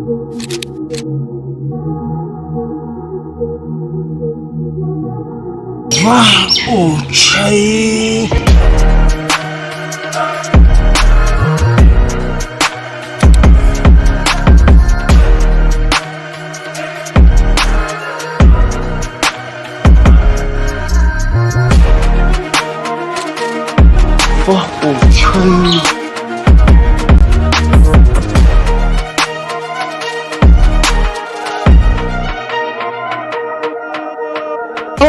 Vah o çayı. Vah o çayı.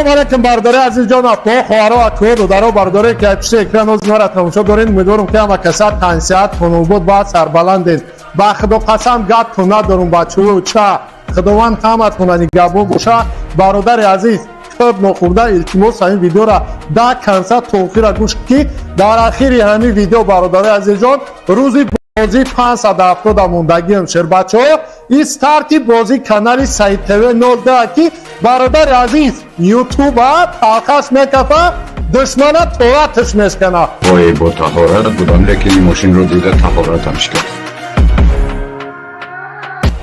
Assalamualaikum bardore aziz jona to khwaro atwo do daro bardore ke pişte ekran ozmara tamuşa dorin umidorum ki ama kasat tansiat konubud ba sarbalandin ba khdo qasam gat tuna dorum ba chu cha khdowan tamat kunani gabu busha barodar aziz ko'p noxurda iltimos sayin videora da kansa to'fira gush ki dar akhiri hami video barodar aziz jon ruzi بازی 570 موندگی همشهر بچه ها این ستارتی بازی کانالی سعید تیوی 09 که برادر عزیز یوتیوب ها تاقص میکفه دشمنه تواتش میشکنه وای با طهارت بودم لیکن این ماشین رو دیده طهارت همش کرد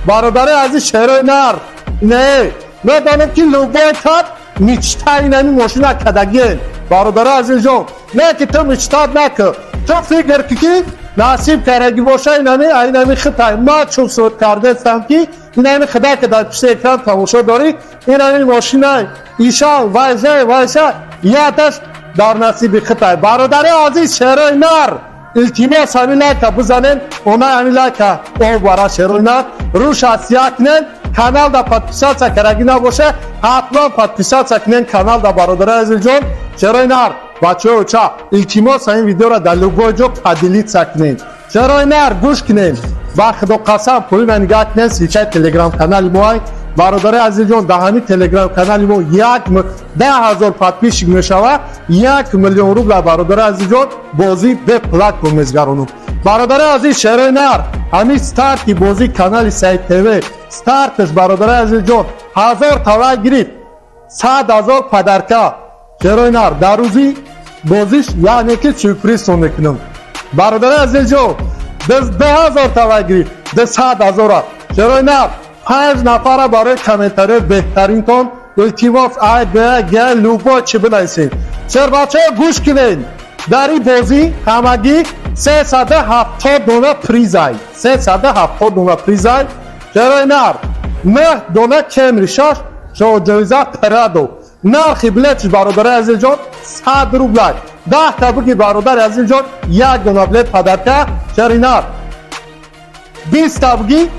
برادر عزیز شهرهای نر نه ندانم که لوبای کد میچتایی نمی ماشین ها کدگین برادر عزیز جان نه که تو میچتاد نکن تو فکر که نصیب کردگی باشه اینمی خطای ما چون صورت کرده هستم که اینمی خدا که در پشت اکران تماشا داری اینمی ماشین های ایشان وایزه یادش در نصیب خطای برادر عزیز شهرهای نر التماس همی لایکه بزنین اونا همی لایکه او برای شهرهای نر روش اسیا کنین کانال دا پادپیسات کردگی نباشه حتما پادپیسات کنین کانال دا برادر عزیز جان شهرهای نر بچه ها چه التماس این ویدیو را در لوگو جو پدیلیت سکنین شهرهای نر گوش کنین و خدا قسم پوی من نگاه کنین سیچه تلگرام کانال موهای برادر عزیز جان در همین تلگرام کانال مو 10,000 پادپیش میشوه 1 میلیون روبل برادر عزیز جان بازی به پلتفرم میزگرونم برادر عزیز شهرهای نر همین ستارتی بازی کانال سعید تیوی ستارتش برادر عزیز جان 1000 تولا گرفت 100,000 پدرکه شهرهای نر در روزی بازیش یعنی که سورپریز سونه کنم برادر عزیز جان 10,000 تولا گرفت 100,000 شهرهای نر 5 نفر برای کامنتاری بهترین کن التماس گل لوگو چی بنویسین چرا بچه گوش کنین در این بازی همگی 370 دونه پریزای 370 دونه پریزای شهرهای نر 9 دونه کمریشاش شو جویزه پرادو نرخی بلیتش برادر عزیز جان 100 روبل 10 تبریک برادر عزیز جان 1 دونه بلیت پدرکه شهرهای نر 20 تبریک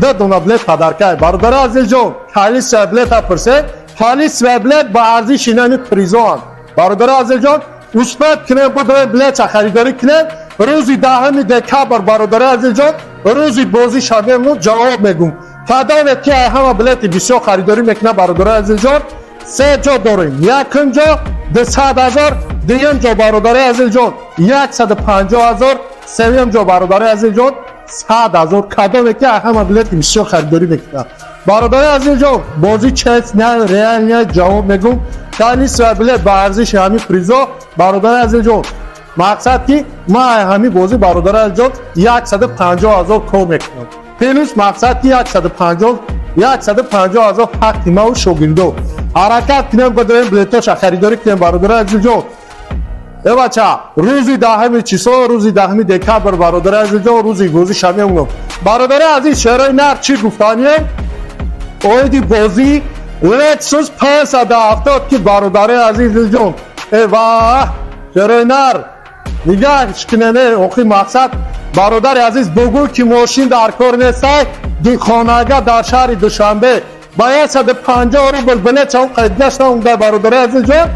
2 دونه بلیت پدرکه برادر عزیز جان خالی سه بلیت پرسه خالی سه بلیت با ارزش اینمی پریزان برادر عزیز جان مثبت کنه بدون بلیت خریداری کنه روزی 10 دکامبر برادر عزیز جان روزی بازی شامل جواب میگم فدای که همه بلیت بسیار خریداری میکنه برادر عزیز جان سه جا داریم یکم جا 200,000 دویم جا برادر عزیز جان 150,000 سوم جا برادر عزیز جان 100,000 کادو که همه بلیت بسیار خریداری میکنه برادر عزیز جان بازی چیز نه ریال نه جواب میگم خالی سه بلیت با ارزش همین پریزا برادر عزیز جان مقصد که ما همین بازی برادر عزیز جان 150,000 کار میکنم پلوس مقصد که 150,000 حق ما و شوگیندو حرکت کنیم بدون بلیتاش خریداری کنیم برادر عزیز جان ای بچه روزی 10 چیسو روزی 10 دکامبر برادر عزیز جان روزی بازی شامل اونم برادر عزیز شهرهای نر چی گفتانیه اویدی بازی لکسوس 570 که برادر عزیز جان ای واه شهرهای نر نگاهش کنه اوخی مقصد برادر عزیز بگو که ماشین در کار نیست دو خانگاه در شهر دوشنبه باید 150 روبل بلیت چون قید نشته اونده برادر عزیز جان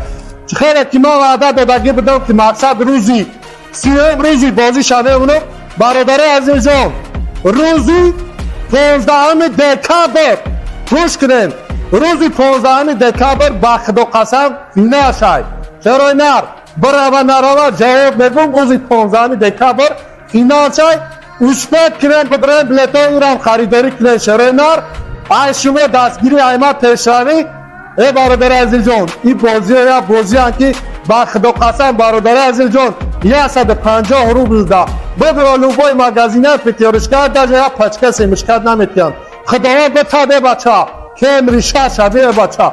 خیلی که ما وعده دادگی بدم که مقصد روزی 30 روزی بازی شده اونو برادر عزیز جان روزی 15 دکامبر گوش کنین روزی 15 دکامبر با خدا قسم نشای شهرهای نر برای نروا جواب میگم روزی 15 دکامبر فینال شای مثبت کنین بدون بلیط ها رو خریداری کنین شهرهای نر ای شما دستگیری ایمت پیشروی ای برادر عزیز جان این بازی که با خدا قسم برادر عزیز جان 150 روبل ده بدر لوبای مغازینه پیتیارشگاه داجه یا پچکه سیمشکاد نمیتیان خداوند بتاده بچه که امریشا شده بچه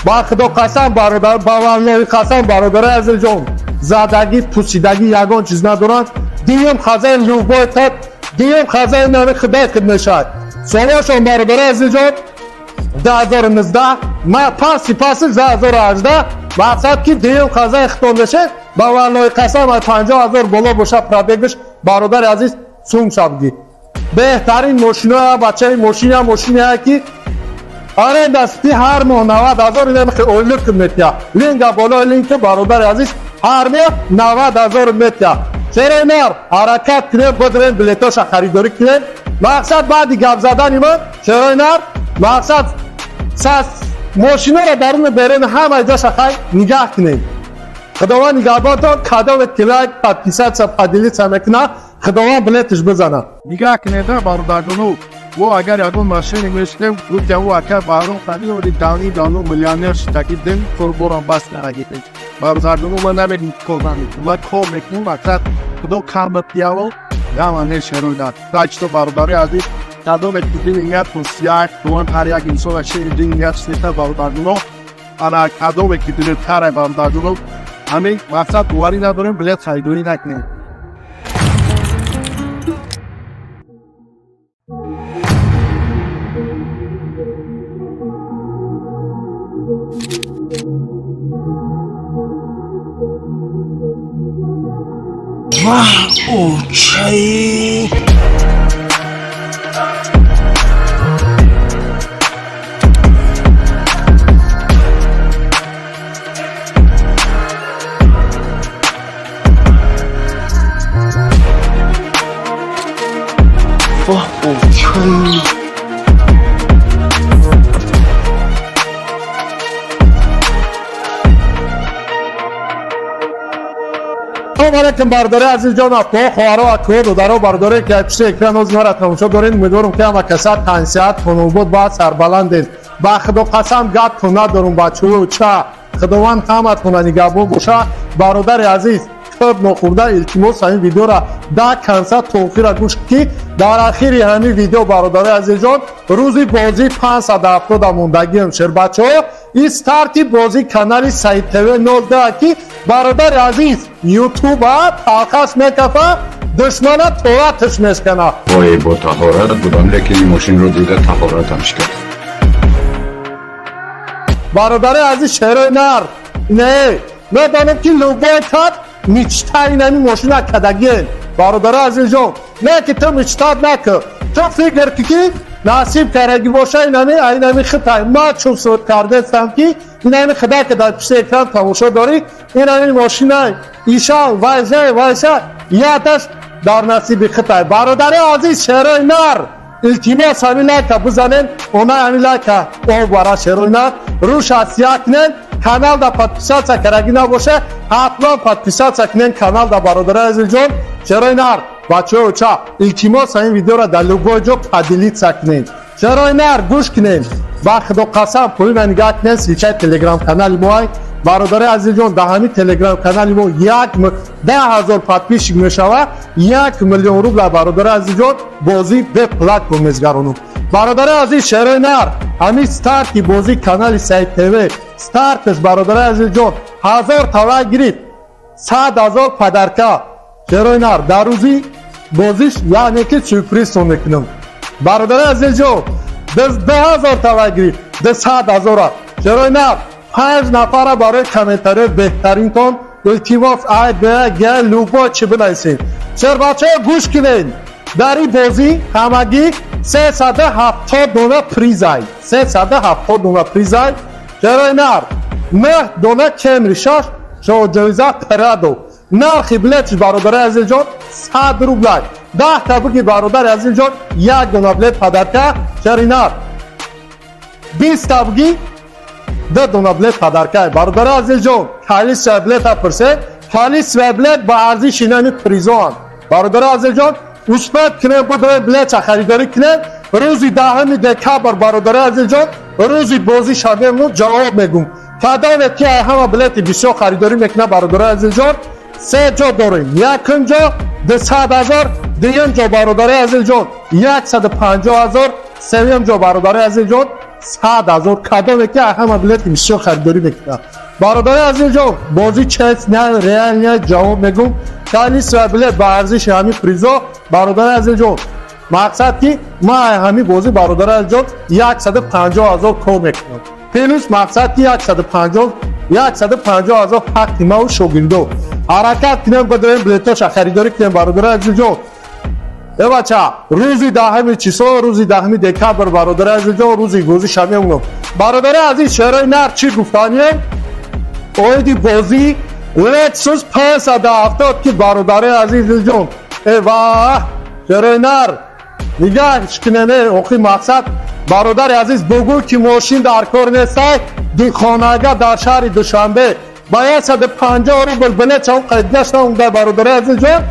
با خدا قسم برادر باورنوی قسم برادر عزیز جان زادگی پوسیدگی یگان چیز ندارن دیم خزای لوبای تد دیم خزای نمی خدا خدمشد سوالشون برادر عزیز جان 2019 ما پاسی 2018 مقصد که دیم خزای اختون بشه باورنوی قسم 50,000 بالا باشه پرابگش برادر عزیز سوم شبگی بهترین ماشینا بچه ماشینی که آره دستی هر ماه 90,000 نمیخه اولک متیا لینک بالا لینک برادر عزیز هر ماه 90,000 متیا چرا نر حرکت کنه بدرن بلیتاش خریداری کنه مقصد بعدی گپ زدن من چرا نر مقصد ساس ماشینا را درون برن همه جاش خای نگاه کنه خداوند نگهبانتان کادو و کلایک پادکیست پادلیت سمکنا خداوند بلیتش بزنه نگاه کنید برادرانو و اگر یادون ماشین میشتم رو که او اکر بارون قدی و دانو میلیونر شدگی دن فربوران بس نگیدن برادرانو من نمیدیم کلانی و کل میکنیم اکر کدو کارمت دیاول یا من شروع داد تاچتو برادری عزیز کادو میکنیم اینگه پوسیار دوان هر یک انسان شیر دنیا سیتا برادرانو انا کادو میکنیم تاره برادرانو همین مقصد دواری نداریم بلیت خریداری نکنیم واه اوکی واه اوکی علیکم برادر عزیز جان اخوان خواهرها اکو دادرها برادری که پیش اکران از ما را تماشا دارین امیدوارم که همه کسات تنسیت کنون بود بعد سربلندین با خدا قسم گپ تو ندارم بچه و چه خداوند همت کنه نگهبان باشه برادر عزیز خوب نخورده التماس این ویدیو را ده کنسات توفیر را گوش کی در اخیر همین ویدیو برادر عزیز جان روزی بازی 570 موندگی همشیر بچه ها استارتی بازی کانال سعید تیوی 19 کی برادر عزیز یوتیوب تاخص میکفه دشمنه تواتش میشکنه وای با تهارت بودم لیکن ماشین رو دیده تهارتمش کرد برادر عزیز شهرهای نر نه ندانم که لوبای کد میچتایی نمی ماشین کدگین برادر عزیز جان نه که تو میچتاد نکن تو فکر که نصیب کرگی باشه اینمی خطای ما چون صورت کرده استم که اینمی خدا که در پیش اکران تماشا داری اینمی ماشین های ایشان وایشه یادش در نصیب خطای برادر عزیز شهرهای نر التماس همین لایکا بزنین اونا همین لایکا او برای شهرهای نر روش اسیا کنین کانال دا پادپیسات کرگی نباشه حتما پادپیسات کنین کانال دا برادر عزیز جان شهرهای نر بچه و چه التماس این ویدیو را در لوگو جو پادلیت سکنین شهرهای نر گوش کنین با خدا قسم پولی من نگاه کنین سیچه تلگرام کانال موهای برادر عزیز جان در همین تلگرام کانال مو 10,000 پادپیش میشوه 1,000,000 روبل برادر عزیز جان بازی به پلتفرم میزگرونم برادر عزیز شهرهای نر همین ستارتی بازی کانال سعید تیوی ستارتش برادر عزیز جان 1000 تولا گیرید 100,000 پدرکه شهرهای نر در روزی بازیش یعنی که سورپریز میکنم برادر عزیز جان 10,000 تولا گیرید 100,000 شهرهای نر 5 نفر برای کامنتاری بهترین تون التماس آید به گل لوبا چی بنویسین شهر بچه گوش کنین در این بازی همگی 370 دونه پریزای 370 دونه پریزای شهرهای نر 9 دونه کمری شش شو جویزه پرادو نرخی بلیتش برادر عزیز جان 100 روبل 10 تا بگی برادر عزیز جان 1 دونه بلیت پدرکه شهرهای نر 20 تا بگی 10 دونه بلیت پدرکه برادر عزیز جان خالی سه بلیت پرسه خالی سه بلیت با ارزش اینمی پریزان برادر عزیز جان مثبت کنه بدون بلیت خریداری کنه روزی 10 دکامبر برادر عزیز جان روزی بازی شده مو جواب میگم کدام که همه بلیت بسیار خریداری میکنه برادر عزیز جان سه جا داریم یکم جا ده 100,000 دیگه جو برادر عزیز جان 150,000 سوم جو برادر عزیز جان 100,000 کادو که همه بلیت میشه خریداری بکنه برادر عزیز جان بازی چت نه ریال نه جواب میگم خالی سر بلیت با ارزش همین پریزا برادر عزیز جان مقصد که ما همین بازی برادر عزیز جان 150,000 کم میکنم پلوس مقصد که 150,000 حق ما و شوگیندو حرکت کنم بدریم بلیتاش خریداری کنم برادر عزیز جان بچه روزی دهمی چیسو روزی دهمی دکبر برادر عزیز جان روزی گوزی شمی اونم برادر عزیز شهرهای نر چی گفتانیه اویدی بازی لکسوس 570 که برادر عزیز جان ایواه شهرهای نر نگهش کننه اوخی مقصد برادر عزیز بگو که ماشین در کار نیسته دی خانگاه در شهر دوشنبه باید 150 روبل بلیت چون قید نشته اونده برادر عزیز جان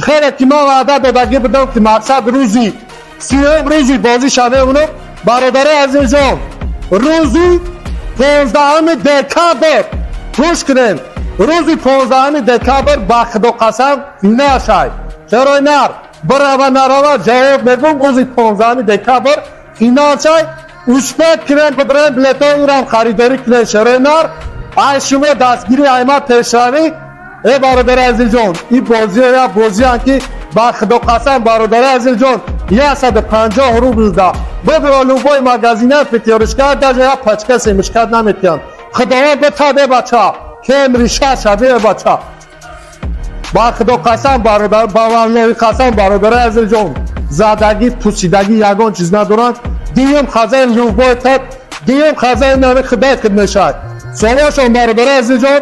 خیلی که ما وعده دادگی بدم که مقصد روزی سیوم روزی بازی شده اونو برادر عزیز جان روزی 15 دکبر گوش کنین روزی 15 دکبر با خدا قسم نشای چرا نر برای نروا جواب میگم روزی 15 دکبر نشای اشتباه کنین بدرین بلیتا اونم خریداری کنین چرا نر ای شما دستگیری ایمت تشاری ای برادر عزیز جان این بازی یا بازی هم که با خدا قسم برادر عزیز جان 150 روبل ده ببرا لوبای مگزینه پتیارش کرد یا پچکه سیمش کرد نمیتیان خداوند بتاده بچه که امریشه شده بچه با خدا قسم برادر باورنوی قسم برادر عزیز جان زدگی پوسیدگی یگان چیز ندارن دیم خزین لوبای تد دیم خزین نمی خدا کد نشد سوالشون برادر عزیز جان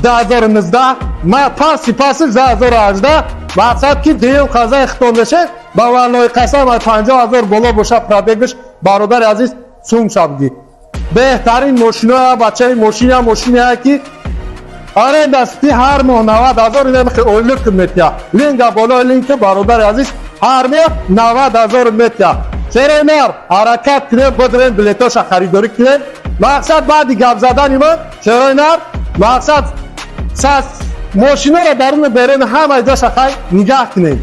2019 ما پاس 2018 مقصد که دیم خزه اختام بشه با والای قسم 50,000 بالا باشه پرابگش برادر عزیز سوم شبگی بهترین ماشین ها بچه ماشین ها که آره دستی هر ماه 90,000 نمیخه اویلک میتیا لینک بالا لینک برادر عزیز هر ماه 90,000 میتیا چرا نر حرکت کنه بدرین بلیتاش خریداری کنه مقصد بعدی گپ زدن ما چرا نر مقصد ماشینا را درون برین همه جا شخص نگاه کنید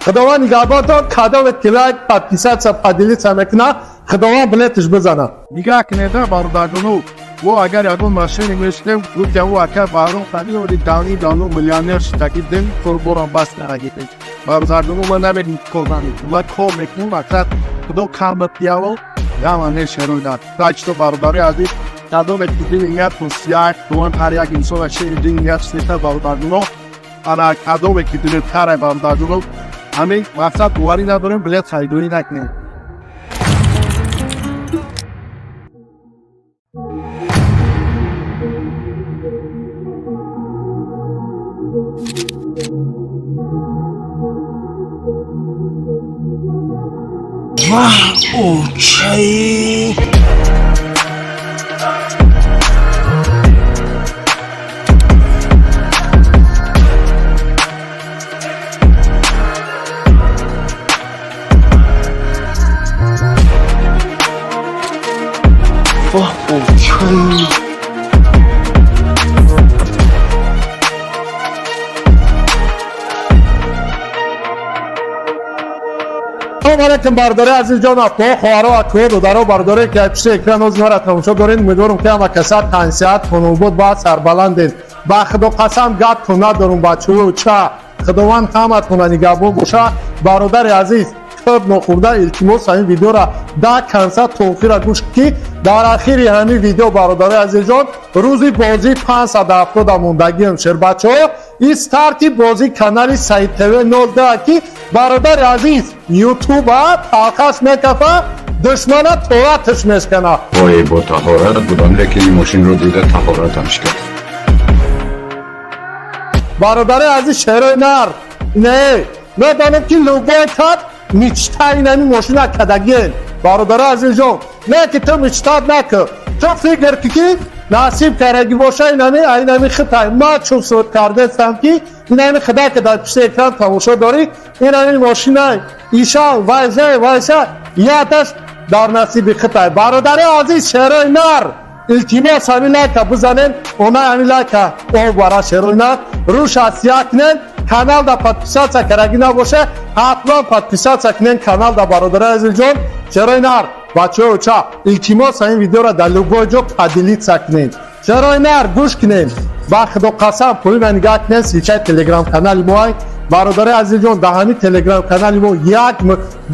خداوند نگهبانتان کادو و کلایک پادکیست پادیلیت سمکنه خداوند بلیتش بزنه نگاه کنید برادرانو و اگر یادون ماشین میشتم گفت او اکر بارون خالی و دانی میلیونر شتاکیدن فربوران باس نگیدن برادرانو من نمیدونم کدومی ما کم میکنم مقصد کدوم کام پیاو یا من نشون داد تاچ برادری عزیز کادو میکنیم اینجا پوسیار دوان پریاک اینسو شیر دنیا سیتا برادرانو آن کادو میکنیم تره برادرانو همین مقصد دواری نداریم بلیت خریداری نکنیم اوکی اوکی علیکم برادر عزیز جان اپا خوارا اکو دودارو برادر که پیش اکران از مرا تماشا دارین امیدوارم که همه کسات تنسیت کنون بود با سربلندین با خدا قسم گپ کنه دارم بچه و چه خداوند همت کنه نگهبان باشه برادر عزیز کب نخورده التماس این ویدیو را در کنسل توفیر را گوش کی در اخیر همین ویدیو برادر عزیز جان روزی بازی 570 موندگی همشر بچه ها استارتی بازی کانال سعید تیوی 19 کی برادر عزیز یوتیوب تاقص میکفه دشمنه تواتش میشکنه وای با طهارت بودم لیکن این ماشین رو دیده طهارتمش کرد برادر عزیز شهرهای نر نه دانم که لوبای تد میچتای نمی ماشین کدگین برادر عزیز جان نه که تو میچتاد نکن تو فکر که نصیب کرگی باشه اینمی خطای ما چون صورت کرده هستم که اینمی خدا که در پیش اکران تماشا داری اینمی ماشین های ایشان وایزه یادش در نصیب خطای برادر عزیز شهرهای نر التماس همین لایک بزنین اونا همین لایک او برای شهرهای نر روش اسیا کنین Kanal da подписаться کرده نباشه حتما подписаться کنین کانال دا برادر عزیز جان. چرا اینار بچه ها چا التماس این ویدیو را در لوگو جو پدیلیت سکنین. چرا اینار گوش کنین با خدا قسم پوی من نگاه کنین سیچه تلگرام کانال ما برادر عزیز جان در همین تلگرام کانال ما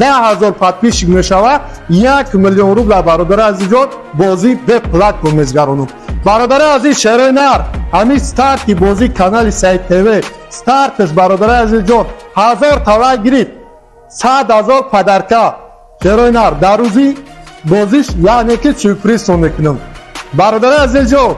10,000 подписчик میشوه 1 میلیون روبل برادر عزیز جان بازی به پلتفرم میگذرونم. برادر عزیز چرا اینار همین استارت بازی کانال سعید تیوی استارتش برادر عزیز جان 1000 تومن گرفت 100,000 پدرکا. چرا اینار در روزی بازیش یعنی که سورپرایز میکنم. برادر عزیز جان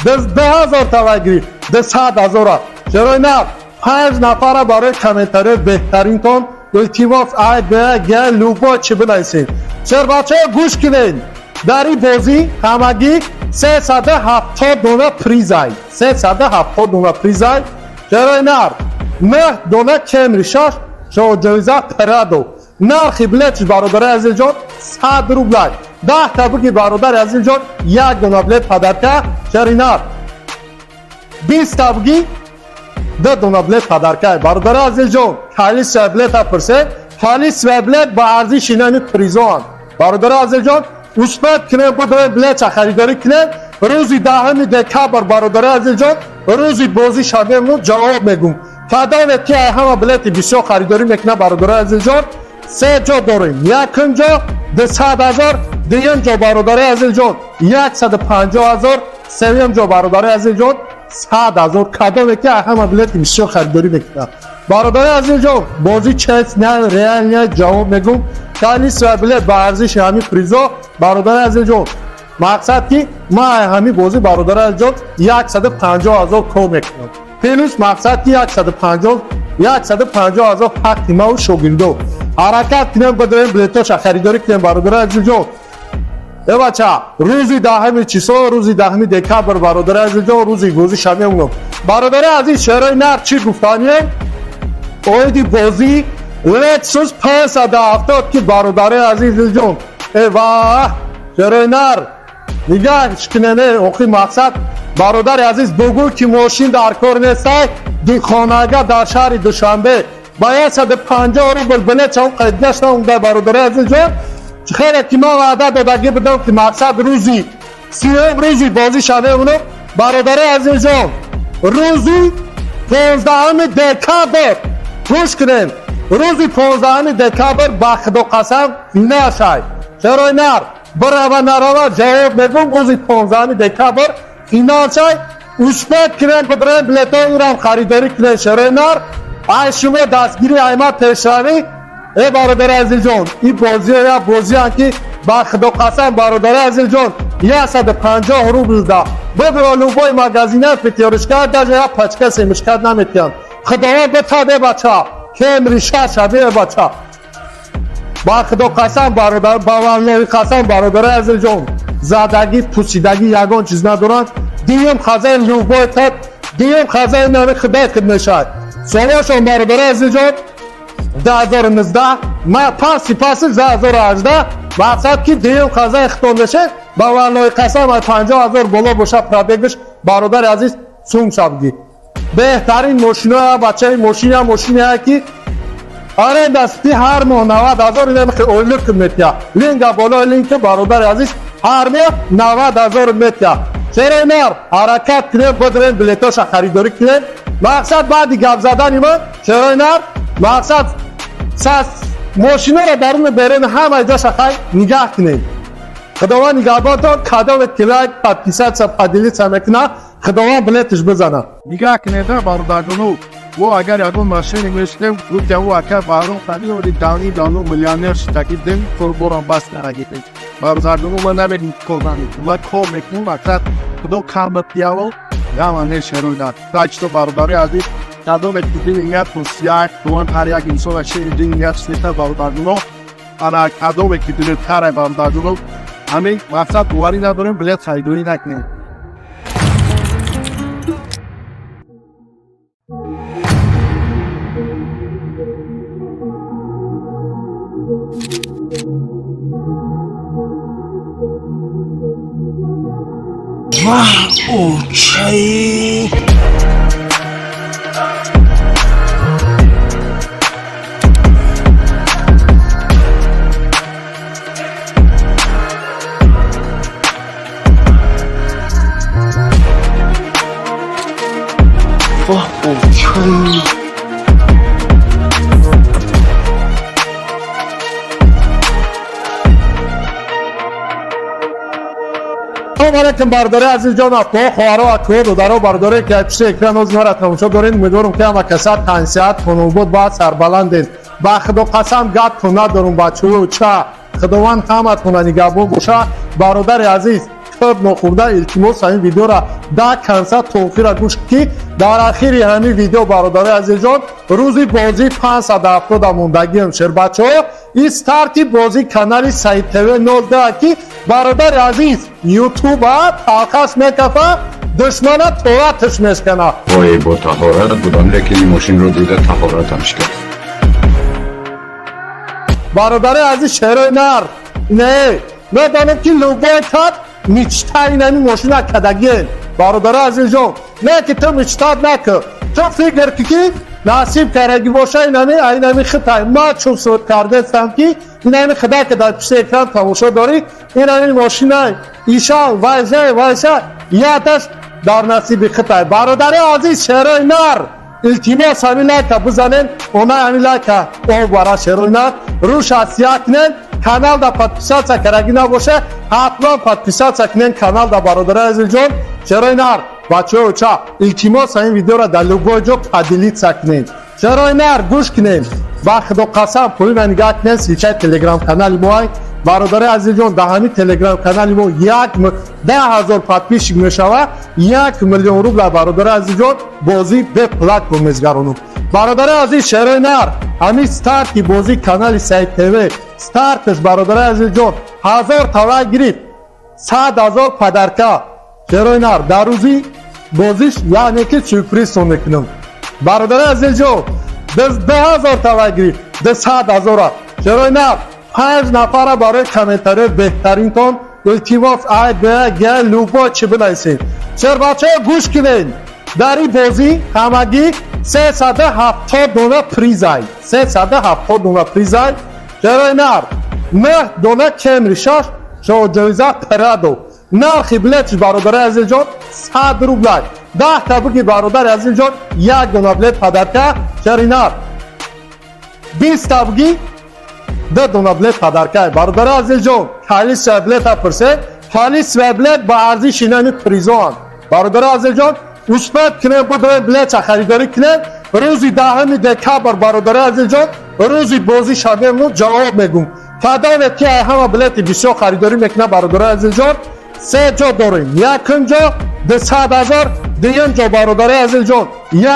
10,000 تومن گرفت 100,000. چرا اینار 5 نفر برای کامنتاری بهترین کن التماس گل لوگو چی بنویسین. چرا بچه گوش کنین در این بازی همگی 370 دونه پریزای 370 دونه پریزای. چرا اینار 9 دونه کمری شش شو جایزه پرادو نرخ بلیتش برادر عزیز جان 100 روبل 10 تا بگی برادر عزیز جان 1 دونه بلیت پدرکه. چرا اینار 20 تا بگی 2 دونه بلیت پدرکه. برادر عزیز جان خالی سه بلیت پرسه خالی سه بلیت با ارزش اینانی پریزان. برادر عزیز جان مثبت کنه بدون بلیت خریداری کنه روزی 10 دکامبر برادر عزیز جان روزی بازی شده مون جواب میگم کدام که همه بلیت بسیار خریداری میکنه برادر عزیز جان 3 جا داریم. یکم جا 200,000 دوم جا برادر عزیز جان 150,000 سوم جا برادر عزیز جان 100,000 کدام که همه بلیت بسیار خریداری میکنه برادر عزیز جان بازی چیز نه ریال نه جواب میگم خالی سه بلیت با ارزش همین پریزا برادر عزیز جان. مقصد که ما همین بازی برادر عزیز جان 150,000 کار میکنم پلوس مقصد که 150,000 حق ما و شوگیندو حرکت کنیم بدون بلیتاش خریداری کنیم برادر عزیز جان. بچه روزی 10 چیسا روزی 10 دکامبر برادر عزیز جان روزی بازی شمی اونم. برادر عزیز چرا نر چی گفتانیه اویدی بازی لیتسوس 570 که برادر عزیز جان ایواه چرا نر نگاهش کنه اوخی مقصد برادر عزیز بگو که ماشین در کار نیسته دی خانگاه در شهر دوشنبه باید 150 روبل بلیت چون قید گشته اونده برادر عزیز جان. خیلی که ما وعده دادگی بدم که مقصد روزی 30 روزی بازی شده اونو برادر عزیز جان روزی 15 دکامبر گوش کنین روزی 15 دکامبر با خدا قسم نشای. چرا نر برای نروا جواب میگم روزی 15 دکامبر فینال شای مثبت کنین بدون بلیط رو خریداری کنین. چرا نر ای شما دستگیری ایمت پیشروی ای برادر عزیز جان این بازی یا بازی که با خدا قسم برادر عزیز جان 150 روبل ده بدون لوگوی مغازینه فتیارش کرد در یا پچکه سیمش کرد نمیتیان خداوند بتاده بچه کمری شش شبیه بچه با خدا قسم برادر باورنوی قسم برادر عزیز جان زدگی پوسیدگی یگان چیز ندارن دیم خزین لوگوی تد دیم خزین نمی خدایت خد نشد سوالشون برادر عزیز جان 2019 ما پاس 2018 مقصد که دیم خزین ختم بشه باورنوی قسم 50,000 بالا باشه پرابگش برادر عزیز سوم شبگی بهترین ماشین ها بچه ماشین ها که آره دستی هر ماه 90,000 نمیخه اولک میتیا لینک بالا لینک برادر عزیز هر ماه 90,000 میتیا. چرا نر حرکت کنیم بدون بلیتاش خریداری کنیم مقصد بعدی گپ زدن ما. چرا نر مقصد ماشین ها رو درون برین همه جاش خیلی نگاه کنیم خداوند نگهبانتان کدام کلک پدپیست پدیلیت میکنه خداوند بلیتش بزنه. نگاه کنید برادرانو و اگر اون ماشین میشتم گفت او اگر بارون خالی و دانی میلیونر شدیدن فربوران باس نگیرید برادرانو من نمیدونم کدومی و کم میکنم وقت کدوم کام بیاول یا من شروع تاج تو برادری عزیز کدوم دیگه پوسیار دوان پریا گیسو شیر دیگه سیتا برادرانو انا کدوم دیگه تاره برادرانو همین وقت دواری نداریم بلیت خریداری نکنیم. اوکی سلام علیکم برادر عزیز جان اخوان خواهر و اخوان دخترها و برادری که پیش اکران از ما را تماشا دارین امیدوارم که همه کسات تنصیحات کنون بود با سربلندین با خدا قسم گاد کنه دارم بچه و چه خداوند همت کنه نگهبان باشه برادر عزیز خوب نخورده التماس این ویدیو را در کنسل توفیر را گوش کی در اخیر همین ویدیو برادر عزیز جان روزی بازی 570 موندگی همشهر بچه ها استارتی بازی کانال سعید تیوی 19 کی برادر عزیز یوتیوب تاخص میکفه دشمن تواتش میشکنه وای با طهارت بودم لیکن این ماشین رو دیده طهارتمش کرد. برادر عزیز شهر نر نه ندانم که لوبای کرد میچتا این ماشین کدگین برادر عزیز جان نه که تو میچتاد نکن تو فکر که نصیب کرگی باشه اینمی خطای ما چون صورت کرده استم که اینمی خدا که در پیش اکران تماشا داری اینمی ماشین ایشان وایشه یادش در نصیب خطای برادر عزیز شهرهای نر التماس همین لایک بزنین اونا همین لایک او برای شهرهای نر روش اسیات کنین کانال دا پادپیسات کرگی نباشه حتما پادپیسات کنین کانال دا برادر عزیز جان شهرهای نر بچه ها چه التماس این ویدیو را در لوگو جو پدیلیت سکنین شهرهای نر گوش کنین با خدا قسم پولی من نگاه کنین سیچه تلگرام کانال ما برادر عزیز جان در همین تلگرام کانال ما 10,000 پادپیش میشوه 1 میلیون روبل برادر عزیز جان بازی به پلتفرم میزگرونم برادر عزیز شهرهای نر همین ستارت کی بازی کانال سعید تیوی ستارتش برادر عزیز جان 1000 تولا گرفت 100,000 پدرکا شهرهای نر در روزی بازیش یعنی که سورپریز میکنم برادر عزیز جان 10,000 تولا گرفت 100,000 شهرهای نر 5 نفر برای کامنتاری بهترین تون التماس گل لوبا چه بنویسین چرا بچه گوش کنین در این بازی همگی 370 دونه پریزای 370 دونه پریزای شهرهای نر 9 دونه کمری شش شو جایزه پرادو نرخی بلیتش برادر عزیز جان 100 روبل 10 تا بگی برادر عزیز جان 1 دونه بلیت پدرکه شهرهای نر 20 تا بگی 2 دونه بلیت پدرکه برادر عزیز جان خالی بلیت پرسه خالی بلیت با ارزش اینمی پریزان برادر عزیز جان مثبت کنین بدون بلیت خریداری کنین روزی 10 دکامبر برادر عزیز جان روزی بازی شدیم جواب میگم فدای که همه بلیت بسیار خریداری میکنه برادر عزیز جان 3 جا داریم یکم جا 200,000 دیگه جا برادر عزیز جان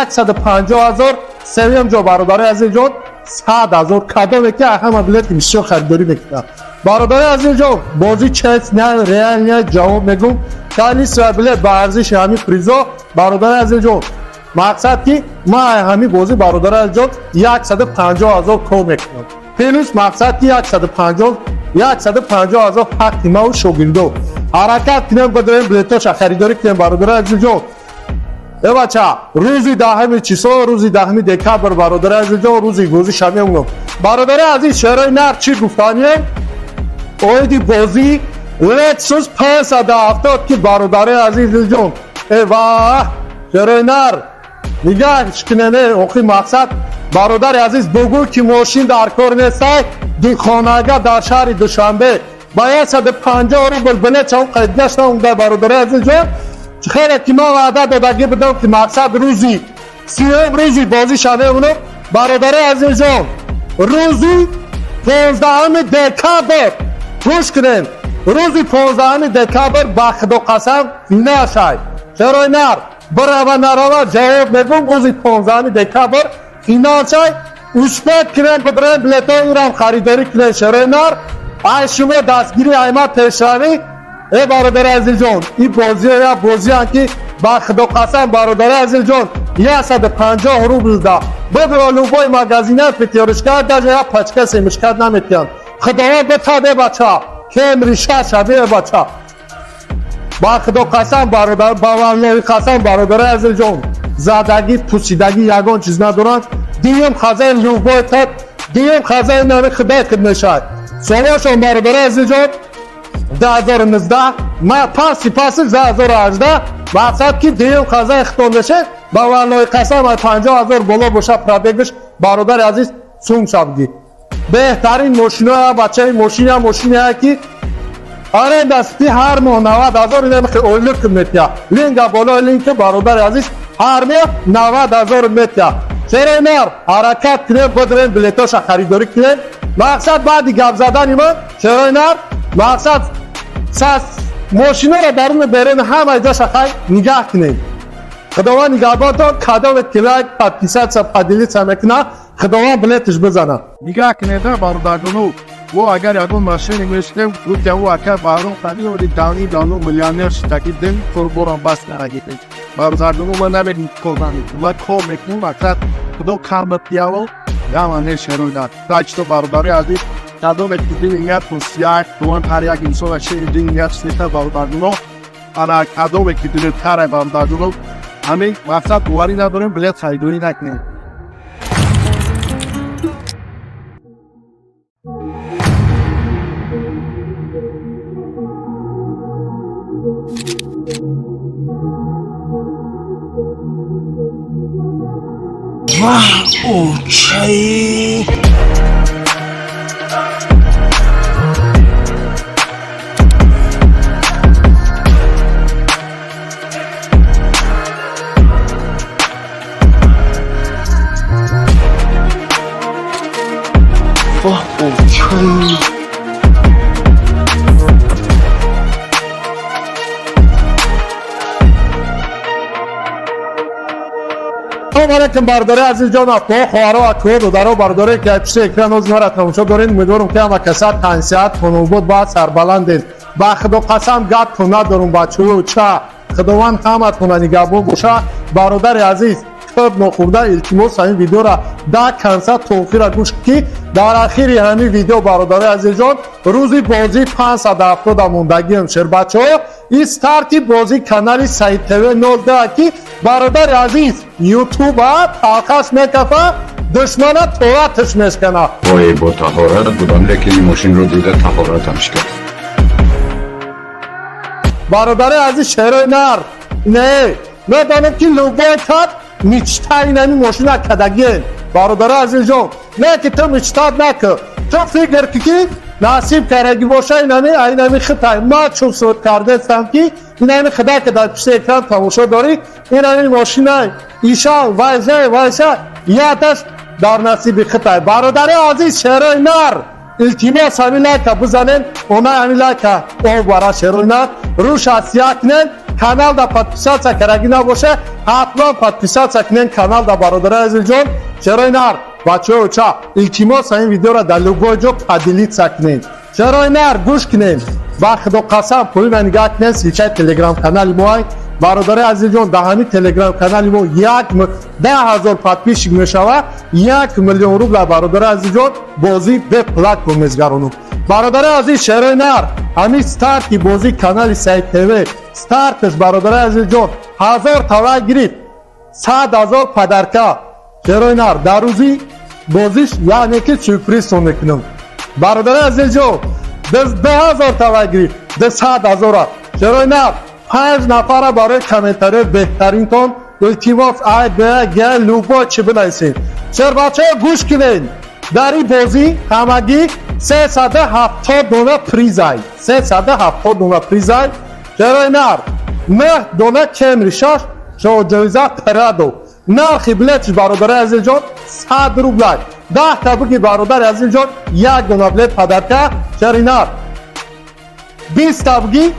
150,000 سوم جا برادر عزیز جان 100,000 کدام که همه بلیت بسیار خریداری میکنه برادر عزیز جان بازی چیز نه ریال نه جواب میگم خالی بلیت با ارزش همین پریزا برادر عزیز جان مقصد که ما همین بازی برادر عزیز جان 150,000 کار میکنم پلوس مقصد که 150,000 حق ما و شوگیردو حرکت کنیم بدون بلیتاش خریداری کنیم برادر عزیز جان بچه روزی 10 چیسا روزی 10 دکامبر برادر عزیز جان روزی بازی شمیم برادر عزیز شهرهای نر چی گفتانیه اویدی بازی لکسوس 570 که برادر عزیز جان ایواه شهرهای نر نگاهش کنه اوخی مقصد برادر عزیز بگو که ماشین در کار نیسته دی خانگاه در شهر دوشنبه باید 150 روبل بلیت اون قید گشته اون در برادر عزیز جان خیلی که ما وعده دادگی بدم که مقصد روزی 30 بازی شده اونو برادر عزیز جان روزی 15 دکامبر گوش کنین روزی 15 دکامبر با خدا قسم نشای شهرهای نر برای نروا جواب میگم روزی 15 دکامبر فینال شای مثبت کنین بدون بلیط ها رو خریداری کنین شهرهای نر ای شما دستگیری ایمت پیشروی ای برادر عزیز جان این بازی یا بازی که با خدا قسم برادر عزیز جان 150 روبل ده بدون لوبای مگزینه پیتیارش کرد در یا پچکسی مشکل نمیتیان خداوند بتاده بچه کمری شده بچه با خدا قسم برادر باورنوی قسم برادر عزیز جان زدگی پوسیدگی یگان چیز ندارن دیم خزای لوبای تد دیم خزای نمی خدا کد نشد سوالشون برادر عزیز جان 2019 ما پاس 2018 مقصد که دیم خزای اختون نشه باورنوی قسم 50,000 بالا باشه پرابگش برادر عزیز سوم شبگی بهترین ماشین ها بچه ماشین ها که آره دستی هر ماه 90,000 اینه میخوای اولک متیا لینک بالا لینک برادر عزیز هر ماه 90,000 متیا چرا نر حرکت کنه بدرن بلیتاش خریداری کنه مقصد بعدی گپ زدن من چرا نر مقصد ساس ماشینا را درون برن همه جاش خای نگاه کنه خداوند نگهبان تو کادوت کلای پادکست سپادیلی سمکنا خداوند بلیتش بزنه نگاه کنید برادرانو و اگر اون ماشین میشتم گفت او اکر بارون خالی و دانی دانو میلیونر شتاکی دن کوربوران باس نراگیده برادرانو من نبین کردانی و کمک مقصد خدا کارمت دیاو یا من شروع تاج تو برادری عزیز کادو میکردی نیت پوسیار دوان پریا گیسو شیر دنیا سیتا برادرانو انا کادو میکردی تاره برادرانو همین مقصد دواری نداریم بلیت خریداری نکنیم Wow, çay. Wow, çay. علیکم برادر عزیز جان اخوان خوارا و اخوان دادارا برادر که پیش اکران از مرا تماشا دارین امیدوارم که همه کسات تنسیت خانم بود با سربلندین با خدا قسم گپ کنه دارم بچه و چه خداوند همت کنه نگهبان باشه برادر عزیز خوب نخورده التماس این ویدیو را در کنسرت توفیر را گوش کی در اخیر همین ویدیو برادر عزیز جان روزی بازی 570 موندگی همشهر بچه ها استارتی بازی کانال سعید تیوی 19 کی برادر عزیز یوتیوب تاقش میکفه دشمن تواتش میشکنه وای با طهارت بودم لیکن این ماشین رو دیده طهارتمش کرد برادر عزیز شهر نر نه ندانم که لوبایتات میچتا اینمی ماشین کدگین برادر عزیز جان نه که تو میچتاد نکن تو فکر که نصیب کرگی باشه اینمی خطای ما چون صورت کرده استم که اینمی خدا که در پیش اکران تماشا داری اینمی ماشین ایشا وایسا یادش در نصیب خطای برادر عزیز شهر نر التماس همین لایک بزنین اونا همین لایک او برای شهر نر روش اسیا کنین کانال دا پادکست کرگی نباشه حتما پادکست کنین کانال دا برادر عزیز جان شهر نر بچه و چه التماس این ویدیو را در لوگو جو پادیلیت سکنین چرا نر گوش کنین با خدا قسم پولی من نگاه کنین سیچه تلگرام کانال موی برادر عزیز جان در همین تلگرام کانال مو 10,000 پادپیش میشوه 1 میلیون روبل برادر عزیز جان بازی به پلاک میزگرونم برادر عزیز شهر نر همین ستارتی بازی کانال سعید تیوی ستارتش برادر عزیز جان 1000 تولا گرفت 100,000 پدرکا شهر نر در روزی بازیش یعنی که سورپرایز میکنم برادر عزیز جان 10,000 تولا گرفت 100,000 شهر نر 5 نفر برای کامنتاری بهترین کن التماس گل لوبا چی بنویسین چرا بچه گوش کنین در این بازی همگی 370 دونه پریزای 370 دونه پریزای چرا نر 9 دونه کمری شاش شو جایزه پرادو نرخ بلیتش برادر عزیز جان 100 روبل 10 تا بگی برادر عزیز جان 1 دونه بلیت پدرکه چرا نر 20 تا بگی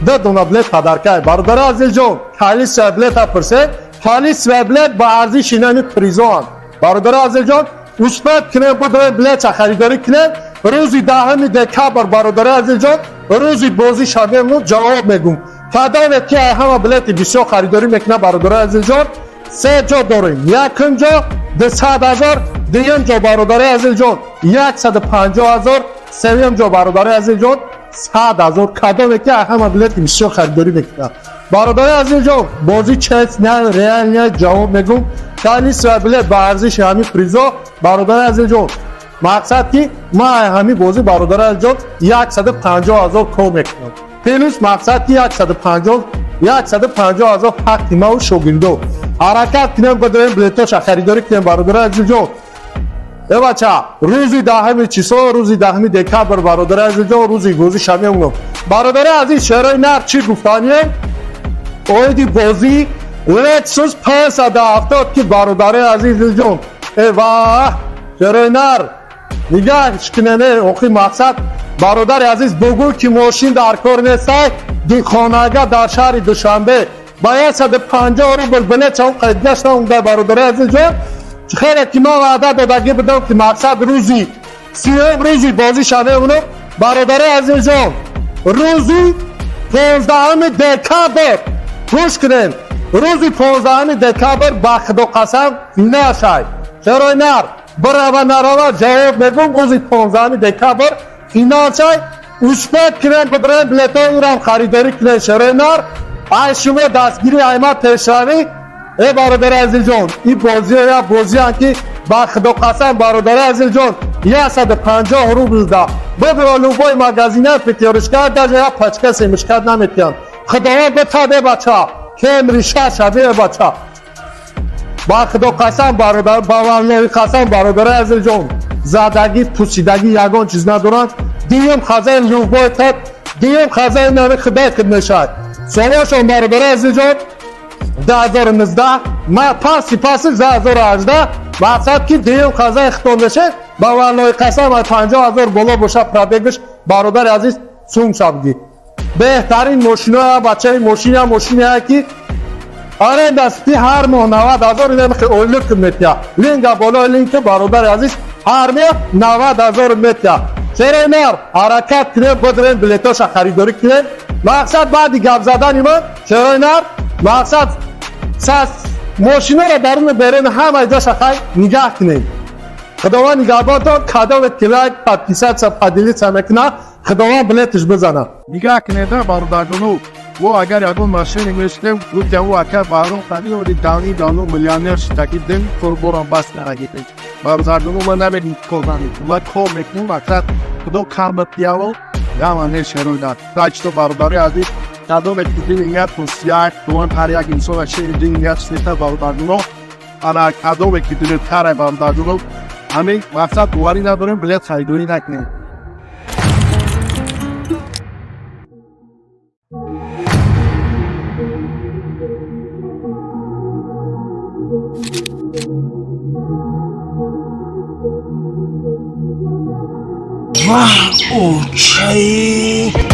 2 دونه بلیت پدرکه برادر عزیز جان خالی سه بلیت پرسه خالی سه بلیت با ارزش اینمی پریزون برادر عزیز جان مثبت کنه بدون بلیت خریداری کنه روزی 10 دکامبر برادر عزیز جان روزی بازی شامل جواب میگم فدای که همه بلیت بسیار خریداری میکنه برادر عزیز جان سه جا داریم یکم جا 200,000 دیگه جا برادر عزیز جان 150,000 سوم جا برادر عزیز جان 100,000 کادو که همه بلیت بسیار خریداری میکنه برادر عزیز جان بازی چت نه ریال نه جواب میگم خالی سه بلیت با ارزش همین پریزا برادر عزیز جان مقصد که ما همین بازی برادر عزیز جان 150,000 کم میکنم پلوس مقصد که 150,000 حق ما و شوگیردو حرکت کنم بدون بلیتاش خریداری کنم برادر عزیز جان بچه روزی 10 چیسو روزی 10 دکبر برادر عزیز جان روزی گوزی شمیونم برادر عزیز شهرهای نر چی گفتانیه اویدی بازی لکسوس 570 که برادر عزیز جان ایوه شهرهای نر نگاه شکننه اوخی مقصد برادر عزیز بگو که ماشین در کار نیسته دی خانگاه در شهر دوشنبه باید 150 روبل بلیت اون قیدگشت اون در برادر عزیز جان خیلی که ما وعده دادگی بدم که مقصد روزی 30 روزی بازی شده اونو برادر عزیز جان روزی 15 دکبر گوش کنین روزی 15 دکبر بخت و قسم نشای چرا نر برای نروا جواب میگم روزی 15 دکبر فینال شای اوشپت کنن بدرن بلیتا اونم خریداری کنن چرا نر ای شما دستگیری ایمت پیشروی ای برادر عزیز جان این بازی یا بازی هم که با خدا قسم برادر عزیز جان 150 روبل ده ببرا لوبای مگزینه پیتیارش کرد در یا پچکسی مشکت نمیتیم خداوند بتاده بچه که امریشه شده بچه با خدا قسم برادر باورنوی قسم برادر عزیز جان زدگی پوسیدگی یگان چیز ندارن دیم خزای لوبای تد دیم خزای نمی خدای خد نشد سوالشون برادر عزیز جان 2019 ما پاس 2018 مقصد که دیم خزای اختون بشه با والای قسم 50,000 بالا باشه پرابگش برادر عزیز سوم شبگی بهترین ماشینا بچه ماشینی ها که آره دستی هر ماه 90,000 اینه میخواه اولک متیا لینگا بالا لینک برادر عزیز هر ماه 90,000 متیا چرا نر حرکت کنه بدرن بلیتاش خریداری کنه مقصد بعدی گپ زدن ایمان چرا نر مقصد ماشینا را درون برن همه جاش خواهی نگاه کنید خداوند نگهبان تو کدام کلای پادکیست سپادیلی سمکنه خداوند بلیتش بزنه نگاه کنید برادرانو و اگر یادون ماشین میشتم گفت او اکر بارون خالی و دانی دانو میلیونر شتاکی دن کوربوران باس نراگیده برادرانو من نمیدیم کلانی و کل میکنم وقت خدا کام پیاو یا من شروع تاج تو برادری عزیز کدام کدی نیت پوسیار دوان پریا گیسو و شیر نیت سیتا برادرانو انا کدام کدی تره برادرانو همین وقت دواری نداریم بلیت خریداری نکنیم اوکی اوکی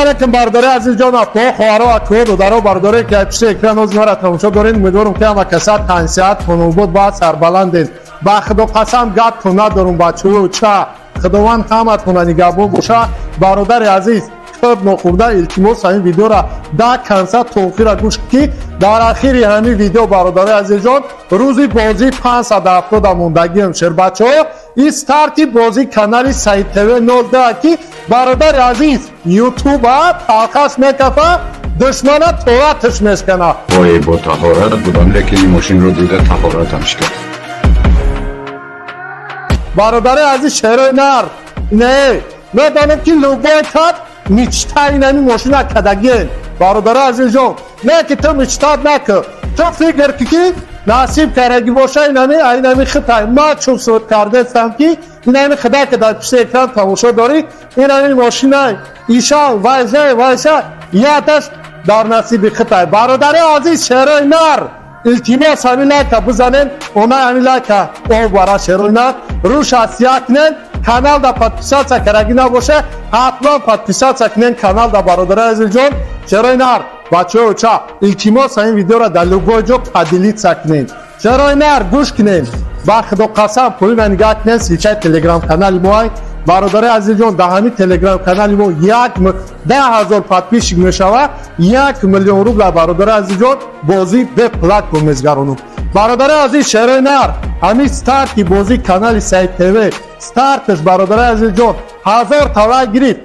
علیکم برادر عزیز جان اخوان خواهر و اخوان دادر برادر که پیش اکران از مرا تماشا دارین امیدوارم که همه کسات تنسیت کنون بود بعد سربلندین با خدا قسم گپ تو ندارم بچه و چه خداوند همتون نگهبان باشه برادر عزیز خود نخورده التماس این ویدیو را در کنسل توفیر را گوش کی در اخیر همین ویدیو برادر عزیز جان روزی بازی 570 موندگی همشهر بچه ها این ستارتی بازی کانال سعید تیوی 19 کی برادر عزیز یوتیوب تاقص میکفه دشمنه تواتش میشکنه وای با طهارت بودم لیکن این ماشین رو دیده طهارتم کرد برادر عزیز شهرهای نر نه ندانم که لوبای تد میچتای نمی ماشین کدگین برادر عزیز جان نه که تو میچتاد نکن تو فکر که نصیب کرگی باشه اینمی خطای ما چون سود کرده استم که اینمی خدا که در پیش اکران تماشا داری اینمی ماشین های ایشان وایزه یادش در نصیب خطای برادر عزیز شهرهای نر التماس همین لایک بزنین اونا همین لایک او برای شهرهای نر روش اسیا کنین کانال دا پادپیسات کرگی نباشه حتما پادپیسات کنین کانال دا برادر عزیز جان شهرهای نر بچه ها چه التماس این ویدیو را در لوگو جو پدیلیت سکنین شهرهای نر گوش کنین با خدا قسم پولی و نگاه کنین سیچه تلگرام کانال موهای برادر عزیز جان در همین تلگرام کانال مو 10,000 پادپیش میشوه 1 میلیون روبل برادر عزیز جان بازی به پلتفرم میزگرونم برادر عزیز شهرهای نر همین ستارتی بازی کانال سعید تیوی ستارتش برادر عزیز جان 1000 تولا گرفت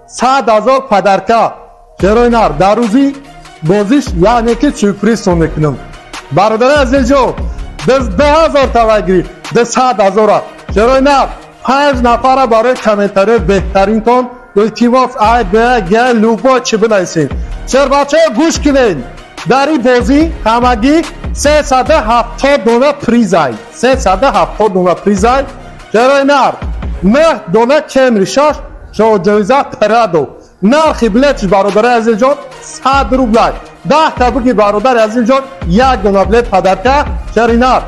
100,000 پدرکا شروع نار در روزی بازیش یعنی که سورپریز سونه کنم برادر عزیز جو 10,000 تا گیری 100,000 شروع نار 5 نفر برای کامنتاری بهترین کن التیماس آید به گل لوبا چی بنایسین چرا بچه گوش کنین در این بازی همگی 370 دونه پریزای 370 دونه پریزای شروع نار 9 دونه کمری شاش شو جویزه پرادو نرخ بلیتش برادر عزیز جان 100 روبل 10 تا بگی برادر عزیز جان 1 دونه بلیت پدرکه شرینار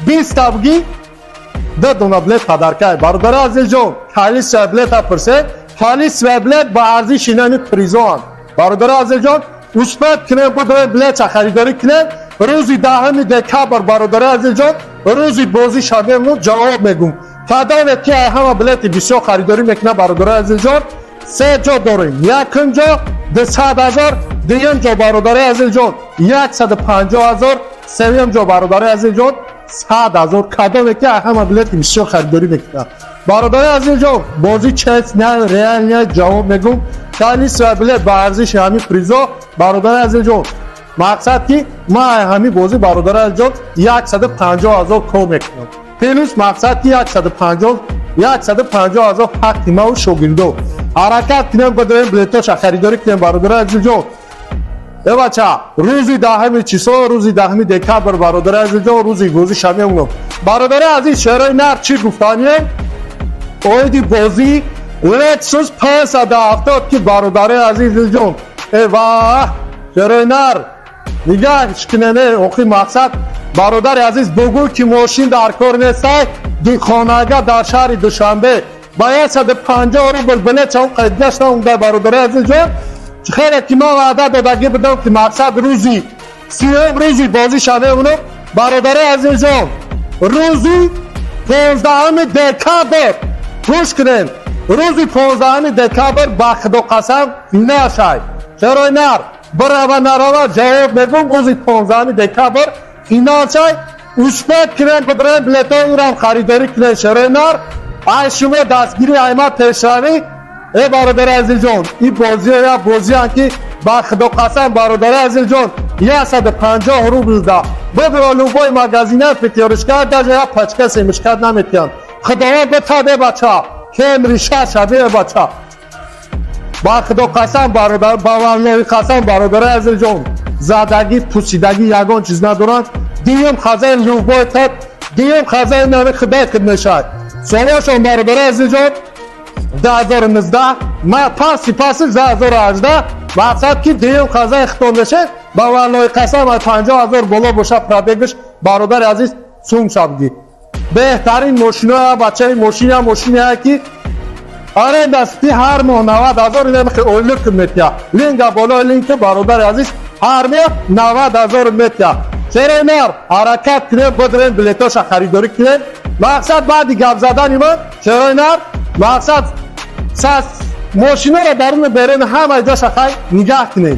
20 تا بگی 2 دونه بلیت پدرکه برادر عزیز جان خالی سه بلیت پرسه خالی سه بلیت با ارزش اینمی پریزون برادر عزیز جان اثبات کنه بده بلیت خریداری کنه روزی 10 دکامبر برادر عزیز جان روزی بازی شامل جواب میگم فدای که همه بلیت بسیار خریداری میکنه برادر عزیز جان سه جا داریم یکم جا 200,000 دیگم جا برادر عزیز جان 150,000 سوم جا برادر عزیز جان 100,000 کدام که همه بلیت بسیار خریداری میکنه برادر عزیز جان بازی چت نه ریال نه جواب میگم خالی سه بلیت با ارزش همین پریزا برادر عزیز جان مقصد که ما همین بازی برادر عزیز جان 150,000 کم میکنم پلوس مقصد که 150,000 حق ما و شوگیندو حرکت کنیم بدویم بلیتاش خریداری کنیم برادر عزیز جان ای بچه روزی 10 چیسو روزی 10 دکامبر برادر عزیز جان روزی بازی شمی اونم برادر عزیز شهرهای نر چی گفتانیه اویدی بازی لکسوس 570 که برادر عزیز جان ای واه شهرهای نر نگاهش کنه اوخی مقصد برادر عزیز بگو که ماشین در کار نیسته دی خانگاه در شهر دوشنبه باید 150 روبل بلیت هم قید گشتم اونده برادر عزیز جان خیلی که ما وعده دادگی بدم که مقصد روزی سیوم روزی بازی شده اونو برادر عزیز جان روزی 15 دکامبر گوش کنین روزی 15 دکامبر با خدا قسم نشای چرا نر برای نروا جواب میگم روزی 15 دکامبر اینا چای اثبات کنن بدرن بلیتای او را خریداری کنن شهر نار ای شما دستگیری ایما پیشانی ای برادر عزیز جان این بازی یا بازی که با خدا قسم برادر عزیز جان 150 روبل ده بدر لوبای مغازینه پتیارش کرد در یا پچکه سیمش کرد نمیتیان خداوند بتاده بچه کم ریشه شده بچه با خدا قسم برادر با والله قسم برادر عزیز جان زادگی پوسیدگی یگان چیز ندارن دیم خزای لوبای تد دیم خزای نام خدا کد نشد سوالشون برادر عزیز جان 2019 ما پاسی 2018 مقصد که دیم خزای اختون بشه با والله قسم 50,000 بالا باشه پرابگش برادر عزیز سوم شبگی بهترین ماشینا بچه ماشینی که آره دستی هر ماه 90,000 اینه که اولک میتیا لینک بالا لینک برادر عزیز هر ماه 90,000 میتیا چرا نر حرکت کنه بدرن بلیتاش خریداری کنه مقصد بعدی گپ زدن ما چرا نر مقصد ماشینا را درون برن همه جاش خای نگاه کنه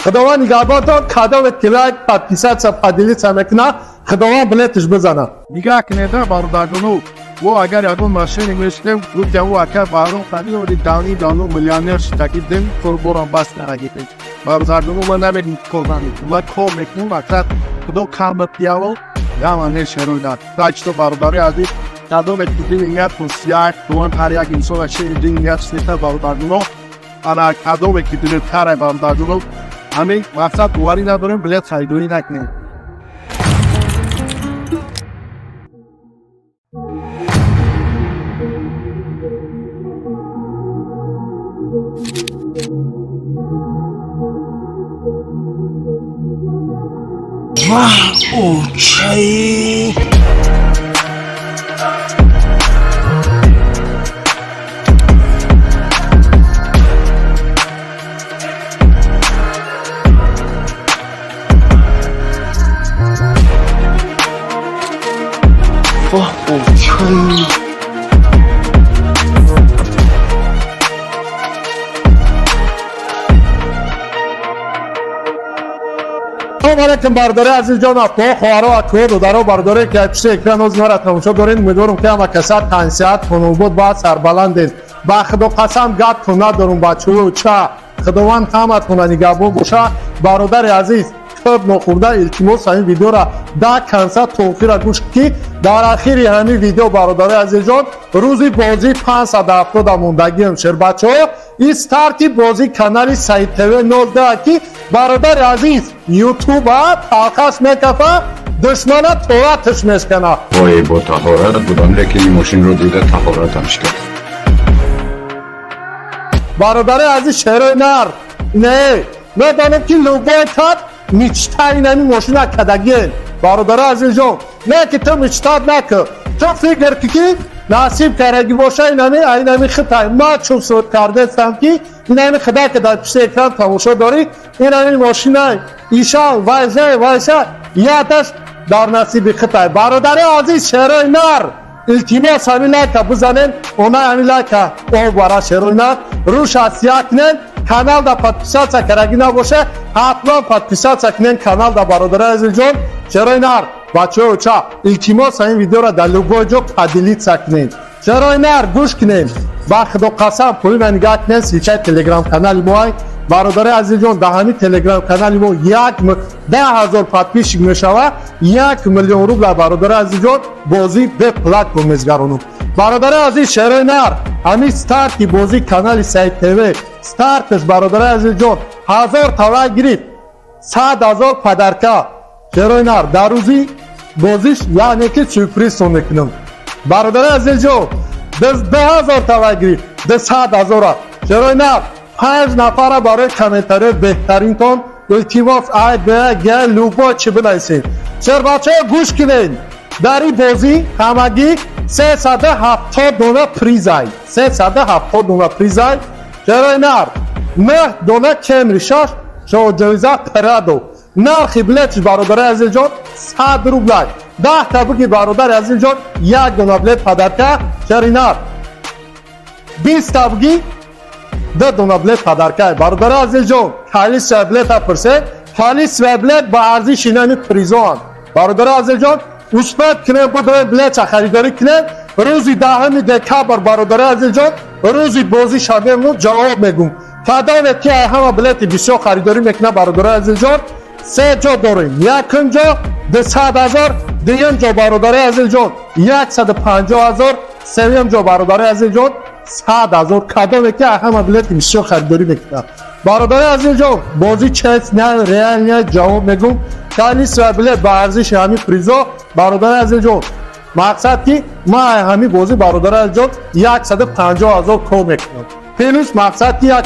خداوند نگهبانتان کادو کلای پادکست پادلی سمکنا خداوند بلیتش بزنه نگاه کنه در برادرانو و اگر یادون ماشین میشتم گفت او اکر بارون خالی و دانی دانو میلیونر شتاکی دم فربوران باس نراگیتی برادرانو من نمیدیم کلانی و کل میکنم اکر کدو کامت دیاو یا من شروع داد تاج تو برادری عزیز کدو میکنیم اینجا پوسیار دوان پریا گیسو و شیر دنیا سیتا برادرانو آن کدو میکنیم تره برادرانو همین مقصد دواری نداریم بلیت خریداری نکنیم اوکی اوکی علیکم برادر عزیز جان اپا خوارا اکو دارو برادر که پیش اکران از مرا تماشا دارین امیدوارم که همه کسات تنسیات خانوبود با سربلند با خدا قسم گپ تو ندارم بچه‌ها چه خداوند همتون نگهبان باشه. برادر عزیز خوب نخورده التماس این ویدیو را در کنسل توفی را گوش کی. در اخیر همین ویدیو برادر عزیز جان روزی بازی 570 موندگی همشهر بچه‌ها استارتی بازی کانال سعید تیوی 19 کی برادر عزیز یوتیوب تاقص میکفه دشمنه تواتش میشکنه. وای با طهارت بودم لیکن ماشین رو دیده طهارتم کرد. برادر عزیز شهر نر نه ندانم که لوبای کات میچتا اینمی ماشین کدگین. برادر عزیز جان نه که تو میچتاد نکن تو فکر که نصیب کرگی باشه اینمی خطای ما چون صورت کرده هستم که اینمی خدا که در پشت اکران تماشا داری اینمی ماشین ایشان وایشه یادش در نصیب خطای. برادر عزیز شهر نر التماس همین لایک بزنین اونا همین لایک او برای شهر نر روش آسیا کنین کانال دا подписаться کرگی نباشه حتما подписаться کنین کانال دا برادر عزیز جان شهر نر بچه‌ها چا التماس این ویدیو را در لوگو جو پدیلیت سکنین شهر نر گوش کنین با خدا قسم پول من نگاه کنین سیچای تلگرام کانال ما برادر عزیز جان در همین تلگرام کانال ما 10,000 подписчик میشوه 1 میلیون روبل برادر عزیز جان بازی به پلتفرم میگذرونم. برادر عزیز شهر نر همین استارتی بازی کانال سعید تیوی استارتش برادر عزیز جان 1000 تولا گرفت 100,000 پدرکا شهر نر در روزی بازیش یعنی که سورپرایز میکنم. برادر عزیز جان 10,000 تولا گرفت 100,000 شهر نر 5 نفر برای کامنتاری بهترین تون التماس گل لوگو چی بنویسین. چرا بچه گوش کنین در این بازی همگی 370 دلار پریزای 370 دلار پریزای چرا نر 9 دلار کمری شش شو جایزه پرادو نرخ بلیتش برادر عزیز جان 100 روبل 10 تبریک برادر عزیز جان 1 دلار بلیت پدرکه چرا نر 20 تبریک 2 دلار بلیت پدرکه برادر عزیز جان خالی سبلت پرسه خالی سبلت با ارزش اینمی پریزان برادر عزیز جان مثبت کنه بدون بلیت خریداری کنه روزی 10 دکامبر برادر عزیز جان روزی بازی شبیه جواب میگم فدای که همه بلیت بسیار خریداری میکنه برادر عزیز جان 3 جا داریم یکم جا 200,000 دویم جا برادر عزیز جان 150,000 سوم جا برادر عزیز جان 100,000 کادو که همه بلیت بسیار خریداری میکنه. برادر عزیز جان بازی چیز نه ریال نه جواب میگم خالی بلیت با ارزش همین پریزا برادر عزیز جان مقصد که ما همین بازی برادر عزیز جان 150,000 کار میکنم پلوس مقصد که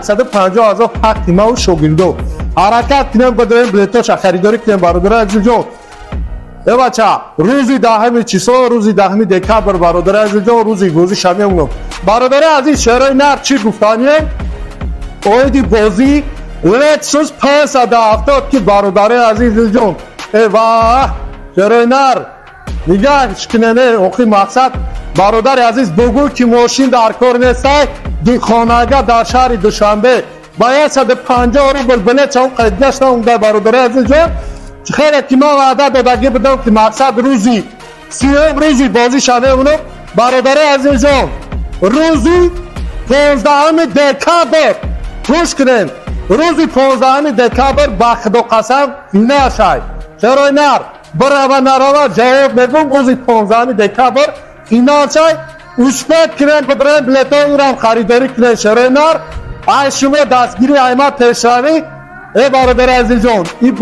150,000 حق ما و شوگیندو حرکت کنم بدون بلیتاش خریداری کنم برادر عزیز جان. ای بچه روزی 10 چیسو روزی 10 دکامبر برادر عزیز جان روزی بازی شمی اونم. برادر عزیز شهر نر چی گفتانیه اویدی بازی لکسوس 570 که برادر عزیز جان ای واه شهر نر نگاهش کنه اوخی مقصد برادر عزیز بگو که ماشین در کار نیست دو خانگاه در شهر دوشنبه باید 150 روبل بلیت چون قید نشته اونده برادر عزیز جان خیلی که ما وعده دادگی بدم که مقصد روزی 30 روزی بازی شده اونو برادر عزیز جان روزی 15 دکامبر گوش کنین روزی 15 دکامبر با خدا قسم نشای چرا نر برای نروا جواب میگم روزی 15 دکامبر فینال شای مثبت کنین بدون بلیطای رو خریداری کنین چرا نر ای شما دستگیری ایمت پیشروی ای برادر عزیز جان این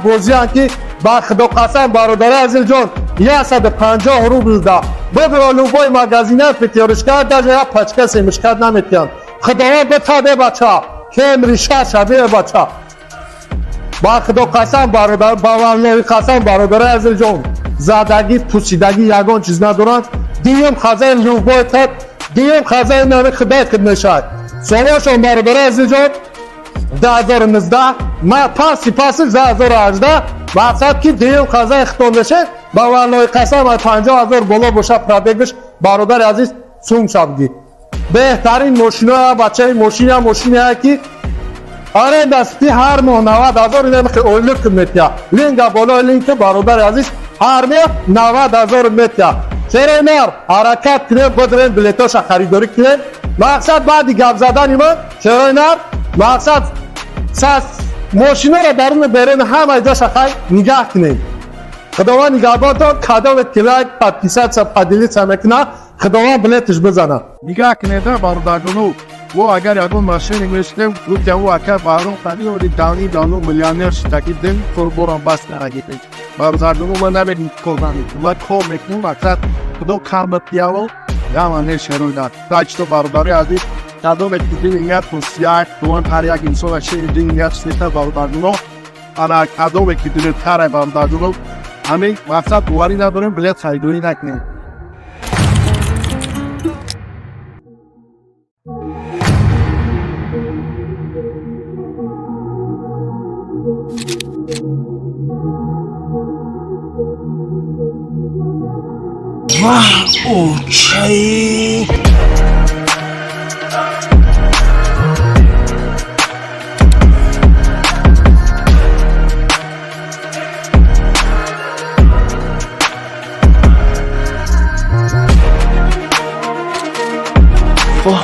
بازی که با خدا قسم برادر عزیز جان 150 روبل ده بدون لوگوی مغازینه پتیارش کرد یا پچکه سیمش کرد نمیتیان خداوند بتاده بچه کمری شبیه بچه با خدا قسم برادر باورنوی قسم برادر عزیز جان زدگی پوسیدگی یگان چیز ندارن دیم خزین لوگوی تد دیم خزین نمی خدا کد نشد سوالشون برادر عزیز جان 2019 ما پاس 2018 مقصد که دیم خزین ختم بشه باورنوی قسم 50,000 بالا باشه پرابگش برادر عزیز سوم شبگی بهترین ماشین ها بچه ماشینی ها که آره دستی هر ماه 90,000 اینه که اولک میتیا لینک بالا لینک برادر عزیز هر ماه 90,000 میتیا شهرنر حرکت کنه بدرن بلیتاش خریداری کنه مقصد بعدی گپ زدن ما شهرنر مقصد ساس ماشینا را درون برن همه جاش خای نگاه کنه خداوند نگهبان تو کادو و کلای پادکیسات سب پادیلیت سمکنا خداوند بلیتش بزنه نگاه کنید برادرانو و اگر یادون ماشین میشتم گفتم و اگر بارون خالی و دانی میلیونر شدی دن فربوران باس نراگیدی برادرانو من نبودم کلانی من کل میکنم اکثر کدو کام بتیاو یا من شهرنر تاج تو برادری عزیز کادو بتیدی نیت پوسیار دوان تاریخ انسان شهری نیت سیتا برادرانو آن کادو بتیدی تاریخ برادرانو همین مقصد دواری نداریم بلیت خریداری نکنیم اوکی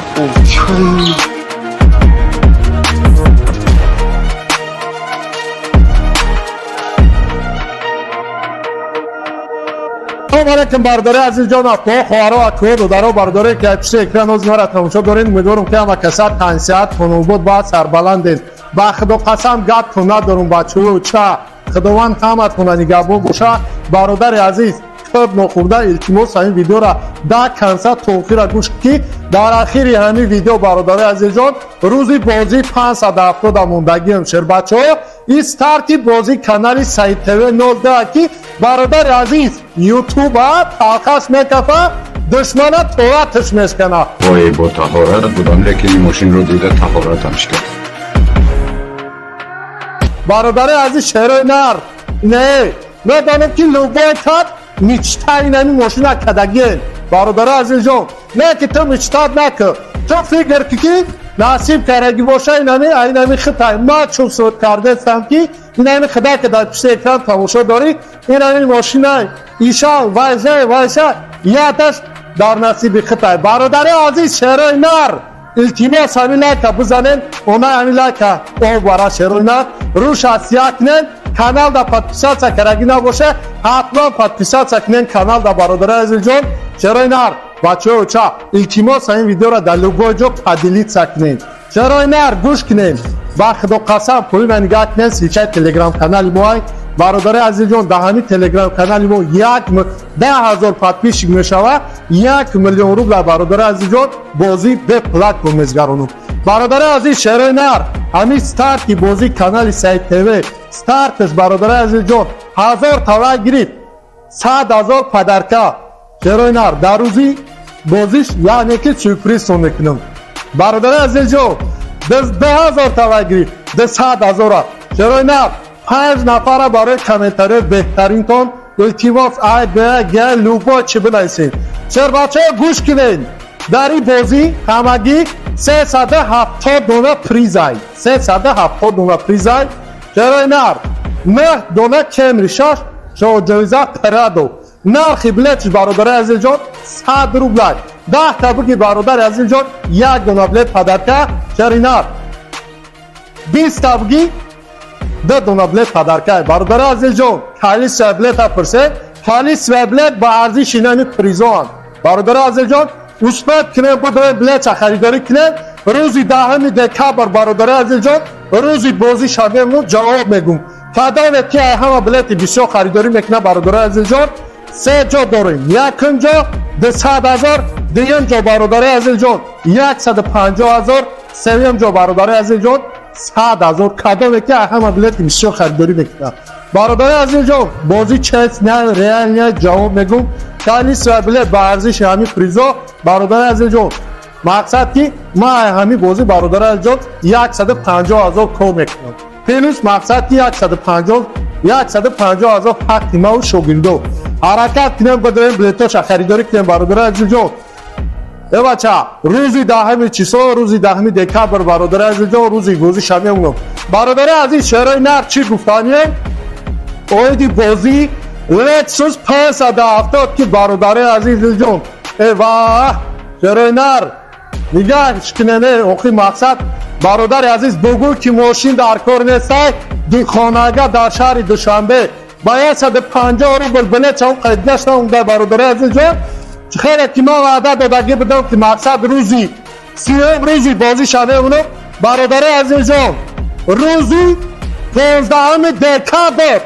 اوکی علیکم برادر عزیز جان اخوان خواهرها اکوه دادرها برادری که پیش اکران از ما را تماشا دارین امیدوارم که همه کسات تنسیت کنون بود باید سربلندین با خدا قسم گپ کنه دارم بچه و چه خداوند همت کنه نگهبان باشه برادر عزیز خوب نخورده التماس این ویدیو را در کنسات توفیر گوش کی در اخیر همین ویدیو برادر عزیز جان روزی بازی 570 موندگی همشیر بچه ها استارتی بازی کانال سعید تیوی 19 کی برادر عزیز یوتیوب تاخص میکفه دشمنه تواتش میشکنه وای با طهارت بودم لیکن این ماشین رو دیده طهارتمش کرد برادر عزیز شهرنر نه ندانم که لوبایتات میچتای نمی ماشین کدگین برادر عزیز جان نه که تو میچتاد نکن تو فکر که نصیب کرگی باشه اینمی خطای ما چون صورت کرده استم که اینمی خدا که در پیش اکران تماشا داری اینمی ماشین های ایشان وایشه یادش در نصیب خطای برادر عزیز شهرنر التماس همین لایک بزنین اونا همین لایک او برای شهرنر روش اسیا کنین کانال دا پادپیسات کرگی نباشه حتما پادپیسات کنین کانال دا برادر عزیز جان شهرنر بچه ها چه التماس این ویدیو را در لوگو جو پادیلیت سکنین شهرنر گوش کنین با خدا قسم پولی من نگاه کنین سیچه تلگرام کانال موهای برادر عزیز جان در همین تلگرام کانال مو 10,000 پادپیش میشوه 1 میلیون روبل برادر عزیز جان بازی به پلتفرم میزگرونم برادر عزیز شهرنر همین استارتی بازی کانال سعید تیوی استارتش برادر عزیز جان 1000 تولا گرفت 100,000 پدرکه شهرنر در روزی بازیش یعنی که سورپرایز میکنم برادر عزیز جان 10,000 تولا گرفت 100,000 شهرنر 5 نفر برای کامنتاری بهترین تون التماس گل لوگو چی بنویسین چرا بچه گوش کنین در این بازی همگی 370 دونه پریزای 370 دونه پریزای شهرنر 9 دونه کمری شش شو جایزه پرادو نرخ بلیتش برادر عزیز جان 100 روبل 10 تا بگی برادر عزیز جان 1 دونه بلیت پدرکه شهرنر 20 تا بگی 2 دونه بلیت پدرکه برادر عزیز جان خالی سه بلیت پرسه خالی سه بلیت با ارزش اینمی پریزان برادر عزیز جان مثبت کنه بدون بلیت خریداری کنه روزی 10 دکامبر برادر عزیز جان روزی بازی شامل جواب میگم کدام که همه بلیت بسیار خریداری میکنه برادر عزیز جان سه جا داریم یک جا 200,000 دوم جا برادر عزیز جان 150,000 سوم جا برادر عزیز جان 100,000 کدام که همه بلیت بسیار خریداری میکنه برادر عزیز جان بازی چیز نه ریال نه جواب میگم خالی سه بلیت با ارزش همین پریزا برادر عزیز جان مقصد که ما همین بازی برادر عزیز جان 150,000 کم میکنم پلوس مقصد که 150,000 حق ما و شوگیندو حرکت کنیم بدریم بلیتاش خریداری کنیم برادر عزیز جان بچه روزی 10 چیسو روزی 10 دکامبر برادر عزیز جان روزی بازی شامل برادر عزیز شهرنر چی گفتانیه اویدی بازی لکسوس 570 که برادر عزیز جون ایوه شرینر نگاه شکننه اوخی مقصد برادر عزیز بگو که ماشین در کار نیست دی خانگاه در شهر دوشنبه باید 150 روبل بله چون قید نشته اونده برادر عزیز جون خیلی که ما وعده دادگی بدم که مقصد روزی 30 روزی بازی شده اونو برادر عزیز جون روزی 15 دکامبر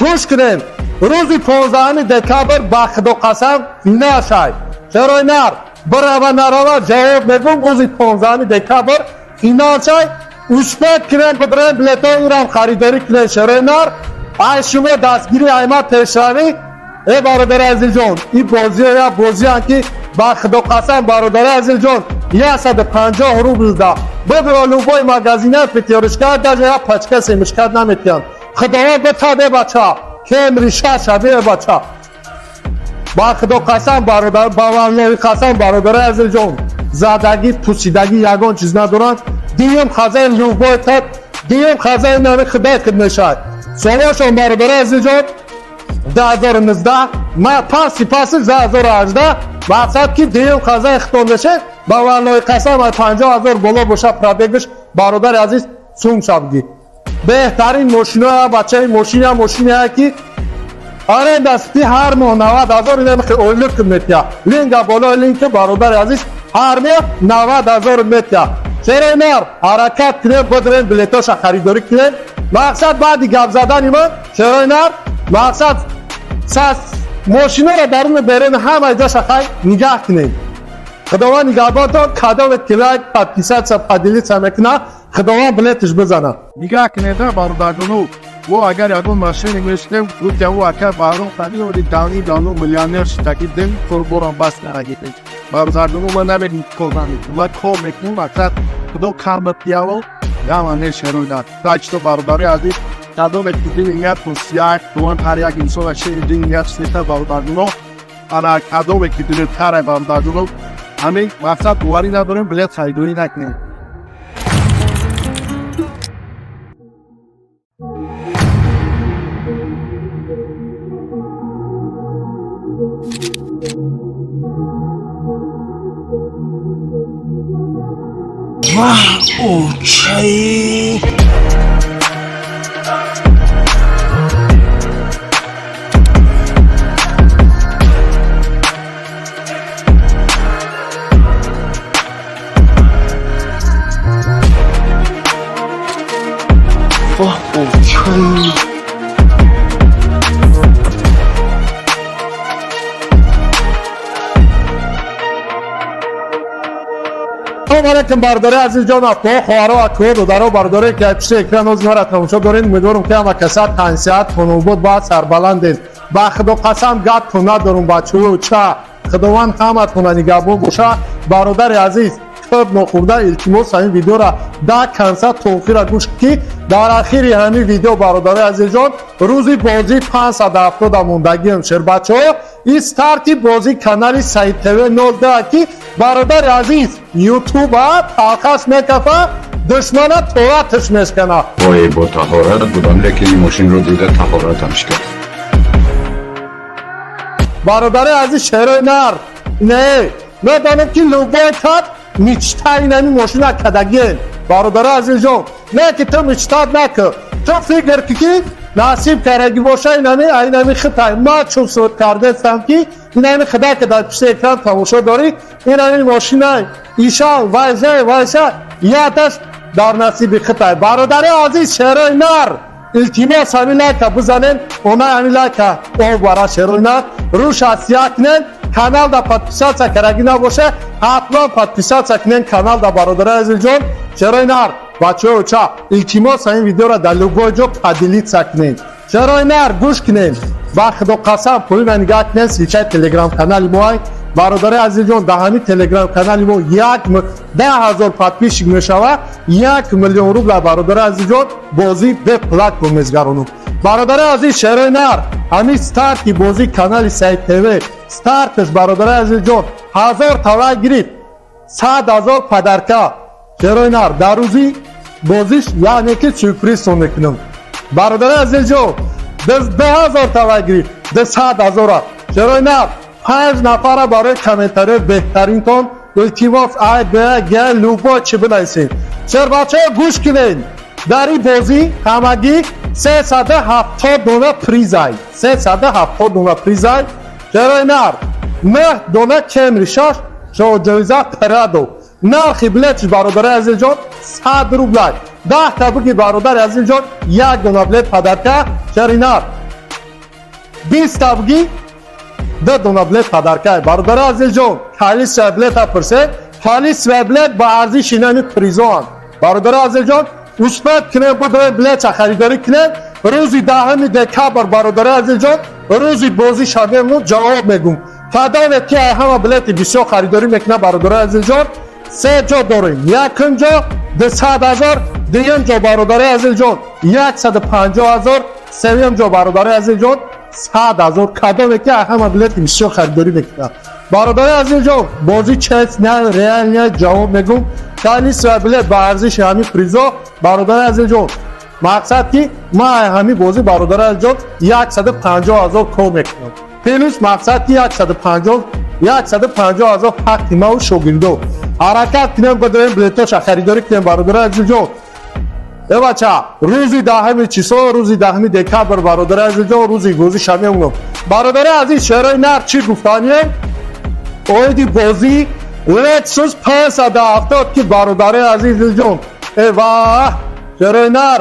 گوش کنین روزی 15 دکامبر با خدا قسم نشای چرا نر برای نروا جواب میگم روزی 15 دکامبر اینا چای اوشپت کنن بدرن بلیطان رو هم خریداری کنن چرا نر ای شما دستگیری ایمت تشاوی ای برادر عزیز جون این بازی یا بازی هم که با خدا قسم برادر عزیز جون 150 روبل ده ببرا لوبای مگزینه پتیارش کرد در یا پچکه سیمش کرد نمیتیان خداوند بتاده بچه که امریشه شبیه بچه با خدا قسم برادر باورنوی قسم برادر عزیز جون زدگی پوسیدگی یگان چیز ندارن دیم خزین لوبای تد دیم خزین نمی خدا کد نشد سوالشون برادر عزیز جون 2019 ما پاس 2018 مقصد که دیم خزین ختم بشه باورنوی قسم 50,000 بالا باشه پرابگش برادر عزیز سوم شبگی بهترین ماشین ها بچه ماشین ها که آره دستی هر ماه 90,000 نمیخه اولک میتیا لینک بالا لینک برادر عزیز هر ماه 90,000 میتیا چرا نر حرکت کنه بدرن بلیتاش خریداری کنه مقصد بعدی گپ زدن ما چرا نر مقصد ساس ماشین رو درون برن همه جاش خای نگاه کنه خداوند نگهبانتان کادو و کلایک پادکیست پادلیت سمکنه خداوند بلیتش بزنه نگاه کنید برادرانو و اگر یادون ماشین میشتم گفت او اگر بارون خالی و دانی میلیونر شدیدن فربوران باس نگیرید برادرانو من نمی‌دونم کدومی ما کار میکنیم وقت کدوم کار بیاو یا من نشروندم تاج تو برادری عزیز کادو می‌کنید اینجا پوسیار دوان پریاگ انسان شهر اینجا سیتا برادرانو آن کادو می‌کنید تاره برادرانو همین وقت دواری نداریم بلیت خریداری نکنیم او چای او چای علیکم برادر عزیز جان اخوان خواهرها اکو دادرها برادری که پیش اکران از ما را تماشا دارین امیدوارم که همه کسات تنسیت خانوبود باید سربلندین با خدا قسم گد تو ندارم بچه و چه خداوند همت کنه نگهبان باشه برادر عزیز خوب نخورده التماس این ویدیو را در کنسل توفیر را گوش کی در اخیر همین ویدیو برادر عزیز جان روزی بازی 570 موندگی همشیر بچه ها این ستارتی بازی کانال سعید تیوی 19 که برادر عزیز یوتیوب ها تاقص میکفه دشمنه تواتش میشکنه وای با تحارت بودم لیکن این ماشین رو دیده تحارتمش کرد برادر عزیز شهرهای نر نه ندانم که لوبای کد میچتای نمی ماشین کدگین برادر عزیز جان نه که تو میچتاد نکن تو فکر که نصیب کرگی باشه اینمی خطای ما چون صورت کرده هستم که اینمی خدا که در پیش اکران تماشا داری اینمی ماشین های ایشان وایزه یادش در نصیب خطای برادر عزیز شهرهای نر التماس همین لایک بزنین اونا همین لایک او برای شهرهای نر روش اسیا کنین کانال دا پادپیسات کرگی نباشه حتما پادپیسات کنین کانال دا برادر عزیز جان شهرهای نر بچه ها چه التماس این ویدیو را در لوگوی جو پدیلیت سکنین شهرهای نر گوش کنین با خدا قسم پولی من نگاه کنین سیچه تلگرام کانال ما برادر عزیز جان در همین تلگرام کانال ما 10,000 پادپیش میشوه 1 میلیون روبل برادر عزیز جان بازی به پلاک بمیزگرونم برادر عزیز شهرهای نر همین ستارتی بازی کانال سعید تیوی ستارتش برادر عزیز جان 1000 تولا گیرید 100,000 پدرکه شهرهای نر در روزی بازیش یعنی که سورپریز میکنم برادر عزیز جان 10,000 تومن گیری 100,000 چرا نه 5 نفر برای کامنتاری بهترین تون التیماس ای به گل لوبا چی بنویسین چرا بچه گوش کنین در این بازی همگی 370 دونه پریزای 370 دونه پریزای چرا نه 9 دونه کمری شش شو جایزه پرادو نرخ بلیتش برادر عزیز جان 100 روبل 10 تا بگی برادر عزیز جان 1 دونه بلیت پدرکه چرا نه 20 تا بگی 2 دونه بلیت پدرکه برادر عزیز جان خالی سه بلیت پرسه خالی سه بلیت با ارزش اینمی پریزون برادر عزیز جان مثبت کنه بدون بلیت خریداری کنه روزی 10 دکامبر برادر عزیز جان روزی بازی شدم جواب میگم فدای که همه بلیت بسیار خریداری میکنه برادر عزیز جان سه جا داریم یکم جا 200,000 دیگه جا برادر عزیز جان 150,000 سوم جا برادر عزیز جان 100,000 کدام که همه بلیت بسیار خریداری میکنه برادر عزیز جان بازی چیز نه ریال نه جواب میگم خالی سه بلیت با ارزش همین پریزا برادر عزیز جان مقصد که ما همین بازی برادر عزیز جان 150,000 کار میکنم پلوس مقصد که 150,000 حق ما و شوگیندو حرکت کنیم بدون بلیتاش خریداری کنیم برادر عزیز جان ای بچه روزی 10 چیسو روزی 10 دکامبر برادر عزیز جان روزی بازی شمی اونم برادر عزیز شهرهای نر چی گفتانیه اویدی بازی لیتسوس 570 که برادر عزیز جان ای واه شهرهای نر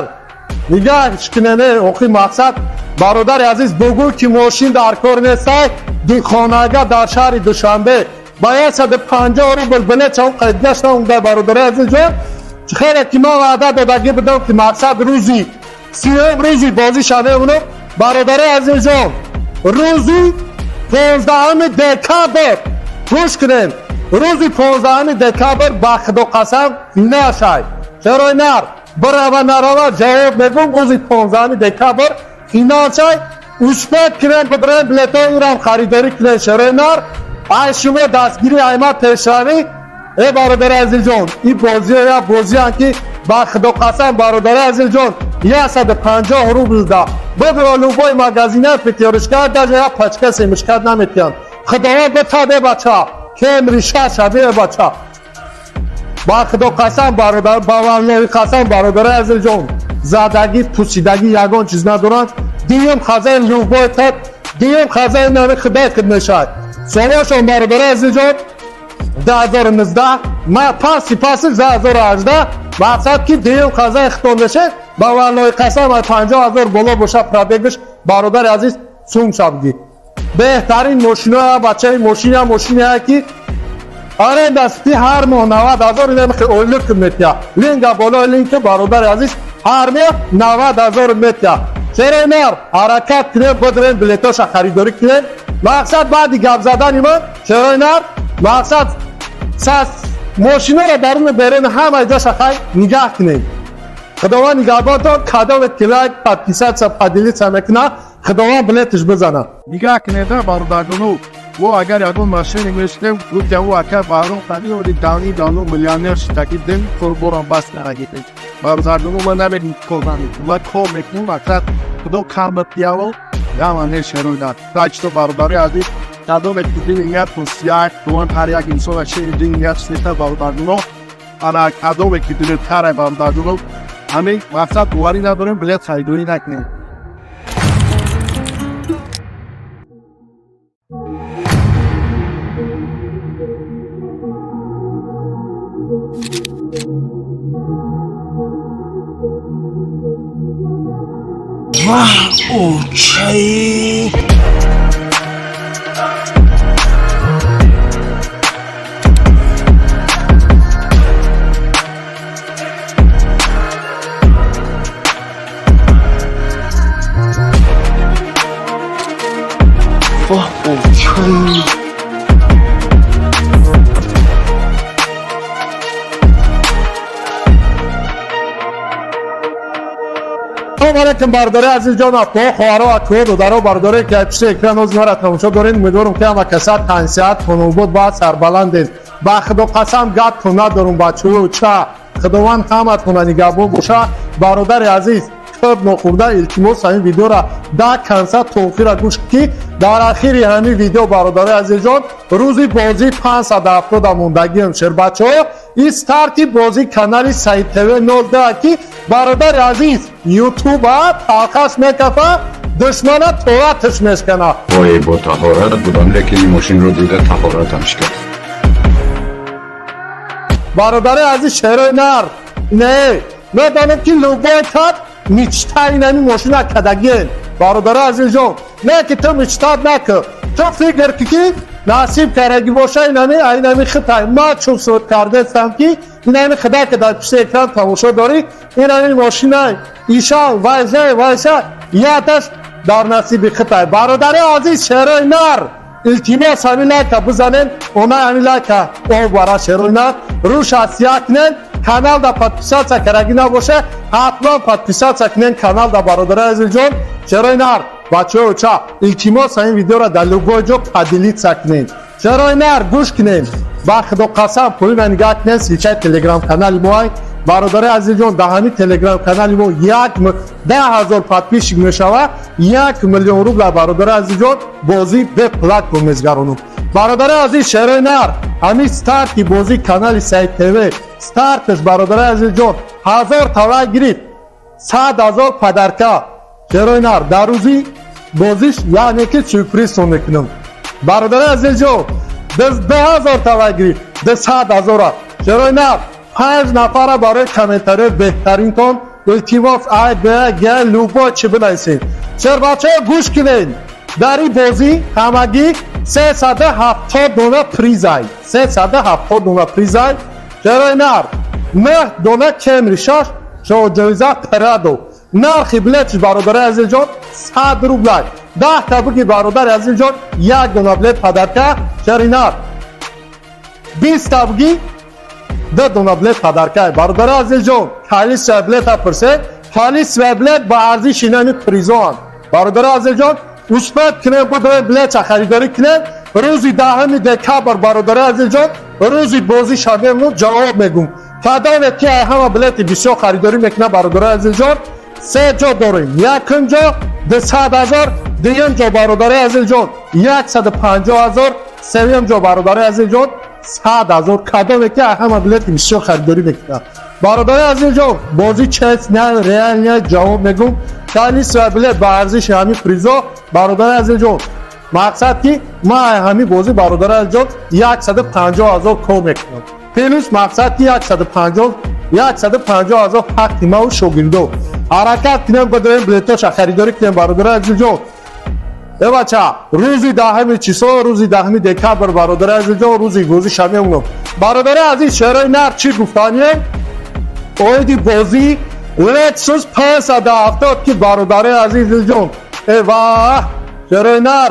نگاهش کنه اوخی مقصد برادر عزیز بگو که ماشین در کار نیسته دی خانگاه در شهر دوشنبه باید 150 روبل بلیت چون قید گشته اونده برادر عزیز جان خیلی که ما وعده دادگی بدم که مقصد روزی سیوم روزی بازی شده اونو برادر عزیز جان روزی 15 دکامبر گوش کنین روزی 15 دکامبر با خدا قسم نشای چرا نر برای نروا جواب میگم روزی 15 دکامبر فینال شای مثبت کنن بدون بلیط رو خریداری کنن چرا نر ای شما دستگیری ایمت پیشروی ای برادر عزیز جان این بازی یا بازی که با خدا قسم برادر عزیز جان 150 روبل ده بدون لوبای مغازینه پیتیارش کرد در یا پچکه سیمش کرد نمیتیان خداوند بتاده بچه کمری شش شده بچه با خدا قسم برادر باورنوی قسم برادر عزیز جان زدگی پوسیدگی یگان چیز ندارن دیم خزین لوبای تد دیم خزین نمی خدا کد نشد سوالشون برادر عزیز جان 2019 ما پاسی 2018 مقصد که دیم خزین ختم بشه باورنوی قسم 50,000 بالا باشه پرابگش برادر عزیز سوم شبگی بهترین ماشین ها بچه ماشین ها که آره دستی هر ماه 90,000 نمیخه اولک میتیا لینک بالا لینک برادر عزیز هر ماه 90,000 میتیا چرا نر حرکت کنیم بدون بلیتاش خریداری کنیم مقصد بعدی گپ زدن من چرا نر مقصد ماشینا رو درون برین همه جاش خیر نگاه کنیم خداوند نگهبانتان کدام کلک پادکیست سپادیلی سمکنه خداوند بلیتش بزنه نگاه کنید برادرانو و اگر یادون ماشین میشتم گفت او اکر بارون خالی و دانی میلیونر شتاکیدن فربوران باس نگیدن برادرانو من نمیدونم کدومی و کم میکنم وقت کدوم کامت دیاول یا من شروع تاچ تو برادری عزیز کدوم اتفاقی نیت پوسیار دوان پریا گیسو و شیر دنیا سیتا برادرانو آن کدوم اتفاقی تره برادرانو همین وقت دواری نداریم بلیط خریداری نکنیم اوکی اوکی علیکم برادر عزیز جان اخوان خوارا اکو دودارو برادر که پیش اکران از مرا تماشا دارین امیدوارم که همه کسات تنسیت کنون بود با سربلند با خدا قسم گات کنه دارم بچه و چه خداوند همت کنه نگهبان باشه برادر عزیز خب نخورده التماس همین ویدیو را در کنسل توفیر را گوش کی در آخری همین ویدیو برادر عزیز جان روزی بازی 570 موندگی همشهر بچه ها استارتی بازی کانال سعید تیوی 19 کی برادر عزیز یوتیوب ها تاقش میکفه دشمن تواتش میشکنه. وای با طهارت بودم لیکن این ماشین رو دیده طهارتمش کرد. برادر عزیز شهر نر نه ندانم که لوبایتات میچتای این ماشین کدگین برادر عزیز جان نه که تو میچتاد نکن تو فکر که نصیب کرگی باشه اینمی خطای ما چون صورت کرده استم که اینمی خدا که در پیش اکران تماشا داری اینمی ماشین های ایشان وایشه یادش در نصیب خطای برادر عزیز شهر نر التماس همین لایک بزنین اونا همین لایک او برای شهر نر روش اسیا کنین کانال دا پادپیسات کرگی نباشه حتما پادپیسات کنین کانال دا برادر عزیز جان شهر نر بچه ها چا التماس این ویدیو را در لوگو جو پدیلیت سکنین شهر نر گوش کنین با خدا قسم پولی من نگاه کنین سیچه تلگرام کانال موی برادر عزیز جان در همین تلگرام کانال مو 10,000 پادپیش میشوه 1 میلیون روبل برادر عزیز جان بازی به پلاتفرم میزگرونم برادر عزیز شهر نر همین ستارتی بازی کانال سعید تیوی ستارتش برادر عزیز جان 1000 تولا گرفت 100,000 پدرکا شهر نر در روزی بازیش یعنی که سورپریز میکنم برادر عزیز جان 10,000 تولا گرفت 100,000 شهر نر 5 نفر برای کامنتاری بهترین کن التماس ای به گل لوبا چه بنویسین چرا بچه گوش کنین در این بازی همگی 370 دونه پریزای 370 دونه پریزای چرا نر 9 دونه کمری شش شو جایزه پرادو نرخ بلیتش برادر عزیز جان 100 روبل 10 تا بگی برادر عزیز جان 1 دونه بلیت پدرکه چرا نر 20 تا بگی 2 دونه بلیت پدرکه برادر عزیز جان خالی بلیت پرسه خالی بلیت با ارزش اینمی پریزان برادر عزیز جان مثبت کنه بود بلیت خریداری کنه روزی 10 دکامبر برادر عزیز جان روزی بازی شده مو جواب میگم فدای که همه بلیت بسیار خریداری میکنه برادر عزیز جان 3 جا داریم یکم جا 200,000 دیگه جا برادر عزیز جان 150,000 سوم جا برادر عزیز جان 100,000 کدام که همه بلیت بسیار خریداری میکنه برادر عزیز جان بازی چیز نه ریال نه جواب میگم خالی بلیت با ارزش همین پریزا برادر عزیز جان مقصد که ما همین بازی برادر عزیز جان 150,000 کم میکنم پلوس مقصد که 150,000 حق ما و شوگیردو حرکت کنیم بدریم بلیتاش خریداری کنیم برادر عزیز جان ای بچه روزی 10 چیسو روزی 10 دکامبر برادر عزیز جان روزی بازی شمی اونم برادر عزیز شهر نر چی گفتانیه اویدی بازی لیتسوس 570 که برادر عزیز جان ای واه شهر نر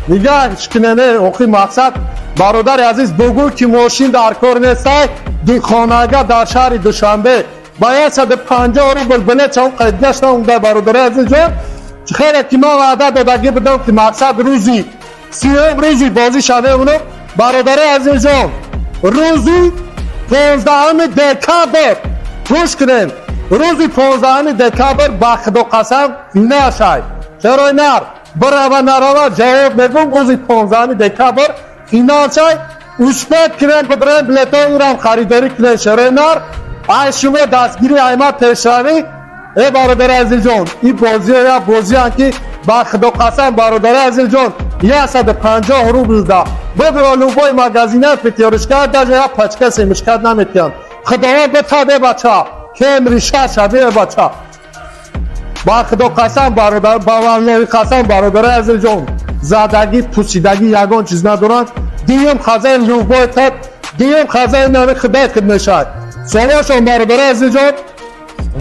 نگاهش کنه اوخی مقصد برادر عزیز بگو که ماشین در کار نیسته دی خانگاه در شهر دوشنبه باید 150 روبل بلیت اون قیدگشت اون در برادر عزیز جان خیلی که ما وعده دادگی بدم که مقصد روزی 30 روزی بازی شده اونو برادر عزیز جان روزی 15 دکامبر گوش کنین روزی 15 دکامبر با خدا قسم نشای چرا نر برای نروا جواب میگم روزی 15 دکامبر فینال شای مثبت کنن بدرن بلیطای رو خریداری کنن شهر نر ای شما دستگیری ایمت پیشروی ای برادر عزیز جان این بازی یا بازی که با خدا قسم برادر عزیز جان 150 روبل ده بدر لوبای مغازینه پتیارش کرد در یا پچکه سیمش کرد نمیتیان خداوند بتاده بچه کمری شده بچه با خدا قسم برادر باورنوی قسم برادر عزیز جان زدگی پوسیدگی یگان چیز ندارن دیم خزین لوبای تد دیم خزین نمی خدا خدمه شد سوالشون برادر عزیز جان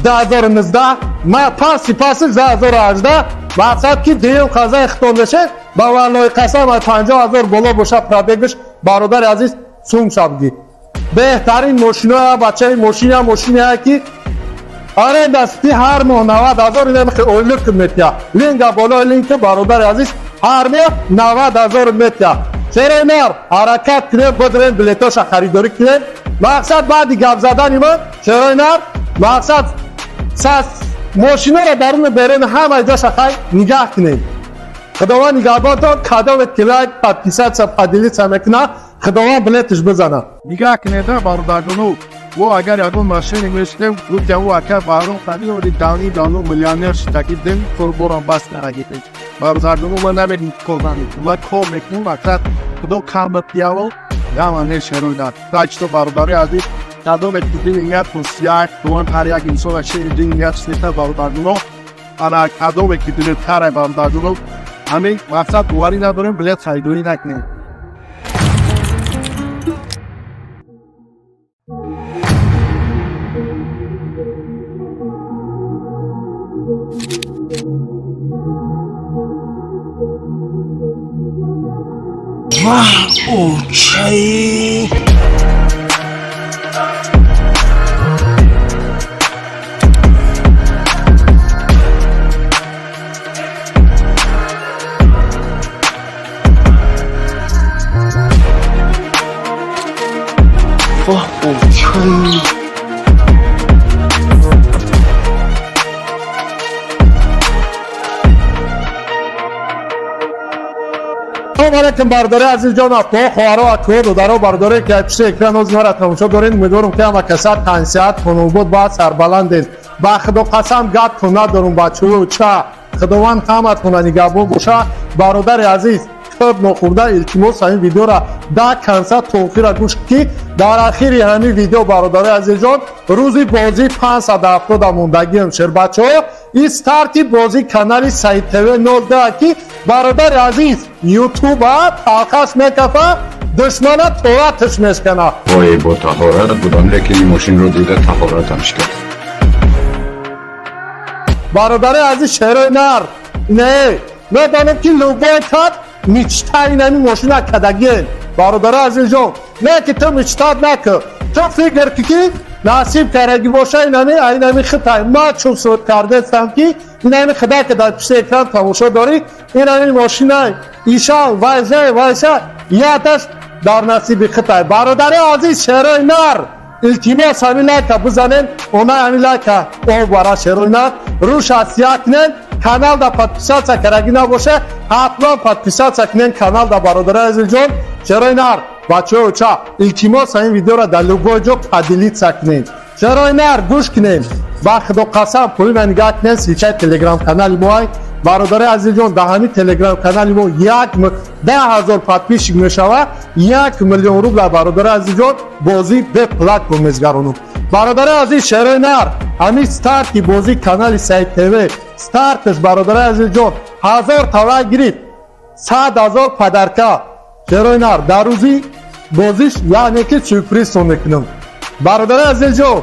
2019 ما پاسی 2018 مقصد که دیم خزین اختار بشه باورنوی قسم 50,000 بالا باشه پرابگش برادر عزیز سوم شبگی بهترین ماشین ها بچه ماشین ها که آره دستی هر ماه 90,000 اینه میخواه اولک میتیا لینک بالا لینک برادر عزیز هر ماه 90,000 میتیا چرا نر حرکت کنیم بدرین بلیتاش خریداری کنیم مقصد بعدی گپ زدن ایمان چرا نر مقصد ماشینا را درون برین همه جا شخص نگاه کنین خداوند نگهبان تو کدام کلاک پدیسات سا پدیلیت سمکنه خداوند بلیتش بزنه نگاه کنید برادرانو و اگر یادون ماشین میشتم گفت او اکر بارون خالی و دانی میلیونر شتاکیدن فربوران باس نراگیدن برادرانو من نبین کلانی و کل میکنم وقت خدا کامت دیاول یا من شروع تاج تو برادری عزیز کدام اکتیدی نیت پوسیار دوان هر یک انسان شیء نیت سیتا برادرانو انا کدام اکتیدی تره برادرانو همین وقت دواری نداریم بلیت خریداری نکنیم اوکی اوکی علیکم برادر عزیز جان اخوان خواهر و اخوان دادر برادر که پیش اکران از ما را تماشا دارین امیدوارم که همه کسات تنسیت کنون بود بعد سربلندین با خدا قسم گپ کنه دارم بچه و چه خداوند همت کنه نگهبان باشه برادر عزیز خوب نخورده التماس این ویدیو را ده کنسات توفیر را گوش کی در اخیر همین ویدیو برادر عزیز جان روزی بازی 570 موندگی همشیر بچه ها استارتی بازی کانال سعید تیوی 09 کی برادر عزیز یوتیوب تاقص میکفه دشمنه تواتش میشکنه وای با طهارت بودم لیکن این ماشین رو دیده طهارتمش کرد برادر عزیز شهر نر نه ندانم که لوبایتات میچتای نمی ماشین کدگین برادر عزیز جان نه که تو میچتاد نکن تو فکر که نصیب کرگی باشه اینمی خطای ما چون صورت کرده استم که اینمی خدا که در پیش اکران تماشا داری اینمی ماشین های ایشان وایزه یادش در نصیب خطای برادر عزیز شهرهای نر التماس همین لایک بزنین اونا همین لایک او برای شهرهای نر روش اسیا کنین کانال دا پادپیسات کرگی نباشه حتما پادپیسات کنین کانال دا برادر عزیز جان شهرهای نر بچه ها چه التماس این ویدیو را در لوگو جو پدیلیت سکنین شهرهای نر گوش کنین با خدا قسم پولی من نگاه کنین سیچه تلگرام کانال موهای برادر عزیز جان در همین تلگرام کانال ما 10,000 پادپیش میشوه 1 میلیون روبل برادر عزیز جان بازی به پلات میزگرونم برادر عزیز شهرهای نر همین ستارت کی بازی کانال سعید تیوی ستارتش برادر عزیز جان 1000 تولا گرفت 100,000 پدرکا شهرهای نر در روزی بازیش یعنی که سورپریز سون میکنم برادر عزیز جان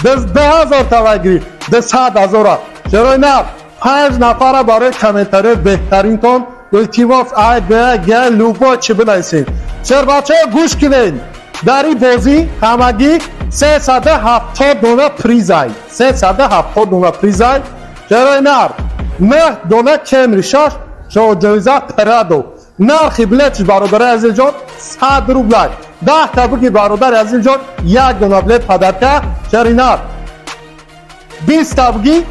10,000 تولا گرفت 100,000 شهرهای نر 5 نفر برای کامنتاری بهترین تون التماس گل لوبا چه بنویسین چرا بچه گوش کنین در این بازی همگی 370 دونه پریزای 370 دونه پریزای شهرهای نر 9 دونه کمری شاش شو جویزه پرادو نرخی بلیتش برادر عزیز جان 100 روبل 10 تا بگی برادر عزیز جان 1 دونه بلیت پدرکه شهرهای نر 20 تا بگی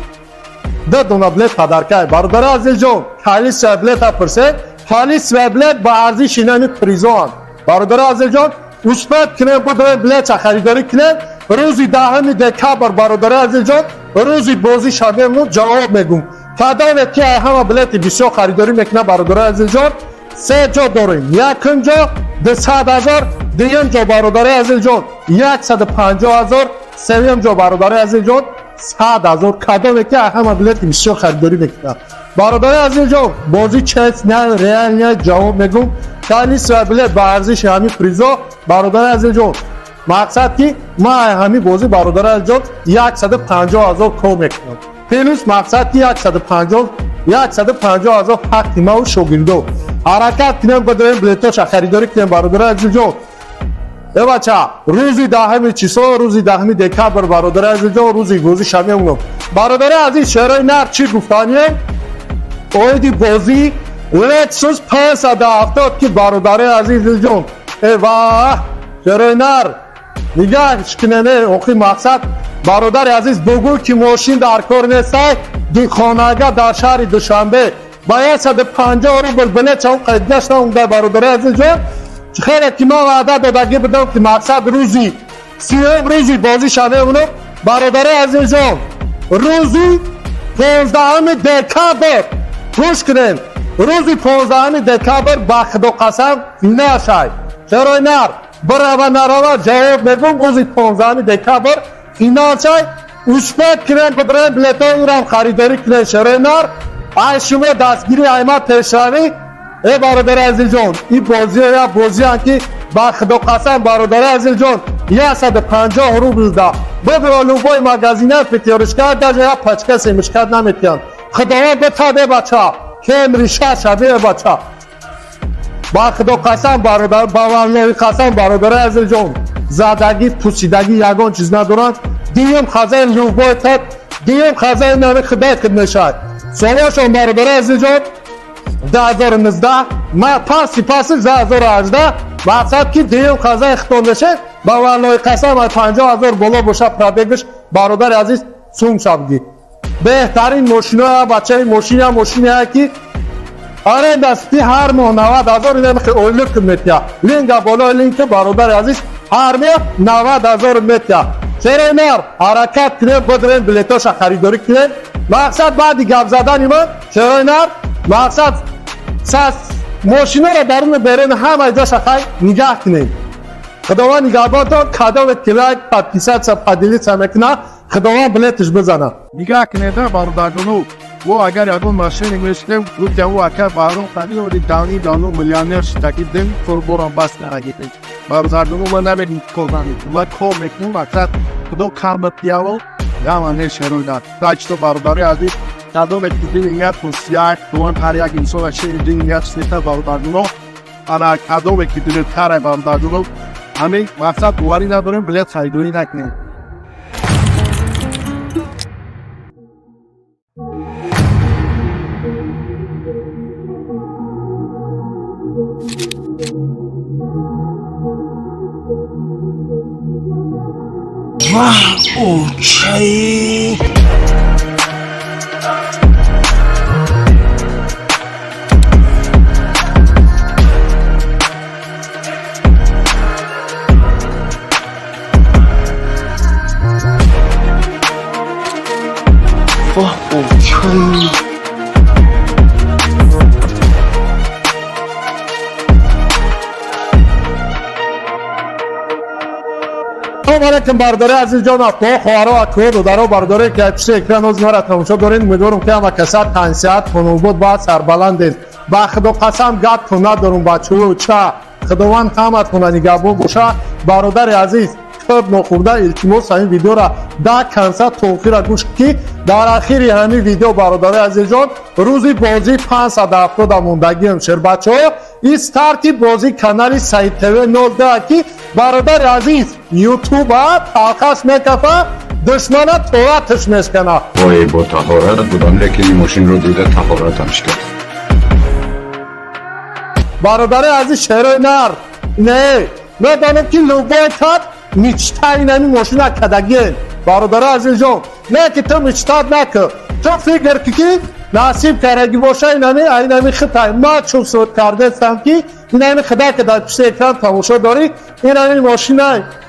2 دونه بلیت پدرکه برادر عزیز جان خالی سه بلیت پرسه خالی سه بلیت با ارزش اینمی پریزان برادر عزیز جان مثبت کنه بدون بلیت خریداری کنه روزی 10 دکامبر برادر عزیز جان روزی بازی شامل جواب میگم کدام که همه بلیت بسیار خریداری میکنه برادر عزیز جان سه جا داریم یکم جا 200,000 دیگه جا برادر عزیز جان 150,000 سوم جا برادر عزیز جان 100,000 کدام که همه بلیت بسیار خریداری میکنه برادر عزیز جان بازی چیز نه ریال نه جواب میگم خالی سه بلیت با ارزش همین پریزا برادر عزیز جان مقصد که ما همین بازی برادر عزیز جان 150,000 کم میکنم پلوس مقصد که 150,000 حق ما و شاگردو حرکت کنیم بدون بلیتاش خریداری کنیم برادر عزیز جان ای بچه روزی 10 چیسو روزی 10 دکامبر برادر عزیز جان روزی بازی شامل برادر عزیز شهرهای نر چی گفتانیه اویدی بازی لکسوس 570 که برادر عزیز جان ای واه شهرهای نر نگاهش کنه اوخی مقصد برادر عزیز بگو که ماشین در کار نیست دیخانگاه در شهر دوشنبه باید 150 روبل بله چون قید گشتم اونده برادر عزیز جان خیلی که ما وعده دادگی بدم که مقصد روزی 30 روزی بازی شده اونو برادر عزیز جان روزی 15 دکتر گوش کنین روزی 15 دکتر بخت و قسم نشای چرا نر برای نروا جواب میگم روزی 15 دکتر فینال شای اشپت کنن بدرن بلیتا ایران خریداری کنن چرا نر ای شما دستگیری ایمه پیشانی ای برادر عزیز جان این بازی یا بازی که بخت و قسم برادر عزیز جان 150 روبل ده بگو لوبای مگزینه فتیارش کرد در یا پچکه سیمش کرد نمیتیان خداوند بتاده بچه که امریشه شده بچه بخت و قسم برادر باورنوی قسم برادر عزیز جان زدگی پوسیدگی یگان چیز ندارن دیم خزای لوبای تد دیم خزای نمی خدای کد نشد سوالشون برادر عزیز جان 2019 ما پاس 2018 مقصد که دیم خزای اختون بشه باورنوی قسم 50,000 بالا باشه پرابگش برادر عزیز سوم شبگی بهترین ماشینا بچه ماشینی ها که آره دستی هر ماه 90,000 اینه میخواه اولک متیا لینگا بالا لینک برادر عزیز هر ماه 90,000 متیا چرا نر حرکت کنه بدرن بلیتاش خریداری کنه مقصد بعدی گپ زدن ایمان چرا نر مقصد ماشینا را درون برن همه جاش خواهی نگاه کنه خداوند نگاه تا کدام کلای پادکیست سپادیلی سمکنه خداوند بلیتش بزنه نگاه کنه ده برادرانو و اگر یادون ماشین میشتم گفت او اکر بارون خالی و دیدانی دانو میلیونر شدگی دن فربوران بس نگیدن برادرانو من نمیدیم کلانی و کل میکنم مقصد کدو کامت دیاول یا من شروع تاج تو برادری عزیز کدو میکنیم نیت پوسیار دوان هر یک انسان شیرین نیت سیتا برادرانو انا کدو میکنیم تره برادرانو همین مقصد دواری نداریم بلیت خریداری نکنیم اوکی اوکی علیکم برادر عزیز جان اخوان خواهر و اخوان دادر برادر که پیش اکران از مرا تماشا دارین امیدوارم که همه کسات تنسیت کنون بود بعد سربلند بخدا قسم گپ کنه دارم بچه و چه خداوند همت کنه نگهبان باشه برادر عزیز خوب نخورده التماس این ویدیو را در کنسل توفیر را گوش کی در اخیر همین ویدیو برادر عزیز جان روزی بازی 570 موندگی همشهر بچه ها این ستارتی بازی کانال سعید تیوی 19 کی برادر عزیز یوتیوب تاقص میکفه دشمنه تواتش میشکنه وای با طهارت بودم لیکن این ماشین رو دیده طهارتم کرد برادر عزیز شهر نر نه ندانم که لوبای تد میچتای نمی ماشین کدگین برادر عزیز جان نه که تو میچتاد نکن تو فکر که نصیب کردگی باشه اینمی خطای ما چون صورت کرده هستم که اینمی خدا که در پیش اکران تماشا داری اینمی ماشین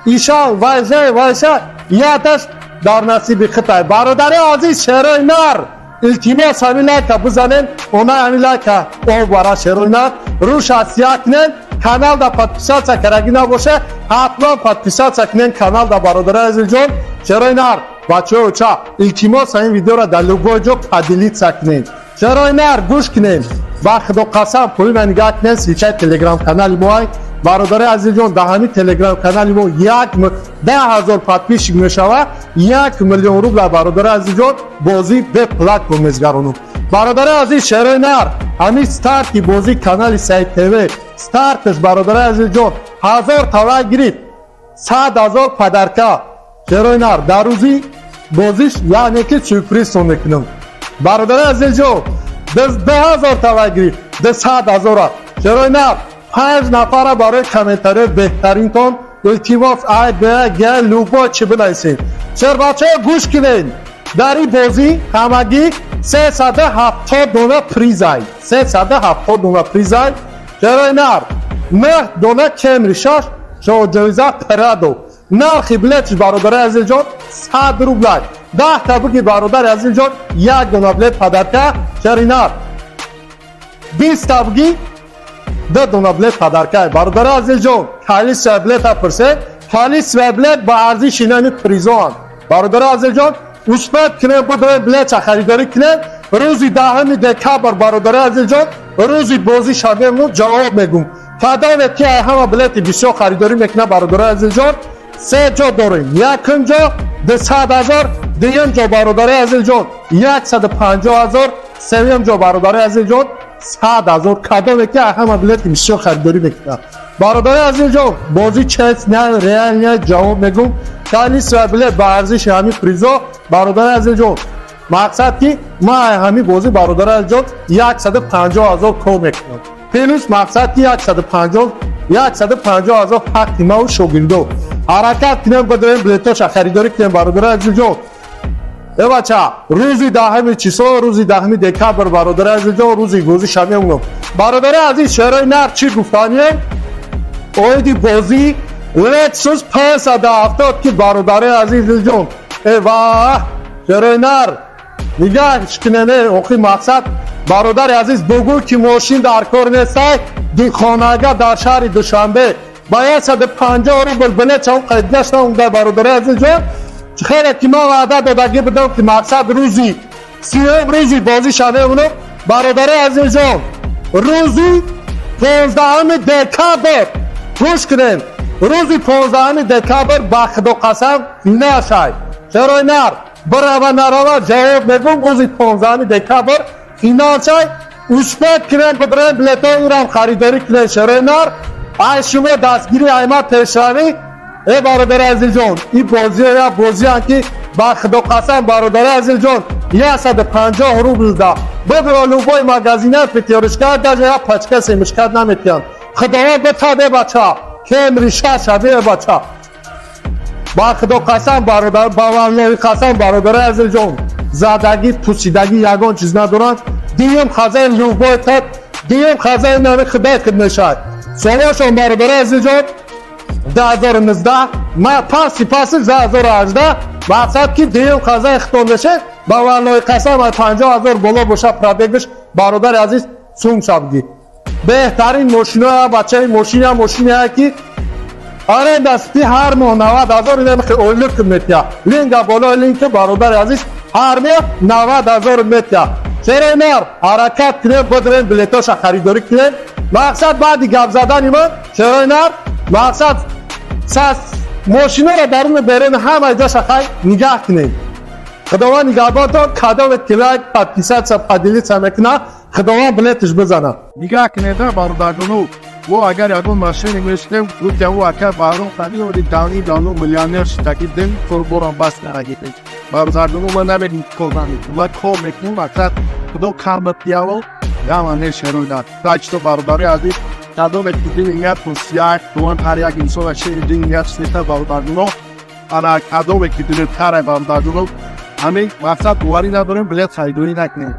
ایشان وایزه یادش در نصیب خطای برادر عزیز شهر نر التماس همین لایک بزنین اونا همین لایک او برای شهر نر روش اسیا کنین کانال دا پادپیسات کرگی نباشه حتما پادپیسات کنین کانال دا برادر عزیز جان چرا نر بچه و چه التماس این ویدیو را در لوگو جو پدیلیت سکنین چرا نر گوش کنین بخدا قسم پوی من نگاه کنین سیچه تلگرام کانال موهای برادر عزیز جان در همین تلگرام کانال مو 10,000 پادپیش میشوه 1 میلیون روبل برادر عزیز جان بازی به پلتفرم میزگرونم برادر عزیز شهر نر همین ستارت کی بازی کانال سعید تیوی ستارتش برادر عزیز جان 1000 تولا گرفت 100,000 پدرکا چرا نر در روزی بازیش یعنی که سورپرایز میکنم برادر عزیز جان 10,000 تولا گرفت 100,000 چرا نر 5 نفر برای کامنتاری بهترین تون التماس آید به گل لوبا چی بنایسین چر بچه گوش کنین در این بازی همگی 370 دلار پریزای 370 دلار پریزای چرا نر نه دلار کم ریشاش شو جویزه پرادو نرخی بلیتش برادر عزیز جان 100 روبل 10 تا بگی برادر عزیز جان 1 دلار بلیت پدرکه چرا نر 20 تا بگی 2 دلار بلیت پدرکه برادر عزیز جان خالی سه بلیت پرسه خالی سه بلیت با ارزش اینمی پریزان برادر عزیز جان مثبت کنه بدون بلیت خریداری کنه روزی دهم دکبر برادر عزیز جان روزی بازی شبیه جواب میگم فدا که همه بلیت بسیار خریداری میکنه برادر عزیز جان سه جا داریم یکم جا 200,000 دیگه جا برادر عزیز جان 150,000 سوم جا برادر عزیز جان 100,000 کدام که همه بلیت بسیار خریداری میکنه برادر عزیز جان بازی چیز نه ریال نه جواب میگم خالی سه بلیت با ارزش همین پریزا برادر عزیز جان مقصد که ما همین بازی برادر عزیز جان 150,000 کم میکنم پلوس مقصد که 150,000 حق ما و شوگیردو حرکت کنیم بدون بلیتاش خریداری کنیم برادر عزیز جان ای بچه روزی دهمی چیسا روزی دهمی دکبر برادر عزیز جان روزی بازی شمی اونم برادر عزیز شهرهای نر چی گفتانیه اویدی بازی لکسوس 570 که برادر عزیز جان ای واه شهرهای نر نگهش کنه اوخی مقصد برادر عزیز بگو که ماشین در کار نیست دی خانگاه در شهر دوشنبه باید 150 روبل بلیت چون قید گشتم اون در برادر عزیز جان خیلی که ما وعده دادگی بدم که مقصد روزی سیوم روزی بازی شده اونو برادر عزیز جان روزی 15 دکبر گوش کنین روزی 15 دکبر با خدا قسم نشای چرا نر برای نروا جواب میگم روزی 15 دکبر فینال شای اوسپت کنن بدرن بلیتای اونم خریداری کنن چرا نر ای شما دستگیری ایمت پیشانی ای برادر عزیز جان این بازی یا بازی هم که با خدا قسم برادر عزیز جان 150 روبل ده بدر لوبای مگزینه پیتیارش کرد در جای پچکه سیمش کرد نمیتیان خداوند بتاده بچه کم ریشه شده بچه با خدا قسم برادر با والله قسم برادر عزیز جان زدگی پوسیدگی یگان چیز ندارن دیم خزه لوبای تد دیم خزه نمی خدا کد نشد سوالشون برادر عزیز جان 2019 ما پاس 2018 مقصد که دیم خزه اختون بشه با والله قسم 50,000 بالا باشه پرابگش برادر عزیز سوم شبگی بهترین ماشینا بچه ماشینی ها که آره دستی هر ماه 90,000 اینه که اولک میتیا لینک بالا لینک برادر عزیز هر ماه 90,000 میتیا چرا نر حرکت کنه بدرن بلیتاش خریداری کنه مقصد بعدی گپ زدن ما چرا نر مقصد ماشینا را درون برن همه جاش خای نگاه کنه خداوند نگهبانتان کدام کلای پادکست پادلی سمکنا خداوند بلیتش بزنه نگاه کنه ده برادرانو و اگر یادون ماشین میشتم گفت که او اکر بارون خالی و دانی دانو میلیونر شتاکی دن فربوران باس نراگیده برادرانو من نمیدیم کلانی و کل میکنم اکر خدا کارمت دیاو یا من شروع داد تاج تو برادری عزیز کدام اتفاقی میاد پوسیار دوان هر یک انسان شیء دنیا سیتا برادرانو انا کدام اتفاقی تاره برادرانو همین مقصد دواری نداریم بلیت خریداری نکنیم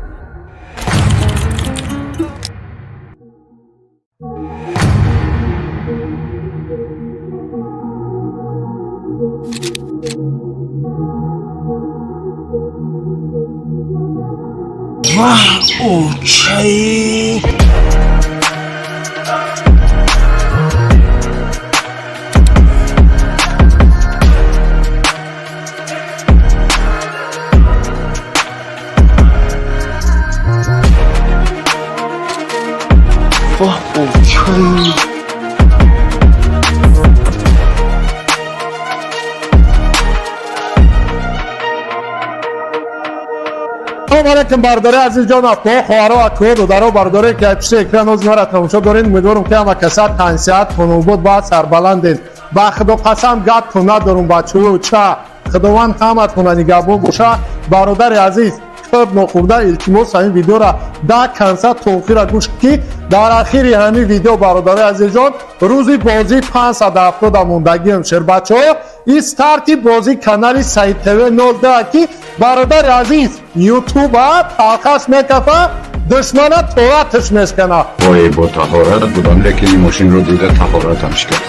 اوکی اوکی علیکم برادر عزیز جان اخوان خواهرها اکو دادرها برادرای که پیش اکران از مرا تماشا دارین امیدوارم که همه کسات تنسیت کنون بود بعد سربلندین با خدا قسم گپ ندارم بچه‌ها چه خداوند همتون نگهبان باشه برادر عزیز خب نخورده التماس همین ویدیو را در کنسل توفی را گوش کی در آخری همین ویدیو برادر عزیز جان روزی بازی 570 موندگی همشهر بچه ها این ستارتی بازی کانال سعید تیوی 09 کی برادر عزیز یوتیوب ها تاقص میکفه دشمنه تواتش میشکنه. وای با تهارت بودم لیکن ماشین رو دیده تهارتمش کرد.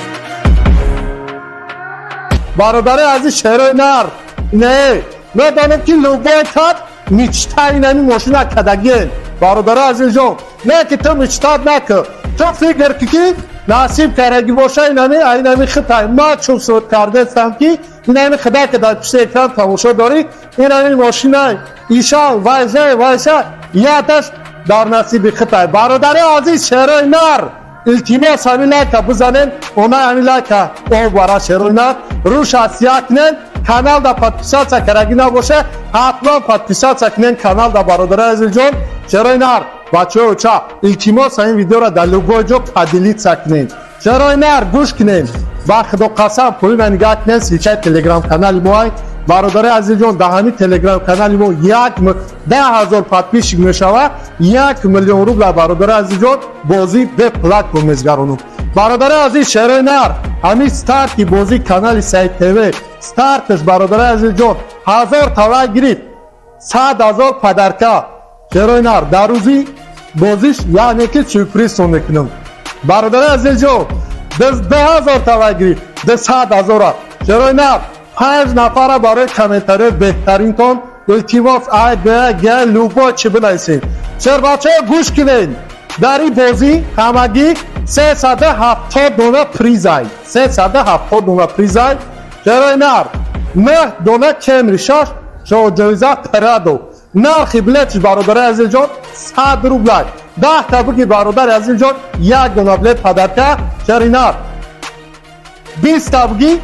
برادر عزیز شهر نر نه ندانم که لوبایتات میچتایی نمی ماشین کدگین برادر عزیز جان نه که تو میچتاد نکن تو فکر که نصیب کرگی باشه اینمی خطای ما چون صورت کرده هستم که اینمی خدا که در پیش اکران تماشا داری اینمی ماشین ایشان وایشه یادش در نصیب خطای برادر عزیز شهر نر التماس همین لایکا بزنین اونا همین لایکا او برای شهر نر روش آسیا کنین کانال دا подписаться کرگی نباشه حتما подписаться کنین کانال دا برادر عزیز جان شهر نر بچه ها چا التماس این ویدیو را در لوگو جو پدیلیت سکنین شهر نر گوش کنین با خدا قسم پوی من نگاه کنین سیچه تلگرام کانال موهای برادر عزیز جان در همین تلگرام کانال مو 10,000 подписчик میشوه 1 میلیون روبل برادر عزیز جان بازی به پلتفرم میزگرونم. برادر عزیز شهر نر همین ستارتی بازی کانال سعید تیوی ستارتش برادر عزیز جان 1000 تولا گرفت 100,000 پدرکا شهر نر در روزی بازیش یعنی که سورپرایز میکنم. برادر عزیز جان 10,000 تولا گرفت 100,000 شهر نر 5 نفر برای کامنتاری بهترین تون التماس گل لوگو چی بنویسین. شهر بچه گوش کنین در این بازی همگی 370 دونه پریزای 370 دونه پریزای شهر نر 9 دونه کمری شش شو جایزه پرادو نرخی بلیتش برادر عزیز جان 100 روبل 10 تا بگی برادر عزیز جان 1 دونه بلیت پدرکه شهر نر 20 تا بگی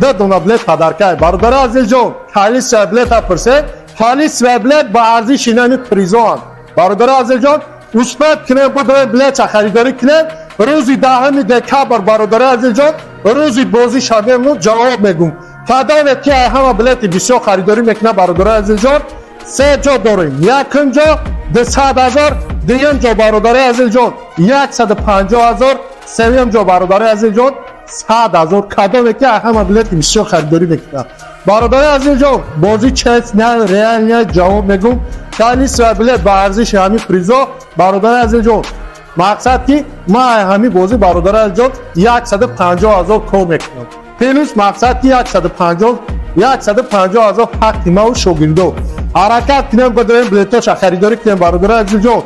2 دونه بلیت پدرکه برادر عزیز جان خالی سه بلیت پرسه خالی سه بلیت با ارزش اینمی پریزان برادر عزیز جان مثبت کنه بدون بلیت خریداری کنه روزی 10 دکامبر برادر عزیز جان روزی بازی شدم جواب میگم فدای که همه بلیت بسیار خریداری میکنه برادر عزیز جان سه جا داریم یکم جا 200,000 دیگه جا برادر عزیز جان 150,000 سوم جا برادر عزیز جان 100,000 کادو که همه بلیت بسیار خریداری میکنه برادر عزیز جان بازی چت نه ریال نه جواب میگم خالی سه بلیت با ارزش همین پریزا برادر عزیز جان مقصد که ما همین بازی برادر عزیز جان 150,000 کار میکنم پلوس مقصد که 150,000 حق ما و شوگیندو حرکت کنیم بدون بلیتاش خریداری کنیم برادر عزیز جان.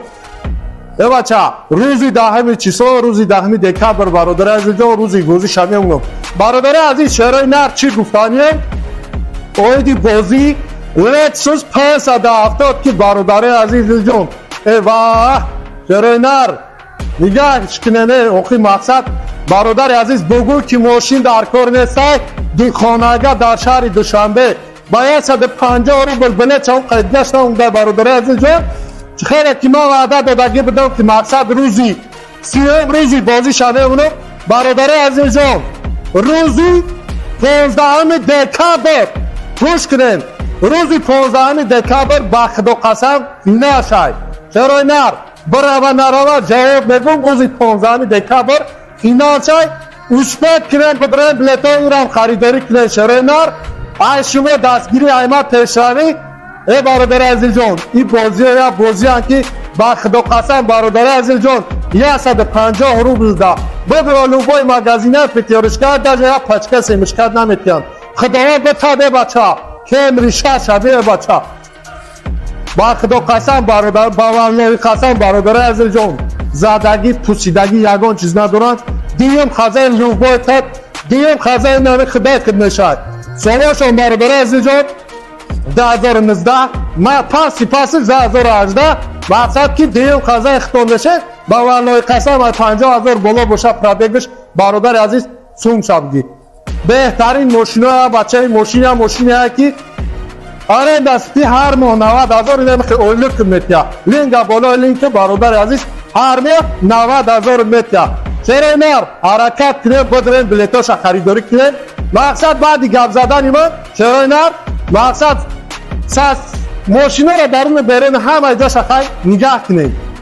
ای بچه روزی 10 چیسو روزی 10 دکامبر برادر عزیز جان روزی بازی شمی اونم برادر عزیز شهر نر چی گفتانیه اویدی بازی لکسوس 570 که برادر عزیز جان ای واه شهر نر نگاهش کنه اوخی مقصد برادر عزیز بگو که ماشین در کار نیست دکانگاه در شهر دوشنبه باید 150 روبل بلیت اون قید نشته اون در برادر عزیز جان خیلی که ما وعده دادگی بدم که مقصد روزی سیوم روزی بازی شده اونو برادر عزیز جان روزی 15 دکامبر گوش کنین روزی 15 دکامبر با خدا قسم نشای چرا نر برای نروا جواب میگم روزی 15 دکامبر اینا چای مثبت کنن بدرن بلیطا رو خریداری کنن شهر نر ای شما دستگیری ایمت پیشروی ای برادر عزیز جان این بازی که با خدا قسم برادر عزیز جان 150 روبل ده بدر لوگوی مغازینه پتیارش کرد یا پچکه سیمش کرد نمیتیان خداوند بتاده بچه کمری شده بچه با خدا قسم برادر باورنوی قسم برادر عزیز جان زدگی پوسیدگی یگان چیز ندارن دیم خزه لوگوی تد دیم خزه نمی خدا کد نشد سوالشون برادر عزیز جان 2019 ما پاس 2018 مقصد که دیم خزه اختون بشه باورنوی قسم 50,000 بالا باشه پرابگش برادر عزیز سوم شبگی بهترین ماشین ها بچه ماشینی ها که آره دستی هر ماه 90,000 نمیخه اولک میتیا لینک بالا لینک برادر عزیز هر ماه 90,000 میتیا چرا نر حرکت کنه بدرن بلیتاش خریداری کنه مقصد بعدی گپ زدن ما چرا نر مقصد ماشینا را درون برین همه جا شخص نگاه کنید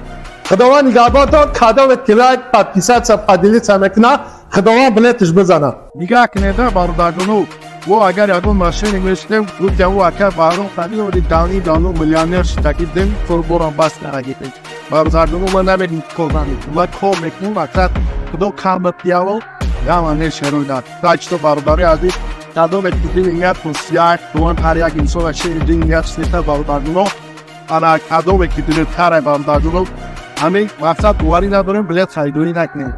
خداوند نگهبانتان کادو و کلایک پادکیست سا پادیلیت سا مکنه خداوند بلیتش بزنه نگاه کنید برادرانو و اگر یادون ماشین میشتم گفتم و اگر بارون خالی و دانی میلیونر شدیم فربران باز نگیریم برادرانو من نمیدیم کلانی ما کل میکنیم اکثر کدو کام بپیاو یا من نشون داد تاج تو برادری عزیز کادو میکنیم اینجا پوسیار دوان هر یک انسان شیر دنیا سیتا برادرانو آن کادو میکنیم تاره برادرانو همین مقصد دواری نداریم بلیت خریداری نکنیم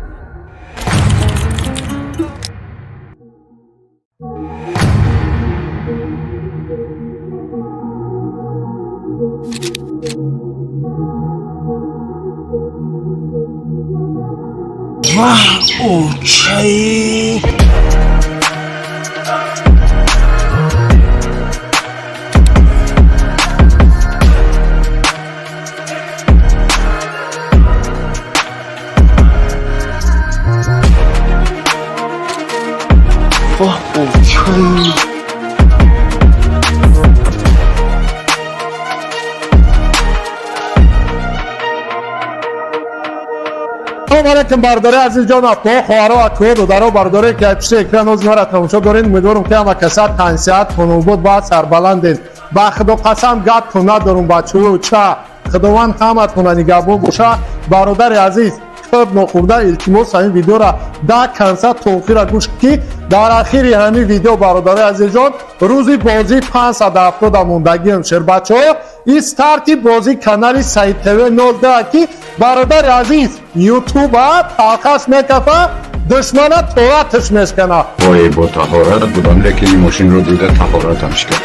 اوکی اوکی علیکم برادر عزیز جان اپا خوارا اکو دودارو برادری که پیش اکران از مرا تماشا دارین امیدوارم که همه کسات تنسیت کنون بود با سربلندین با خدا قسم گپ کنه دارم بچه و چه خداوند همت کنه نگهبان باشه برادر عزیز خوب نخورده التماس این ویدیو را در کنسات توفیر را گوش کی در اخیر همین ویدیو برادر عزیز جان روزی بازی 570 موندگی همشر بچه ها استارتی بازی کانال سعید تیوی 09 کی برادر عزیز یوتیوب تاخص میکفه دشمنه تواتش میشکنه وای با تهارت بودم لیکن این ماشین رو دیده تهارتمش کرد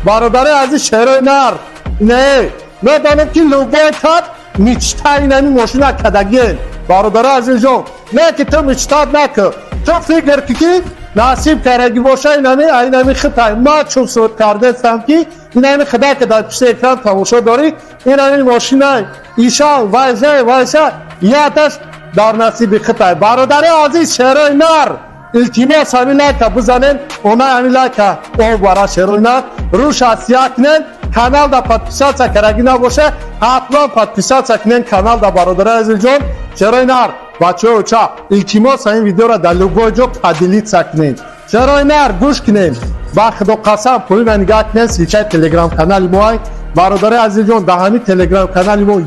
برادر عزیز شهرهای نر نه ندانم که لوبایتات میچتاین این ماشین کدگین برادر عزیز جان نه که تو میچتاد نکن تو فکر که نصیب کرگی باشه اینمی خطای ما چون صورت کرده استم که اینمی خدا که در پیش اکران تماشا داری اینمی ماشین های ایشان وایشه یادش در نصیب خطای برادر عزیز شهرهای نر التماس همین لایک بزنین اونا همین لایک او برای شهرهای نر روش اسیا کنین کانال دا پادپیسات کرگی نباشه حتما پادپیسات کنین کانال دا برادر عزیز جان شهرهای نر بچه ها چه التماس این ویدیو را در لوگو جو پادیلیت سکنین شهرهای نر گوش کنین با خدا قسم پولی من نگاه کنین سیچه تلگرام کانال موهای برادر عزیز جان در همین تلگرام کانال مو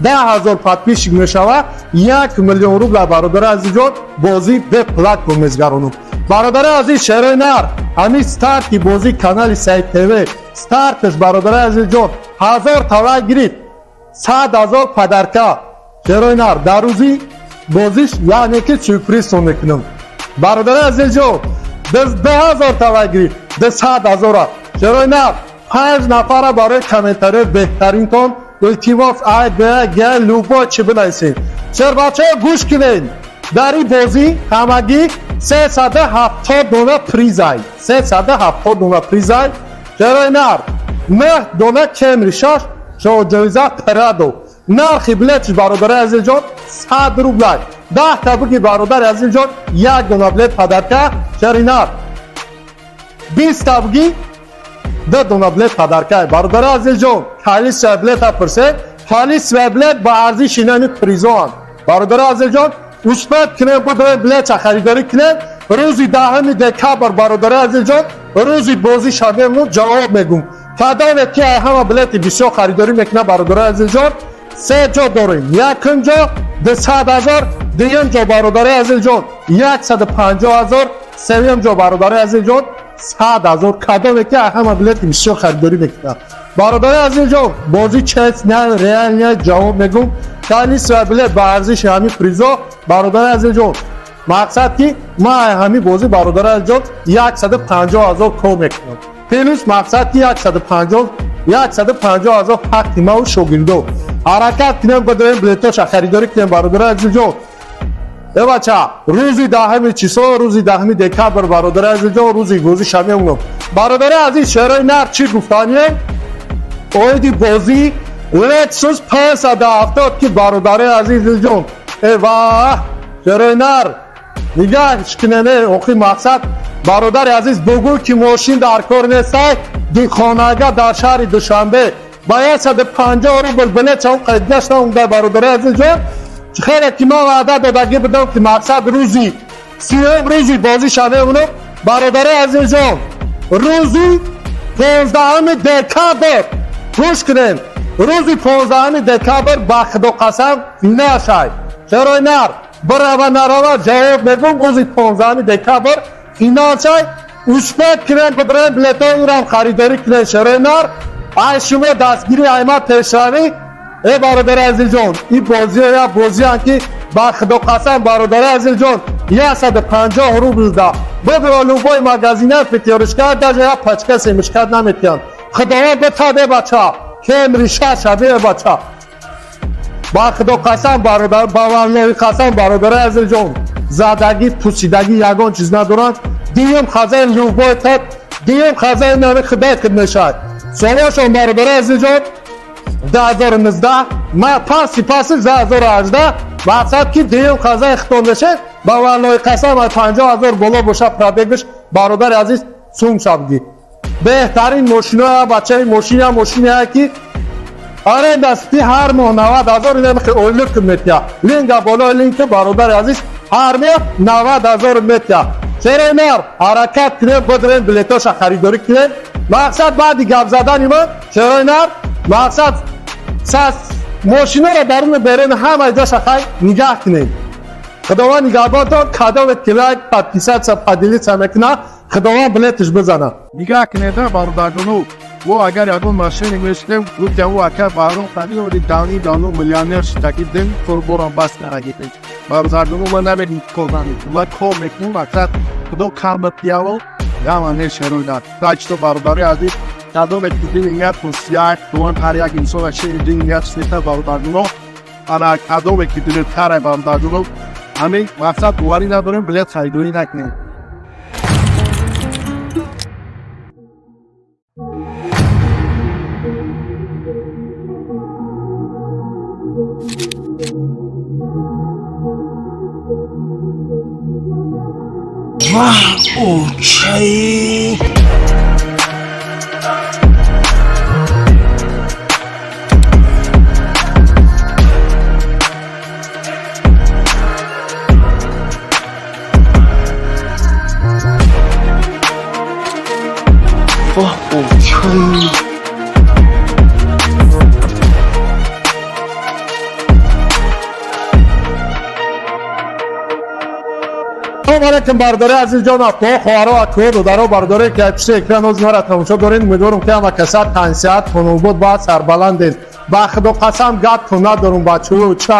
10,000 پادپیش میشوه 1 میلیون روبل برادر عزیز جان بازی به پلتفرم میزگرونم برادر عزیز شهرهای نر همین ستارتی بازی کانال سعید تیوی ستارتش برادر عزیز جان 1000 تولا گرید 100,000 پدرکه شهرهای نر در روزی بازیش یعنی که سورپریز میکنم برادر عزیز جان 10,000 تولا گرید 100,000 شهرهای نر 5 نفر برای کامنتاری بهترین کن التماس گل لوگو چی بنویسین چرا بچه گوش کنین در این بازی همگی 370 دونه پریزای 370 دونه پریزای شهرهای نر 9 دونه کمری شش شو جویزه پرادو نرخی بلیتش برادر عزیز جان 100 روبل 10 تا بگی برادر عزیز جان 1 دونه بلیت پدرکه شهرهای نر 20 تا بگی 10 دونه بلیت پدرکه برادر عزیز جان خالی سه بلیت پرسه خالی سه بلیت با ارزش اینانی پریزوان برادر عزیز جان مثبت کنه بدون بلیت خریداری کنه روزی 10 دکامبر برادر عزیز جان روزی بازی شامل جواب میگم کدام که همه بلیت بسیار خریداری میکنه برادر عزیز جان سه جا داریم یکم جا 200,000 دویم جا برادر عزیز جان 150,000 سوم جا برادر عزیز جان 100,000 کدام که همه بلیت بسیار خریداری میکنه برادر عزیز جان بازی چیز نه ریال نه جواب میگم خالی سه بلیت با ارزش همین پریزا برادر عزیز جان مقصد که ما همین بازی برادر عزیز جان 150,000 کار میکنم پلوس مقصد که 150,000 حق ما و شوگیندو حرکت کنم بدون بلیتاش خریداری کنم برادر عزیز جان بچه روزی 10 چیسو روزی 10 دکامبر برادر عزیز جان روزی بازی شامل میکنم برادر عزیز شهرهای نر چی گفتانیه اویدی بازی لیتسوس 570 که برادر عزیز جان ایوه شهرهای نر نگاه شکننه اوخی مقصد برادر عزیز بگو که ماشین در کار نیست دیخانگاه در شهر دوشنبه باید 150 روبل بله چون قید گشتم اونده برادر عزیز جان خیلی که ما وعده دادگی بدم که مقصد روزی 30 روزی بازی شده اونو برادر عزیز جان روزی 15 دکتر گوش کنین روزی 15 دکتر با خدا قسم نشای چرا نر برای نروا جواب میگم روزی 15 دکتر اینا چای اوشپت کنن بدرن بلیتای رو هم خریداری کنن چرا نر ای شما دستگیری ایمت تشاری ای برادر عزیز جان این بازی یا بازی هم که با خدا قسم برادر عزیز جان 150 روبل ده بگو لوبای مگزینه فتیارش کرد در یا پچکه سیمش کرد نمیتیان خداوند بتاده بچه که امریشه شبیه بچه با خدا قسم برادر باورنوی قسم برادر عزیز جان زدگی پوسیدگی یگان چیز ندارن دیم خزین لوبای تد دیم خزین نمی خبت کد نشد سوالشون برادر عزیز جان 2019 ما پاس 2018 مقصد که دیم خزین اختون بشه باورنوی قسم 50,000 بالا باشه پرابگش برادر عزیز سوم شبگی بهترین ماشین ها بچه ماشین ها که آره دستی هر ماه 90,000 نمیخه اولک میتیا لینگا بالا لینک برادر عزیز هر ماه 90,000 میتیا چرا نر حرکت کنه بدرن بلیتاش خریداری کنه مقصد بعدی گپ زدن ما چرا نر مقصد ساس ماشین رو درون برن همه جاش خای نگاه کنه خداوند نگهبانتان کادو کلاک پادکست سپادیلی سمکنا خداوند بلیتش بزنه نگاه کنید برادرانو و اگر اون ماشین میشتم گفت او اکا بارون خالی و دانی میلیونر شدیدن فربوران باس نراگیده برادرانو من نمیدونم کدومی و کم میکنم وقت کدوم کام بیاول یا من نشروندم راجت برادری عزیز کدوم اتفاقی نیت پوسیار دوان پریاک انسان شیر دنیا سیتا برادرانو آن کدوم اتفاقی تره برادرانو همین وقت دواری نداریم بلیت خریداری نکنیم اوکی اوکی علیکم برادر عزیز جان اخوان خواهرها اکو دادرها برادری که پیش اکران از ما را تماشا دارین امیدوارم که همه کسات تنسیت خانوبود با سربلندین با خدا قسم گپ کنه دارم بچه و چه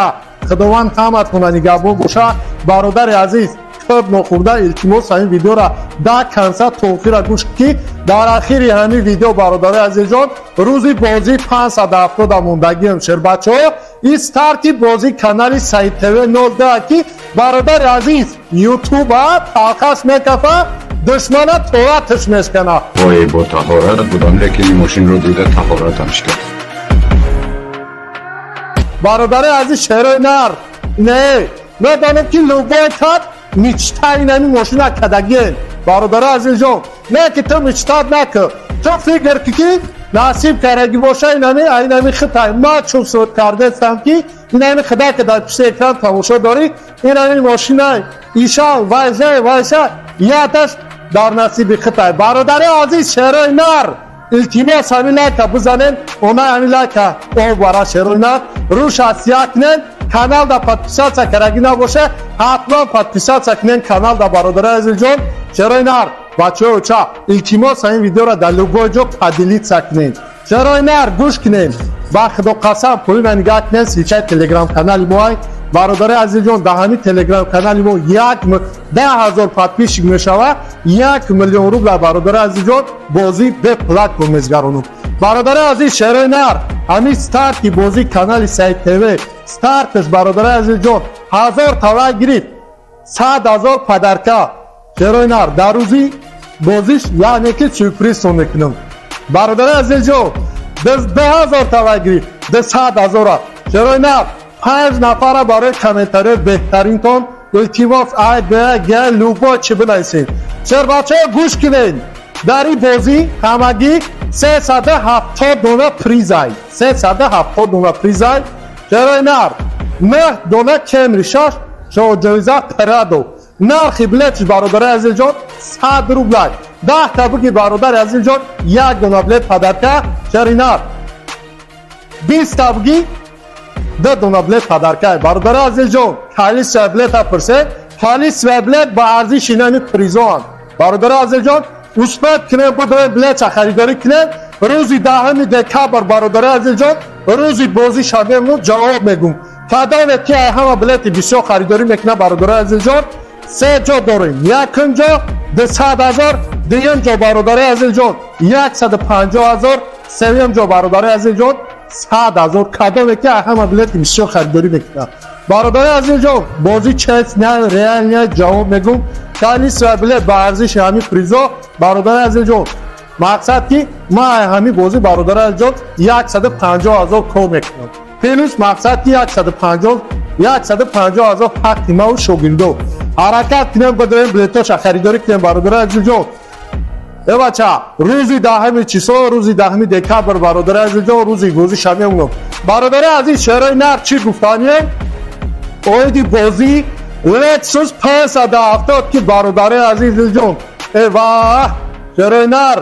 خداوند همت کنه نگهبان باشه برادر عزیز خوب نخورده التماس این ویدیو را در کنسل توفیر را گوش کی در اخیر همین ویدیو برادر عزیز جان روزی بازی 570 موندگی همشیر بچه ها این ستارتی بازی کانال سعید تیوی 19 که برادر عزیز یوتیوب ها تاقص میکفه دشمنه تواتش میشکنه وای با طهارت بودم لیکن این ماشین رو دیده طهارتمش کرد برادر عزیز شهر نر نه ندانم که لوبای تد میچتای نمی ماشین کدگین برادر عزیز جان نه که تو میچتاد نکن تو فکر که نصیب کرگی باشه اینمی خطای ما چون صورت کرده هستم که اینمی خدا که در پیش اکران تماشا داری اینمی ماشین های ایشان وایزه یادش در نصیب خطای برادر عزیز شهرهای نر التماس همین لایک بزنین اونا همین لایک او برای شهرهای نر روش اسیا کنین کانال دا پادپیسات کرگی نباشه حتما پادپیسات کنین کانال دا برادر عزیز جان شهرهای نر بچه ها چه التماس این ویدیو را در لوگوی جو پدیلیت سکنین چرا نر گوش کنین با خدا قسم پولی نگاه کنین سیچه تلگرام کانال ما برادر عزیز جان در همین تلگرام کانال ما 10,000 پادپیش میشوه 1 میلیون روبل برادر عزیز جان بازی به پلاک رو میزگرونم برادر عزیز شهر نر همین ستارتی بازی کانال سعید تیوی ستارتش برادر عزیز جان 1000 تولا گرید 100,000 پدرکا چرا نر در روزی بازیش یعنی که سورپریز میکنم برادر عزیز جو 10,000 تولا گرید 100,000 چرا نر 5 نفر برای کامنتاری بهترین تون التماس گل لوبا چه بنایسین چرا بچه گوش کنین در این بازی همگی 370 دونه پریزای 370 دونه پریزای چرا نر نه دونه کمری شش شو جویزه پرادو نرخی بلیتش برادر عزیز جان 100 روبل 10 تا بگی برادر عزیز جان یک دونه بلیت پدرکه چرا نر 20 تا بگی 2 دونه بلیت پدرکه برادر عزیز جان خالیس بلیت پرسه خالیس بلیت با ارزش اینانی پریزان برادر عزیز جان اثبات کنه بدون بلیت خریداری کنه روزی 10 دکامبر برادر عزیز جان روزی بازی شده مون جواب میگم فدای که همه بلیت بسیار خریداری میکنه برادر عزیز جان 3 جا داریم یکم جا 200,000 دویم جا برادر عزیز جان 150,000 سوم جا برادر عزیز جان 100,000 کدام که همه بلیت بسیار خریداری میکنه برادر عزیز جان بازی چیز نه ریال نه جواب میگم خالی سر بلیت با ارزش همین پریزا برادر عزیز جان مقصد که ما همین بازی برادر عزیز جان 150,000 کار میکنم پلوس مقصد که 150,000 حق ما و شوگیندو حرکت کنیم بدون بلیتاش خریداری کنیم برادر عزیز جان ای بچه روزی 10 چیسا روزی 10 دکامبر برادر عزیز جان روزی بازی شمی اونم برادر عزیز شهرهای نر چی گفتانیه اویدی بازی لیتسوس 570 که برادر عزیز جان ای واه شهرهای نر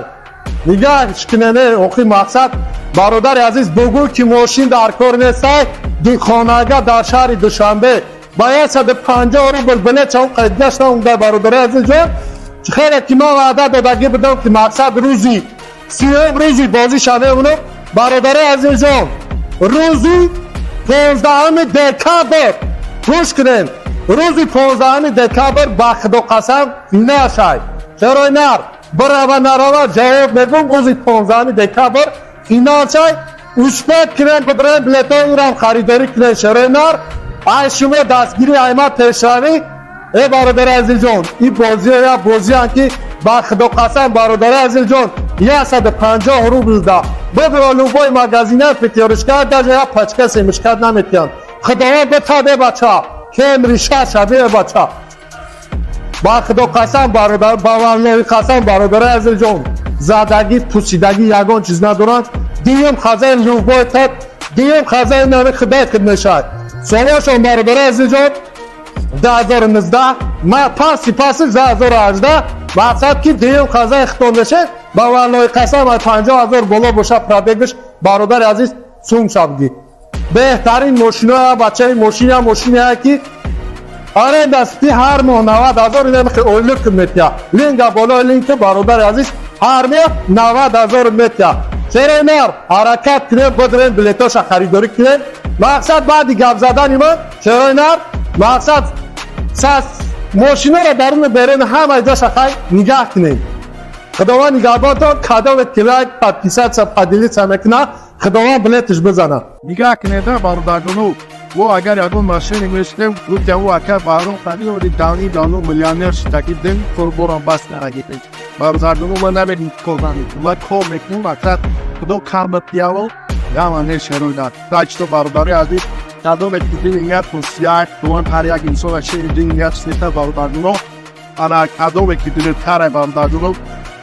نگاهش کنه اوخی مقصد برادر عزیز بگو که ماشین در کار نیسته دی خانگاه در شهر دوشنبه باید 150 روبل بلیت چون قید گشته اونده برادر عزیز جان خیلی که ما وعده دادگی بدم که مقصد روزی 30 روزی بازی شده اونو برادر عزیز جان روزی 15 دکامبر گوش کنین روزی 15 دکامبر با خدا قسم نشای چرا نر برای نروا جواب میگم روزی 15 دکامبر فینال شای اثبات کنن بدون بلیط ایران خریداری کنن چرا نر ای شما دستگیری ایمت پیشروی ای برادر عزیز جان این بازی یا بازی که با خدا قسم برادر عزیز جان 150 روبل ده ببرا لوبای مگزینه فتیارش کرد در یا پچکه سیمش کرد نمیتیان خداوند بتاده بچه کمری شبیه بچه با خدا قسم برادر باورنوی قسم برادر عزیز جان زدگی پوسیدگی یگان چیز ندارن دیم خزین لوبای تد دیم خزین نمی خبت کد نشد سوالشون برادر عزیز جان 2019 ما پاسی 2018 مقصد که دیم خزین اختون بشه باورنوی قسم 50,000 بالا باشه پرادگش برادر عزیز سوم شبگی بهترین ماشین ها بچه ماشین ها که آره دستی هر ماه 90,000 نمیخه اولک میتیا لینک بالا لینک برادر عزیز هر ماه 90,000 میتیا چرا نر حرکت کنیم بدون بلیتاش خریداری کنیم مقصد بعدی گپ زدن من چرا نر مقصد ماشینا را درون برین همه جاش خیلی نگاه کنیم خداوند نگهبانتان کدام کلک پدکیست سپدیلی سمکنه خداوند بلیتش بزنه نگاه کنید برادرانو و اگر یادون ماشین میشتم گفتم و اگر بارون خالی و دانی میلیونر شدیم کوربوران باس نگیرید برادرانو من نمیدونم کدومی و کار میکنم وقت کدوم کام پیاول یا من شروع داشت برادری عزیز کدوم دیگه پوسیار دوان پریاک انسان شیر دیگه سیتا برادرانو انا کدوم دیگه تاره برادرانو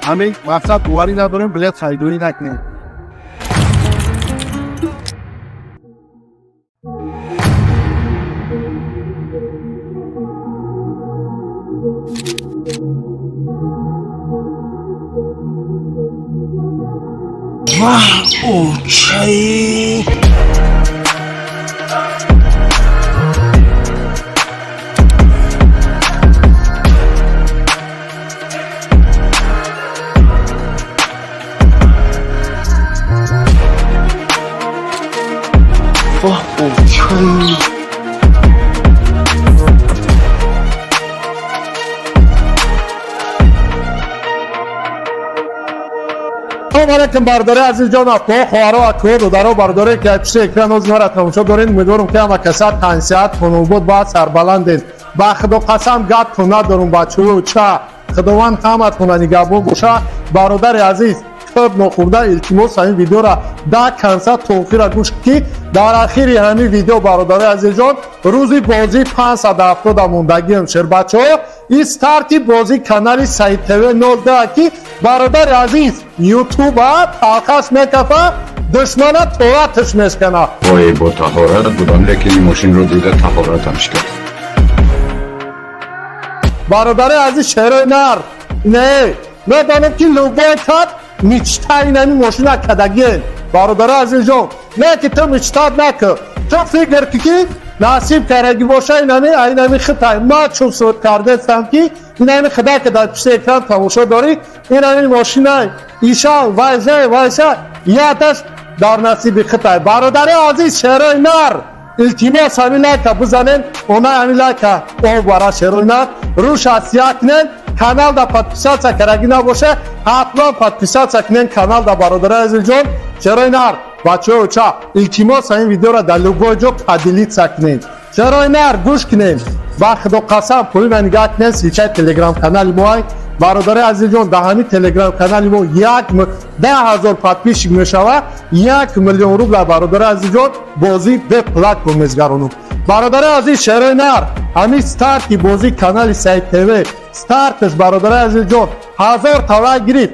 همین وقت دواری نداریم بلیط خریداری نکنیم اوکی اوکی علیکم برادر عزیز جان اخوان خواهر و اخوان دادر برادر که پیش اکران از ما را تماشا دارین امیدوارم که همه کسات تنسیت کنو بود با سربلند است با خدا قسم گات کنه دارم بچه و چه خداوند همت کنه نگهبان باشه برادر عزیز خب نخورده التماس همین ویدیو را در کنسل توقی را گوش کی در آخر همین ویدیو برادر عزیز جان روزی بازی 570 موندگی همشهر بچه ها استارتی بازی کانال سعید تیوی 19 کی برادر عزیز یوتیوب ها تاقش میکفه دشمن تواتش میشکنه. وای با طهارت بودم لیکن این ماشین رو دیده طهارتمش کرد. برادر عزیز شهر نر نه ندانم که لوبای کرد میچتای نمی ماشین کدگین برادر عزیز جان نه که تو میچتاد نکن تو فکر که نصیب کرگی باشه اینمی خطای ما چون صورت کرده استم که اینمی خدا که در پشت اکران تماشا داری اینمی ماشین ایشان وایشه یادش در نصیب خطای برادر عزیز شهر نر التماس همین لایک بزنین اونا همین لایک او برای شهر نر روش اسیا کنین کانال دا پادپیسات کرگی نباشه حتما پادپیسات کنین کانال دا برادر عزیز جان شهر نر بچه ها چا التماس این ویدیو را در لوگو جو پدیلیت سکنین شهر نر گوش کنین وقت دو قسم پولی من نگاه کنین سیچه تلگرام کانال موی برادر عزیز جان در همین تلگرام کانال مو 10,000 پادپیش میشوه 1 میلیون روبل برادر عزیز جان بازی به پلاک میزگرونم برادر عزیز شهر نر همین ستارتی بازی کانال سعید تیوی ستارتش برادر عزیز جان 1000 تولا گرفت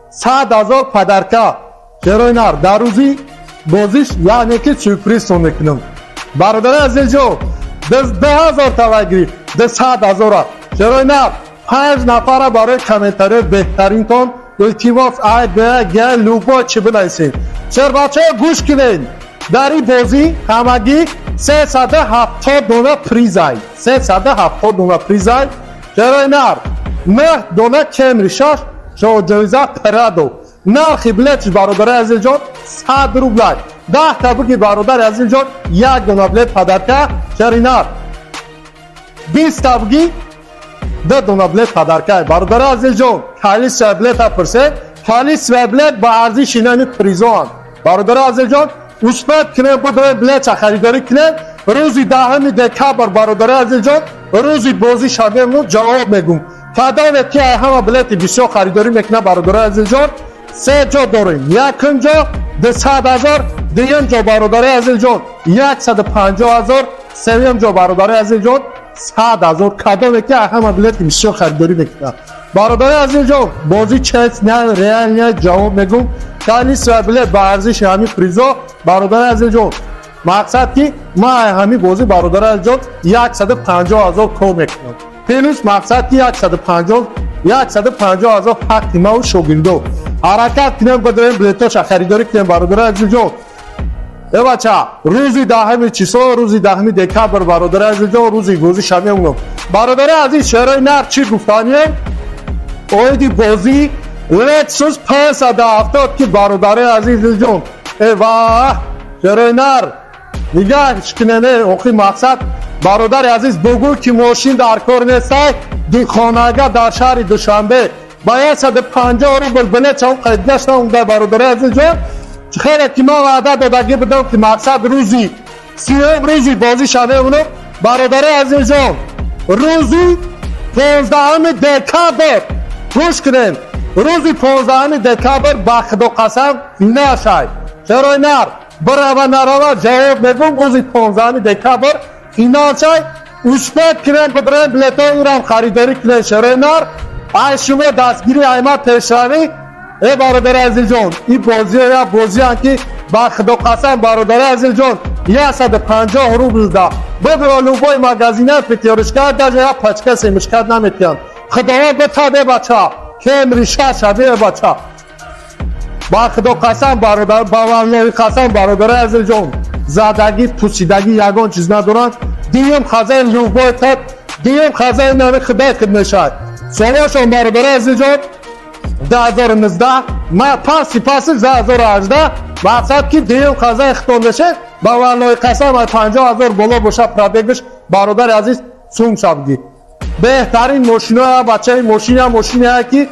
100,000 پدرکا شهر نر در روزی بازیش یعنی که سورپریز میکنم برادر عزیز جان 10,000 تولا گرفت 100,000 شهر نر 5 نفر برای کامنتاری بهترین تون التماس گل لوبا چی بنویسین چرا بچه گوش کنین در این بازی همگی 370 دونه پریزای 370 دونه پریزای چرا نر 9 دونه کمری شاش شو جویزه پرادو نرخی بلیتش برادر عزیز جان 100 روبل 10 تا بگی برادر عزیز جان 1 دونه بلیت پدرکه چرا نر 20 تا بگی 2 دونه بلیت پدرکه برادر عزیز جان خالی سه بلیت پرسه خالی سه بلیت با ارزش اینمی پریزوان برادر عزیز جان مثبت کنه بدون بلیت خریداری کنه روزی 10 دکامبر برادر عزیز جان روزی بازی شده مو جواب میگم فدای که همه بلیت بسیار خریداری میکنه برادر عزیز جان سه جا داریم یکم جا 200,000 دیگه جا برادر عزیز جان 150,000 سوم جا برادر عزیز جان 100,000 کادو که همه بلیت بسیار خریداری میکنه برادر عزیز جان بازی چیز نه ریال نه جواب میگم خالی سه بلیت با ارزش همین پریزا برادر عزیز جان مقصد که ما همین بازی برادر عزیز جان 150,000 کو میکنم پلوس مقصد که 150,000 حق ما و شوگیردو حرکت کنیم بدون بلیتاش خریداری کنیم برادر عزیز جان ای بچه روزی 10 چیسو روزی 10 دکامبر برادر عزیز جان روزی بازی شمی اونم برادر عزیز شهر نر چی گفتانیه اویدی بازی لکسوس 570 که برادر عزیز جان ای واه شهر نر نگاهش کنه اوخی مقصد برادر عزیز بگو که ماشین در کار نیست دی خانگاه در شهر دوشنبه باید 150 روبل بلیت اون قیدش اونده برادر عزیز جان خیلی که ما وعده دادگی بدم که مقصد روزی سیوم روزی بازی شده اونو برادر عزیز جان روزی 15 دکامبر گوش کنین روزی 15 دکامبر با خدا قسم نشای چرا نر برای نروا جواب میگم روزی 15 دکامبر اینا چای مثبت کنن بدون بلیط ها رو خریداری کنن شهر نر ای شما دستگیری ایمت پیشروی ای برادر عزیز جان این بازی هم که با خدا قسم برادر عزیز جان 150 روبل ده بدون لوبای مگزینه پیتیارش کرد در جای پچکه سیمش کرد نمیتیان خداوند بتاده بچه کم ریشه شده بچه با خدا قسم برادر باورنوی قسم برادر عزیز جان زدگی پوسیدگی یگان چیز ندارن دیم خزای لوبای تد دیم خزای نمی خدا خدمه شد سوالشون برادر عزیز جان 2019 ما پاسی 2018 مقصد که دیم خزای اختون بشه باورنوی قسم 50,000 بالا باشه پرابگش برادر عزیز سوم شبگی بهترین ماشین ها بچه ماشین ها که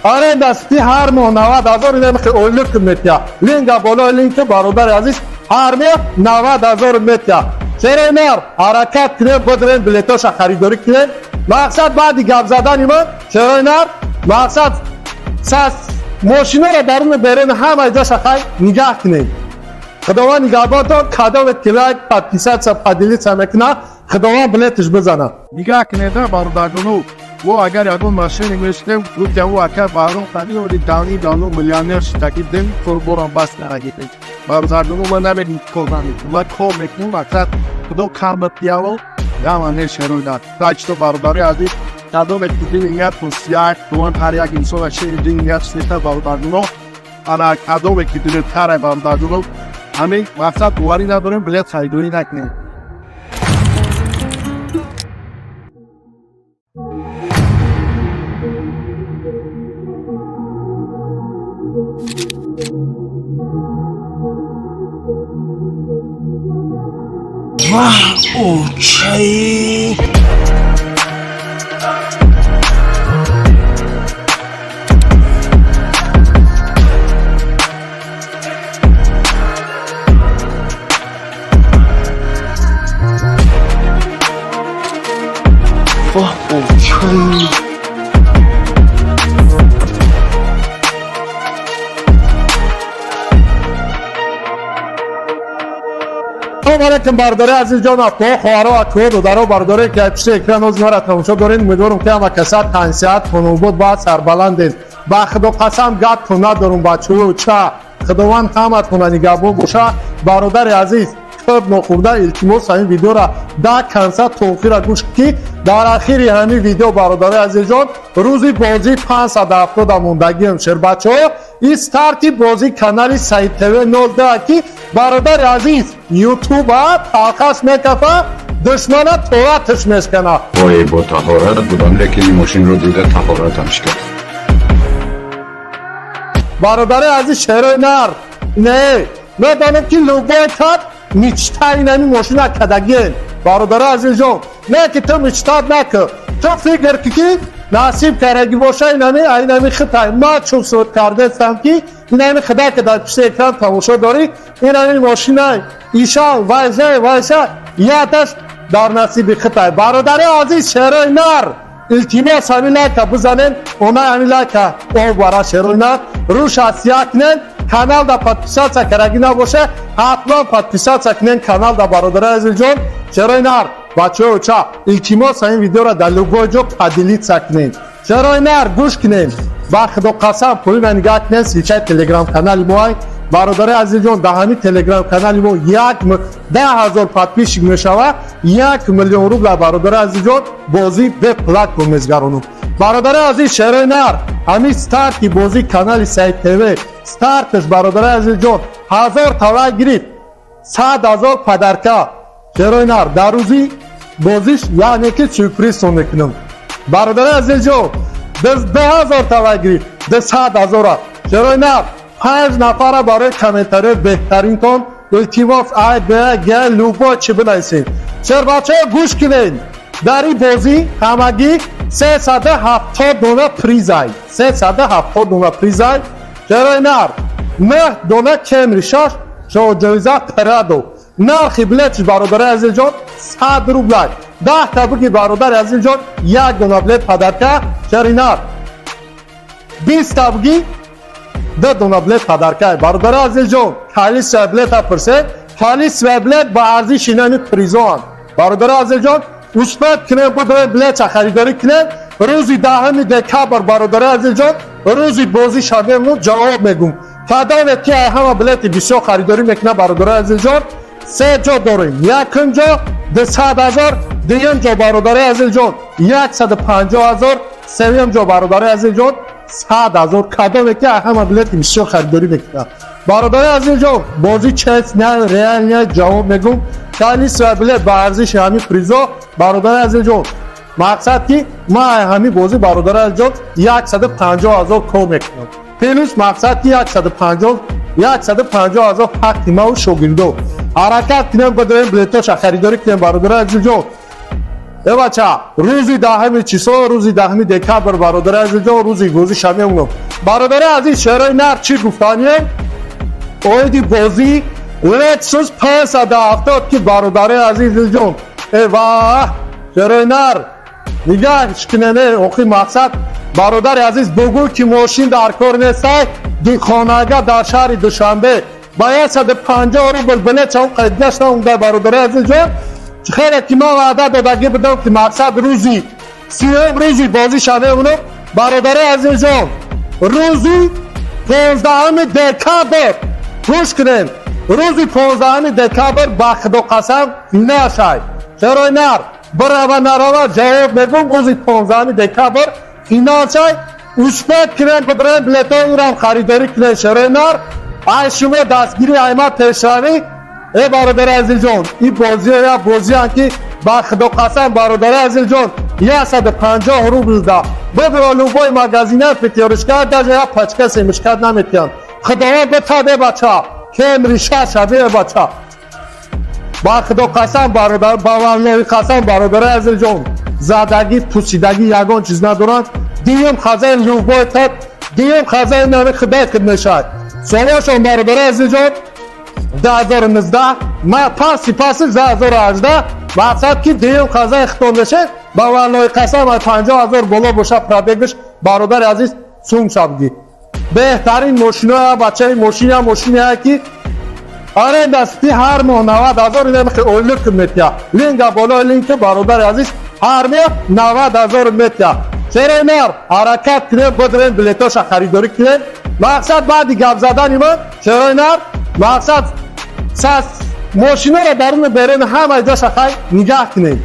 آره دستی هر ماه 90,000 اینه میخواه اولک میتیا لینک بالا لینک برادر عزیز هر ماه 90,000 میتیا چرا نر حرکت کنه بدون بلیتاش خریداری کنه مقصد بعدی گپ زدن ایمان چرا نر مقصد ماشینا را درون برین همه جا شخص نگاه کنین خداوند نگهبان تو کدام کلک پدیسات سا پدیلیت سمکنه خداوند بلیتش بزنه نگاه کنید برادرانو و اگر یادون ماشین میشتم گفتم و اگر بارون خالی و دانی میلیونر شدگی دن فربوران بس نگیدن برادرانو من نمیدیم کلانی و کل میکنم وقت خدا کام پیاو دامانه شروعات تاج تو برادری عزیز کدام اکتیبی نیت پوسیار دوان هر یک انسان شیردی نیت سیتا برادرانو انا کدام اکتیبی تره برادرانو همین وقت دواری نداریم بلیت خریداری نکنیم اوکی اوکی علیکم برادر عزیز جان اخوان خواهر و اخوان دخترها برادری که پیش اکران از ما را تماشا دارین امیدوارم که همه کسات تنسیت خانم بود بعد سربلندین با خدا قسم گپ کنه دارم بچه و چه خداوند همتون نگهبان باشه برادر عزیز خوب نخورده التماس این ویدیو را ده کنسرت توفیر را گوش کی در اخیر همین ویدیو برادر عزیز جان روزی بازی 570 موندگی همشهر بچه ها استارتی بازی کانال سعید تیوی 09 کی برادر عزیز یوتیوب تاخص میکفه دشمن تواتش میشکنه وای با طهارت بودم لیکن ماشین رو دیده طهارتمش کرد برادر عزیز شهر نر نه ندانم که لوبایتات میچتای نمی ماشین کدگین برادر عزیز جان نه که تو میچتاد نکن تو فکر که نصیب کرگی باشه اینمی خطای ما چون صورت کرده هستم که اینمی خدا که در پیش اکران تماشا داری اینمی ماشین های ایشان وایزه یادش در نصیب خطای برادر عزیز شهرهای نر التماس همین لایک بزنین اونا همین لایک او برای شهرهای نر روش اسیا کنین کانال دا پادپیسات کرگی نباشه حتما پادپیسات کنین کانال دا برادر عزیز جان شهرهای نر بچه ها چه التماس این ویدیو را در لوگو جو پدیلیت سکنین شهرهای نر گوش کنین با خدا قسم پولی من نگاه کنین سیچه تلگرام کانال موهای برادر عزیز جان در همین تلگرام کانال ما 10,000 پادپیش میشوه 1 میلیون روبل برادر عزیز جان بازی به پلتفرم میزگرونم برادر عزیز شهرهای نر همین ستارتی بازی کانال سعید تیوی ستارتش برادر عزیز جان 1000 توای گرفت 100,000 پدرکه شهرهای نر در روزی بازیش یعنی که سورپریز سون میکنم برادر عزیز جان 10,000 توای گرفت 100,000 شهرهای نر 5 نفر برای کامنتاری بهترین کن التماس گل لوبا چی بنویسین چرا بچه گوش کنین در این بازی همگی 370 دونه پریزای 370 دونه پریزای شهرهای نر 9 دونه کمری شاش شو جویزه پرادو نرخی بلیتش برادر عزیز جان 100 روبل 10 تا بگی برادر عزیز جان 1 دونه بلیت پدرکه شهرهای نر 20 تا بگی 2 دونه بلیت پدرکه برادر عزیز جان خالی سه بلیت پرسه خالی سه بلیت با ارزش اینمی پریزان برادر عزیز جان اثبات کنه بود بلیت خریداری کنه روزی 10 دکامبر برادر عزیز جان روزی بازی شامل جواب میگم فدای که همه بلیت بسیار خریداری میکنه برادر عزیز جان سه جا داریم یکم جا 200,000 دیگه جا برادر عزیز جان 150,000 سوم جا برادر عزیز جان 100,000 کدام که همه بلیت بسیار خریداری میکنه برادر عزیز جان بازی چیز نه ریال نه جواب میگم خالی سه بلیت با ارزش همین پریزا برادر عزیز جان مقصد که ما همین بازی برادر عزیز جان 150,000 کم میکنم پلوس مقصد که 150,000 حق ما و شاگردو حرکت کنیم بدون بلیتاش خریداری کنیم برادر عزیز جان ای بچه روزی 10 چیسو روزی 10 دکامبر برادر عزیز جان روزی گوزی شامل برادر عزیز شهرهای نر چی گفتانیه اویدی بازی لکسوس 570 که برادر عزیز جان ای واه شهرهای نر نگاهش کنه اوخی مقصد برادر عزیز بگو که ماشین در کار نیست دیخانگاه در شهر دوشنبه باید 150 روبل بلیط چون قید نشتم اونده برادر عزیز جان خیلی که ما وعده دادگی بدم که مقصد روزی 30 روزی بازی شده اونو برادر عزیز جان روزی 15 دکتر گوش کنین روزی 15 دکتر با خدا قسم نشای چرا نر برای نروا جواب میگم روزی 15 دکتر اینا چای اشپت کنن بدرن بلیطای رو خریداری کنن چرا نر ای شما دستگیری ایما پیشانی ای برادر عزیز جان این بازی یا بازی که با خدا قسم برادر عزیز جان 150 روبل دا ببرو لوبای مغازینه فکرش کرد در یا پچکه سیمش کرد نمیتیان خداوند بتاده بچه که امریشا شده بچه با خدا قسم برادر با والله قسم برادر عزیز جان زادگی پوسیدگی یگان چیز ندارن دیم خزای لوبای تد دیم خزای نمی خدا کد نشد سوالشون برادر عزیز جان 2019 ما پاس 2018 مقصد که دیم خزای اختون بشه با والله قسم 50,000 بالا باشه پرابگش برادر عزیز سوم شبگی بهترین ماشینا بچه ماشینی که آره دستی هر ماه 90,000 اینه که اولک متیا لینگا بالا لینک برادر عزیز هر ماه 90,000 متیا چرا نر حرکت کنه بدرن بلیتاش خریداری کنه مقصد بعدی گپ زدن ایمان چرا نر مقصد ماشینا را درون برن همه جاش خای نگاه کنه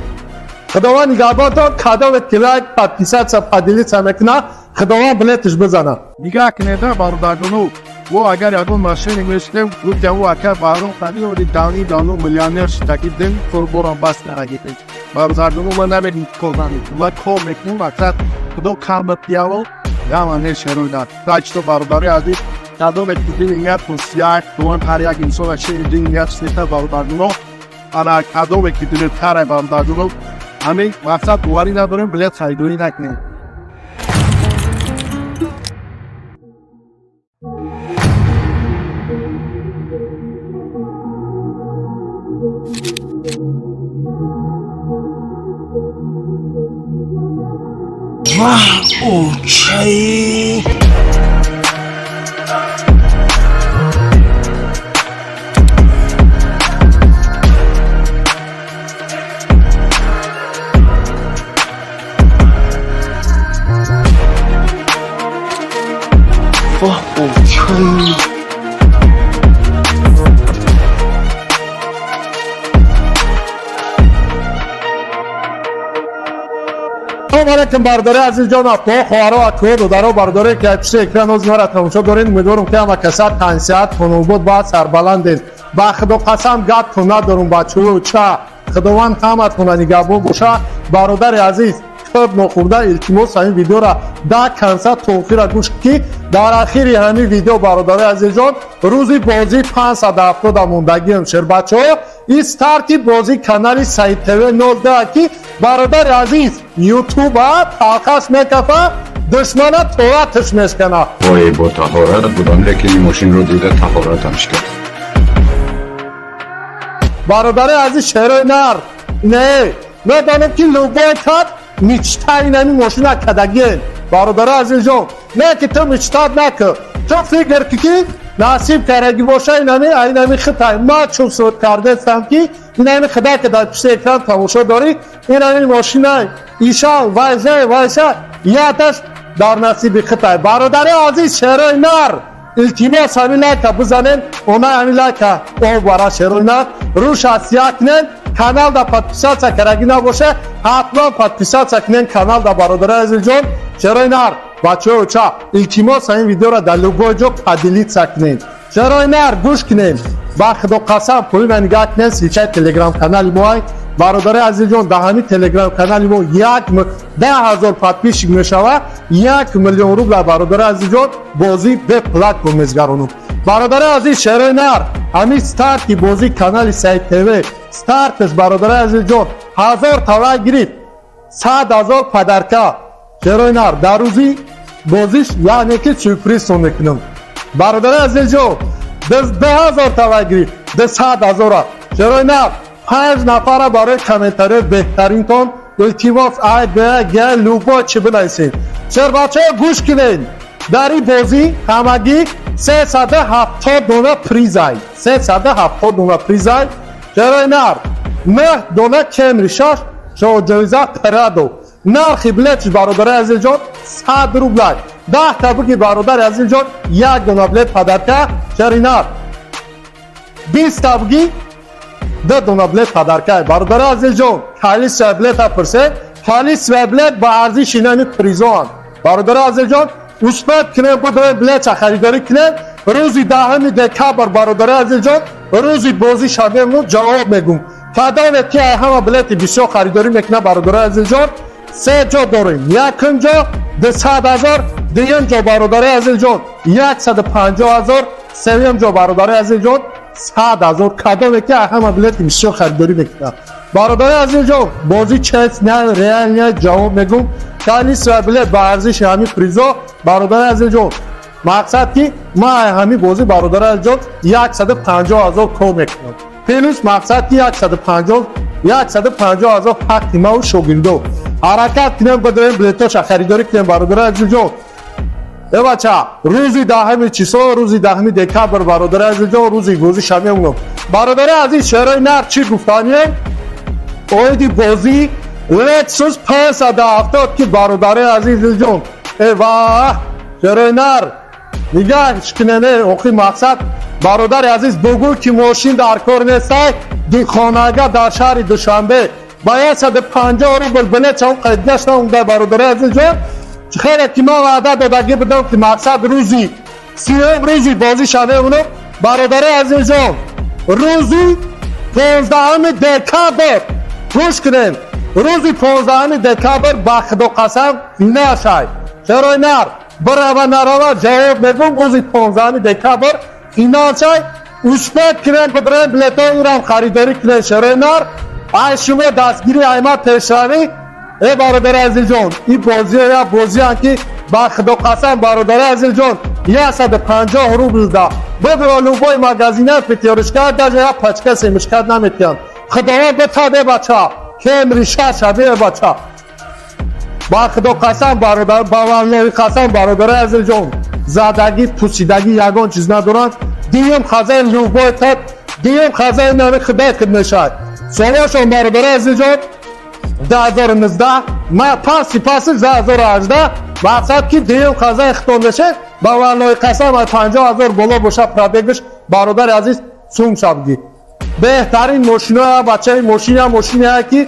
خداوند نگهبانتان کادو کلای پادکست صفحه سمکنا خداوند بلیتش بزنه نگاه کنید برادرانو و اگر یادون ماشین میشتم گفت او اکر بارون خالی و دانی دانو میلیونر شتاکی دن فربوران باس نگیرید برادرانو من نمیدیم کلانی و کل میکنم مقصد خدا کام پیاو یا من شروع تاج تو برادری عزیز کادو میکنید نیت پوسیار دوان هر یک انسان شیر نیت سیتا برادرانو انا کادو میکنید تاره برادرانو همین مقصد دواری نداریم بلیط خریداری نکنیم اوکی اوکی علیکم برادر عزیز جان تو خوارا و تو دارو برادر که پیش اکران از مرا تماشا دارین امیدوارم که همه کسات تنسیات کنون بود بعد سربلند با خدا قسم گپ کنه دارم بچه‌ها چا خداوند همت کنه نگهبان باشه برادر عزیز خوب نخورده التماس این ویدیو را دا کنسا توفیر گوش کی در اخیر همین ویدیو برادر عزیز جان روزی بازی 570 موندگی هم شر بچه‌ها استارتی بازی کانال سایت تv 19 کی برادر عزیز یوتیوب تاقاس میکفه دشمنه تواتش میشکنه وای با طهارت بودم لیکن این ماشین رو دیده طهارتمش کرد برادر عزیز شهر نر نه ندانم که لوبای کد میچتای نمی ماشین کدگین برادر عزیز جان نه که تو میچتاد نکن تو فکر که نصیب کرگی باشه اینمی خطای ما چون صورت کرده هستم که اینمی خدا که در پیش اکران تماشا داری اینمی ماشین های ایشان وایزه یادش در نصیب خطای برادر عزیز شهرهای نر التماس همی لایکه بزنین اونا همی لایکه او برای شهرهای نر روش اسیا کنین کانال دا پادپیسات کرگی نباشه حتما پادپیسات کنین کانال دا برادر عزیز جان شهرهای نر بچه ها چا التماس این ویدیو را در لوگو جو پدیلیت سکنین چرا نر گوش کنین با خدا قسم پولی من نگاه کنین سیچه تلگرام کانال موهای برادر عزیز جان در همین تلگرام کانال مو 10,000 پادپیش میشوه 1 میلیون روبل برادر عزیز جان بازی به پلتفرم میزگرونم برادر عزیز شهر نر همین استارت کی بازی کانال سایت تv استارتش برادر عزیز جان 1000 تولا گرفت 100,000 پدرکا چرا نر در روزی بازیش یعنی که سورپرایز میکنم برادر عزیز جان 10,000 تولا گرفت 100,000 چرا نه 5 نفر برای کامنتاری بهترین تون التماس آید به گل لوبا چی بنایسین چر بچه گوش کنین در این بازی همگی 370 دونه پریزای 370 دونه پریزای چرا نر نه دونه کم ریشاش شو جویزه پرادو نرخی بلیتش برادر عزیز جان 100 روبلای 10 تبریک برادر عزیز جان یک دونه بلیت پدرکه چرا نر 20 تبریک 10 دونه بلیت پدرکه برادر عزیز جان خالی سه بلیت پرسه خالی سه بلیت با ارزش اینمی پریزان برادر عزیز جان مثبت کنه بدون بلیت خریداری کنه روزی 10 دکامبر برادر عزیز جان روزی بازی شبیه جواب میگم فدای که همه بلیت بسیار خریداری میکنه برادر عزیز جان سه جا داریم یکم جا 200,000 دیگه جا برادر عزیز جان 150,000 سوم جا برادر عزیز جان 100,000 کدام که همه بلیت بسیار خریداری میکنه برادر عزیز جان بازی چیز نه ریال نه جواب میگم خالی سه بلیت با ارزش همین پریزا برادر عزیز جان مقصد که ما همین بازی برادر عزیز جان 150,000 کم میکنم پلوس مقصد که 150,000 حق ما و شوگیردو حرکت کنیم بدون بلیتاش خریداری کنیم برادر عزیز جان ای بچه روزی 10 چیسا روزی 10 دکامبر برادر عزیز جان روزی بازی شمی اونم برادر عزیز شهرهای نر چی گفتانیه اویدی بازی لکسوس 570 که برادر عزیز جان ای واه شهرهای نر نگاهش کنه اوخی مقصد برادر عزیز بگو که ماشین در کار نیست دی خانگاه در شهر دوشنبه باید 150 روبل بلیت چون قید گشتم اون در برادر عزیز جان خیلی که ما وعده دادگی بدم که مقصد روزی سیوم روزی بازی شده اونو برادر عزیز جان روزی 15 دکامبر گوش کنین روزی 15 دکامبر با خدا قسم نشای چرا نر برای نروا جواب میگم روزی 15 دکامبر اینا چای مثبت کنن بدون بلیط های رو خریداری کنن شهر نر ای شما دستگیری ایمت پیشروی ای برادر عزیز جان این بازی یا بازی هم که با خدا قسم برادر عزیز جان 150 روبل ده بدون لوبای مگزینه پیتیارش کرد در جای پچکه سیمش کرد نمیتیان خداوند بتاده بچه کم ریشه شده بچه با خدا قسم برادر با والله قسم برادر عزیز جان زدگی پوسیدگی یگان چیز ندارن دیم خزه لوبای تد دیم خزه نمی خدا کد نشد سوالشون برادر عزیز جان 2019 ما پاسی 2018 مقصد که دیم خزه اختون بشه با والله قسم 50,000 بالا باشه پرابگش برادر عزیز سوم شبگی بهترین ماشینا بچه ماشینی ها که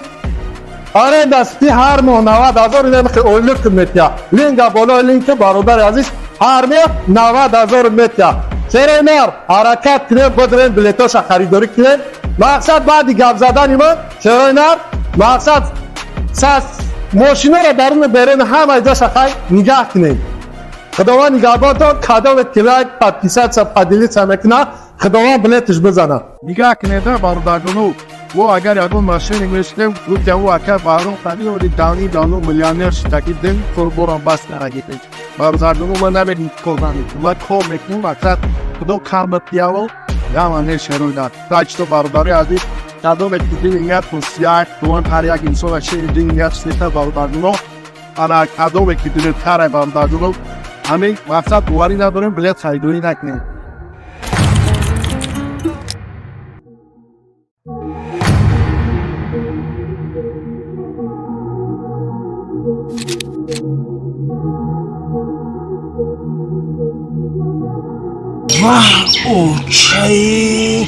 آره دستی هر ماه 90,000 نمیخه اولک میتیا لینک بالا لینک برادر عزیز هر ماه 90,000 میتیا چرا نر حرکت کنه بدون بلیتاش خریداری کنه مقصد بعدی گپ زدن ما چرا نر مقصد ماشینا را درون برین همه جاش خای نگاه کنه خداوند نگهبان کادو کلاک پادکست پادلی سمکنا خداوند بلیتش بزنه نگاه کنه در برادرانو و اگر یادون ماشین میشتم گفت که او اکر بارون خالی و دانو میلیونر شتاکی دن فربوران باس نراگیده برادرانو من نمیدیم کلانی ما کل میکنیم مقصد خدا کامت دیاو یا من شروع داد تاج تو برادری عزیز کادو بکیدی نیت پوسیار دوان هر یک انسان شیر نیت سیتا برادرانو انا کادو بکیدی تاره برادرانو همین مقصد دواری نداریم بلیت خریداری نکنیم اوکی اوکی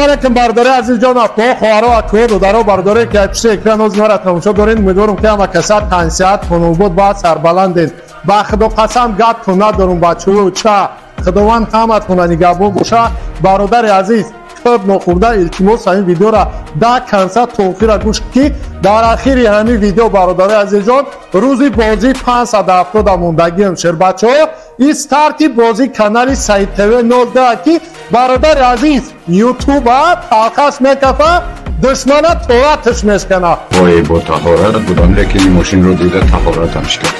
علیکم برادر عزیز جان اخوان خواهرها اکوه دادرها برادرای که پیش اکران از ما را تماشا دارین امیدوارم که همه کسات تنسیت کنون بود باید سربلندین با خدا قسم گپ ندارم بچه و چه خداوند همت کنه نگهبان باشه برادر عزیز خب نخورده التماس همین ویدیو را ده کنسرت توفیر را گوش کی در آخری همین ویدیو برادر عزیز جان روزی بازی 570 موندگی همشهر بچه ها این ستارتی بازی کانال سعید تیوی 19 کی برادر عزیز یوتیوب ها تاقص میکفه دشمنه تواتش میشکنه. وای با طهارت بودم لیکن ماشین رو دیده طهارتمش کرد.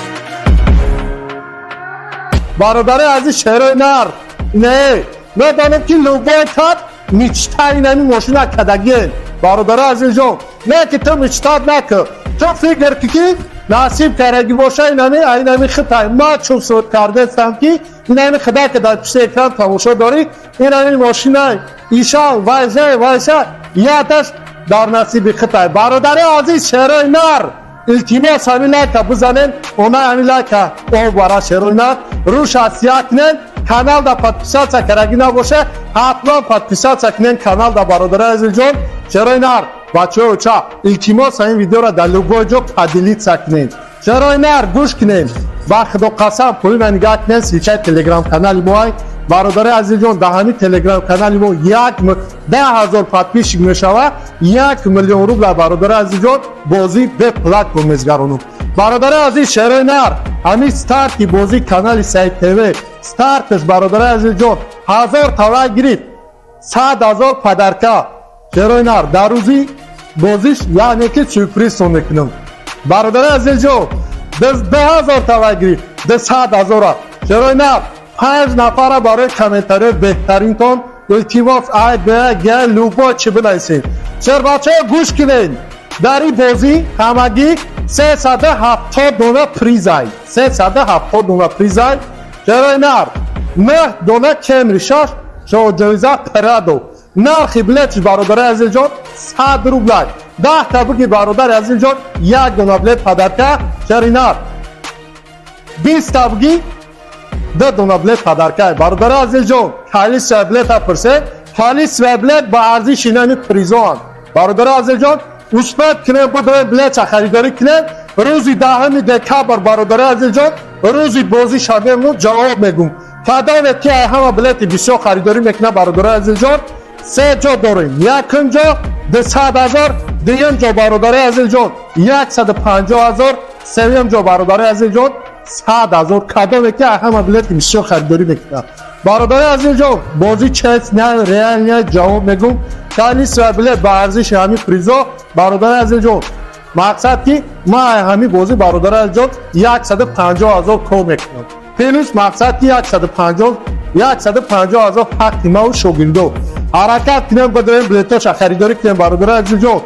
برادر عزیز شهر نر نه ندانم که لوبای کات میچتایی نمی ماشین کدگین برادر عزیز جان نه که تو میچتاد نکن تو فکر که نصیب کرگی باشه اینمی خطای ما چون صورت کرده استم که اینمی خدا که در پشت اکران تماشا داری اینمی ماشین های ایشان وایشه یادش در نصیب خطای برادر عزیز شهر نر التماس همین لایکا بزنین اونا همین لایکا اون برای شهر نر روش اسیا کنین کانال دا подписаться کرگی نباشه حتما подписаться کنین کانال دا برادر عزیز جان شهر نر بچه ها چا التماس این ویدیو را در لوگو جو پدیلیت سکنین شهر نر گوش کنین با خدا قسم پولی من نگاه کنین سیچه تلگرام کانال موهای برادر عزیز جان در همین تلگرام کانال مو 10,000 پادپیش میشوه 1 میلیون روبل برادر عزیز جان بازی به پلتفرم میزگرونم برادر عزیز شهر نر همین ستارتی بازی کانال سعید تیوی ستارتش برادر عزیز جان 1000 تولا گرید 100,000 پدرکا شهر نر در روزی بازیش یعنی که سورپرایز میکنم برادر عزیز جان 10,000 تولا گرید 100,000 شهر نر 5 نفر برای کامنتاری بهترین تون التماس آید به گل لوگو چی بنویسین شهر بچه گوش کنین در این بازی همگی 370 دونه پریزای 370 دونه پریزای شهر نر 9 دونه کمری شش شو جویزه پرادو نرخی بلیتش برادر عزیز جان 100 روبل 10 تا بگی برادر عزیز جان 1 دونه بلیت پدرکه شهر نر 20 تا بگی 2 دونه بلیت پدرکه برادر عزیز جان خالی سه بلیت پرسه خالی سه بلیت با ارزش اینمی پریزان برادر عزیز جان مثبت کنه بدون بلیت خریداری کنه روزی 10 دکامبر برادر عزیز جان روزی بازی شبمون جواب میگم کدام که همه بلیت بسیار خریداری میکنه برادر عزیز جان سه جا داریم یکم جا 200,000 دویم جا برادر عزیز جان 150,000 سوم جا برادر عزیز جان 100,000 کدام که همه بلیت بسیار خریداری میکنه برادر عزیز جان بازی چیز نه ریال نه جواب میگم خالی سه بلیت با ارزش همین پریزا برادر عزیز جان مقصد که ما همین بازی برادر عزیز جان 150,000 کم میکنم پلوس مقصد که 150,000 حق ما و شوگیندو حرکت کنیم بدون بلیتاش خریداری کنیم برادر عزیز جان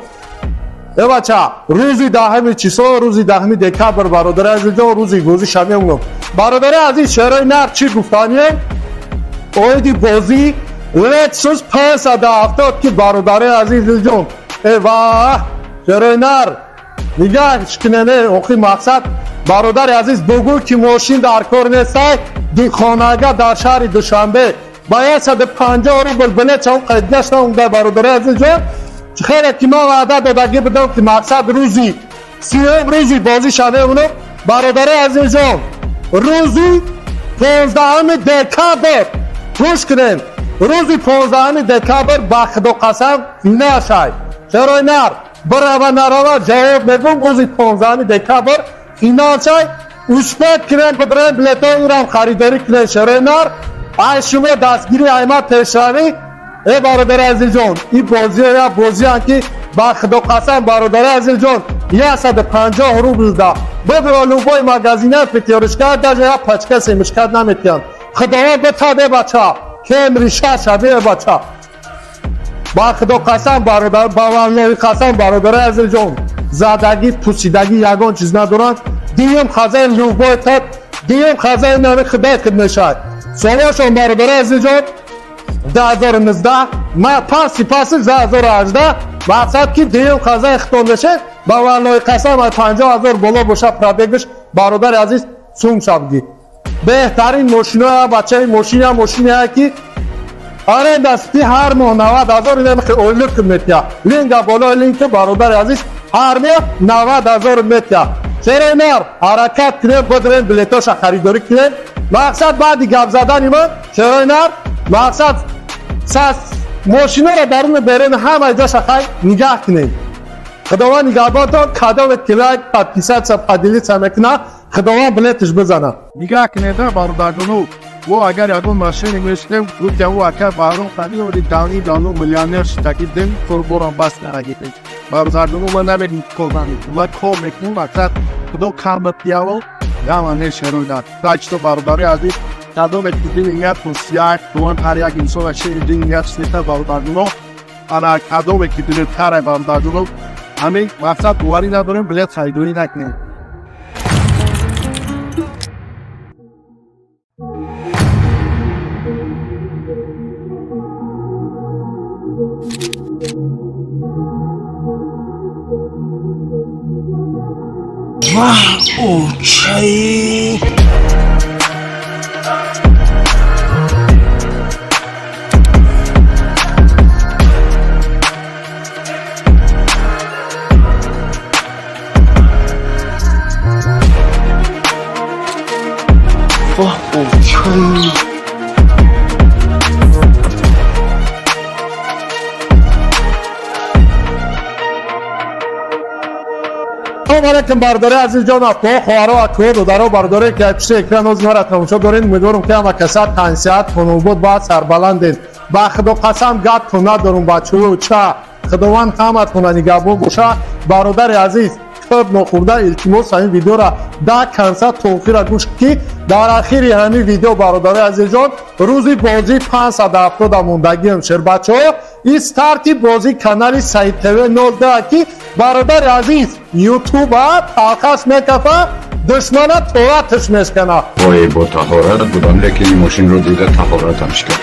ای بچه روزی 10 چیسو روزی 10 دکامبر برادر عزیز جان روزی بازی شمی اونم برادر عزیز شهر نر چی گفتانیه اویدی بازی لکسوس 570 که برادر عزیز جان ای واه شهر نر نگاهش کنه اوخی مقصد برادر عزیز بگو که ماشین در کار نیست دیخانگاه در شهر دوشنبه با 150 روبل بلیت اون قید نشته اون در برادر عزیز جان خیلی که ما وعده دادگی بدم که مقصد روزی سیوم روزی بازی شده اونو برادر عزیز جان روزی 15 دکامبر گوش کنین روزی 15 دکامبر با خدا قسم نشای چرا نر برای نروا جواب میگم روزی 15 دکامبر فینال شای مثبت کنین بدرن بلیتای رو خریداری کنین شهر نر ای شما دستگیری ایمت تشراوی ای برادر عزیز جان این بازی هم که با خدا قسم برادر عزیز جان 150 روبل ده بدر لوگوی مگزینه پتیارش کرد یا پچکه سیمش کرد نمیتیان خداوند بتاده بچه کمری شش شده بچه با خدا قسم برادر باورنوی قسم برادر عزیز جان زدگی پوسیدگی یگان چیز ندارن دیم خزه لوگوی تد دیم خزه نمی خدا کد نشد سوالشون برادر عزیز جان 2019 ما پاس 2018 مقصد که دیم خزه اختون بشه با ورنوی قسم 50,000 بالا باشه پرابگش برادر عزیز سوم شبگی بهترین ماشین ها بچه ماشین ها که آره دستی هر ماه 90,000 اینه میخواه اولک میتیا لینک بالا لینک برادر عزیز هر ماه 90,000 میتیا چرا نر حرکت کنه بدرن بلیتاش خریداری کنه مقصد بعدی گپ زدن ما چرا نر مقصد ماشینا را درون برن همه جا شخص نگاه کنید خداوند نگهبان کادو و کلای پادکیست سا پادیلیت سا مکنه خداوند بلیتش بزنه نگاه کنید برادرانو و اگر یادون ماشین میشتم گفت او اگر بارون خالی و دانی میلیونر شدگی دن فربوران باس نرگیدن برادرانو من نبینید کلانید و کل میکنم اکثر خدا کامت دیاول دامانه شروعات تاچتو برادری عزیز کادو بکیدین اینجا پوسیار دوان هریک انسان شیرین اینجا سیتا برادرانو آن کادو بکیدین تاره برادرانو همین مقصد دواری نداریم بلیت خریداری نکنیم اوکی اوکی علیکم برادر عزیز جان اخوان خواهرها اکو دادرها برادری که پیش اکران از ما را تماشا دارین امیدوارم که همه کسات تنسیت کنون بود باید سربلندین با خدا قسم گد کنه دارم بچه و چه خداوند همت کنه نگهبان باشه برادر عزیز خوب نخورده التماس همین ویدیو را در کنسل توفیر را گوش کی در اخیر همین ویدیو برادر عزیز جان روزی بازی 570 موندگی همشیر بچه ها این ستارتی بازی کانال سعید تیوی 09 کی برادر عزیز یوتیوب تاخص میکفه دشمنه تواتش میشکنه وای با تهارت بودم لیکن این ماشین رو دیده تهارت همش کرد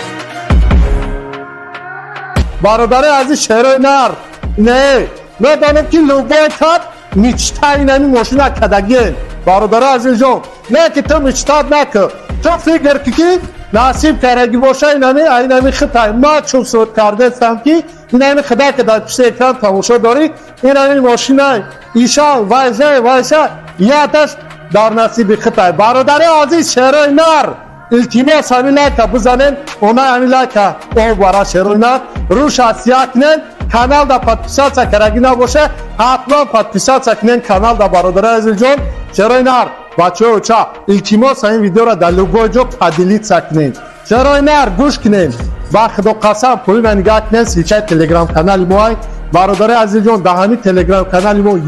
برادر عزیز شهرهای نر نه ندانم که لوبای کد میچتای نمی ماشین کدگین برادر عزیز جان نه که تو میچتاد نکن تو فکر که نصیب کرگی باشه اینمی خطای ما چون صورت کرده هستم که اینمی خدا که در پیش اکران تماشا داری اینمی ماشین های ایشان وایشه یادش در نصیب خطای برادر عزیز شهرهای نر التماس همین لایک بزنین اونا همین لایک او برای شهرهای نر روش اسیا کنین کانال دا پادپیسات کرگی نباشه حتما پادپیسات کنین کانال دا برادر عزیز جان شهرهای نر بچه ها چه التماس این ویدیو را در لوگو جو پادیلیت سکنین شهرهای نر گوش کنین با خدا قسم پوی من نگاه کنین سیچه تلگرام کانال موهای برادر عزیز جان در همین تلگرام کانال مو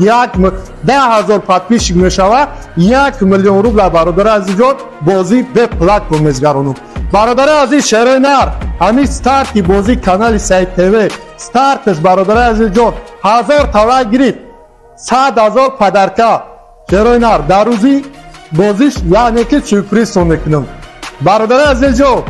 10,000 پادپیش میشوه 1 میلیون روبل برادر عزیز جان بازی به پلتفرم میزگرونم برادر عزیز شهرهای نر همین ستارتی بازی کانال سعید تیوی ستارتش برادر عزیز جان 1000 تولا گرفت 100,000 پدرکه شهرهای نر در روزی بازیش یعنی که سورپریز میکنم برادر عزیز جان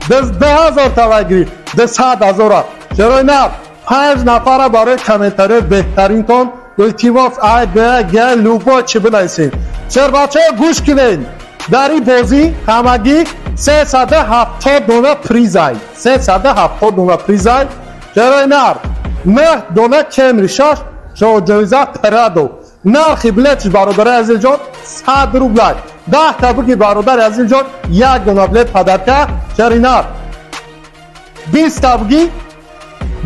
10,000 تولا گرفت 100,000 شهرهای نر 5 نفر برای کامنتاری بهترین کن التماس آی به گل لوگو چی بنویسین چرا بچه گوش کنین در این بازی همگی 370 دونه پریزای 370 دونه پریزای شهرهای نر 9 دونه کمری شش شو جویزه پرادو نرخی بلیتش برادر عزیز جان 100 روبل 10 تا بگی برادر عزیز جان 1 دونه بلیت پدرکه شهرهای نر 20 تا بگی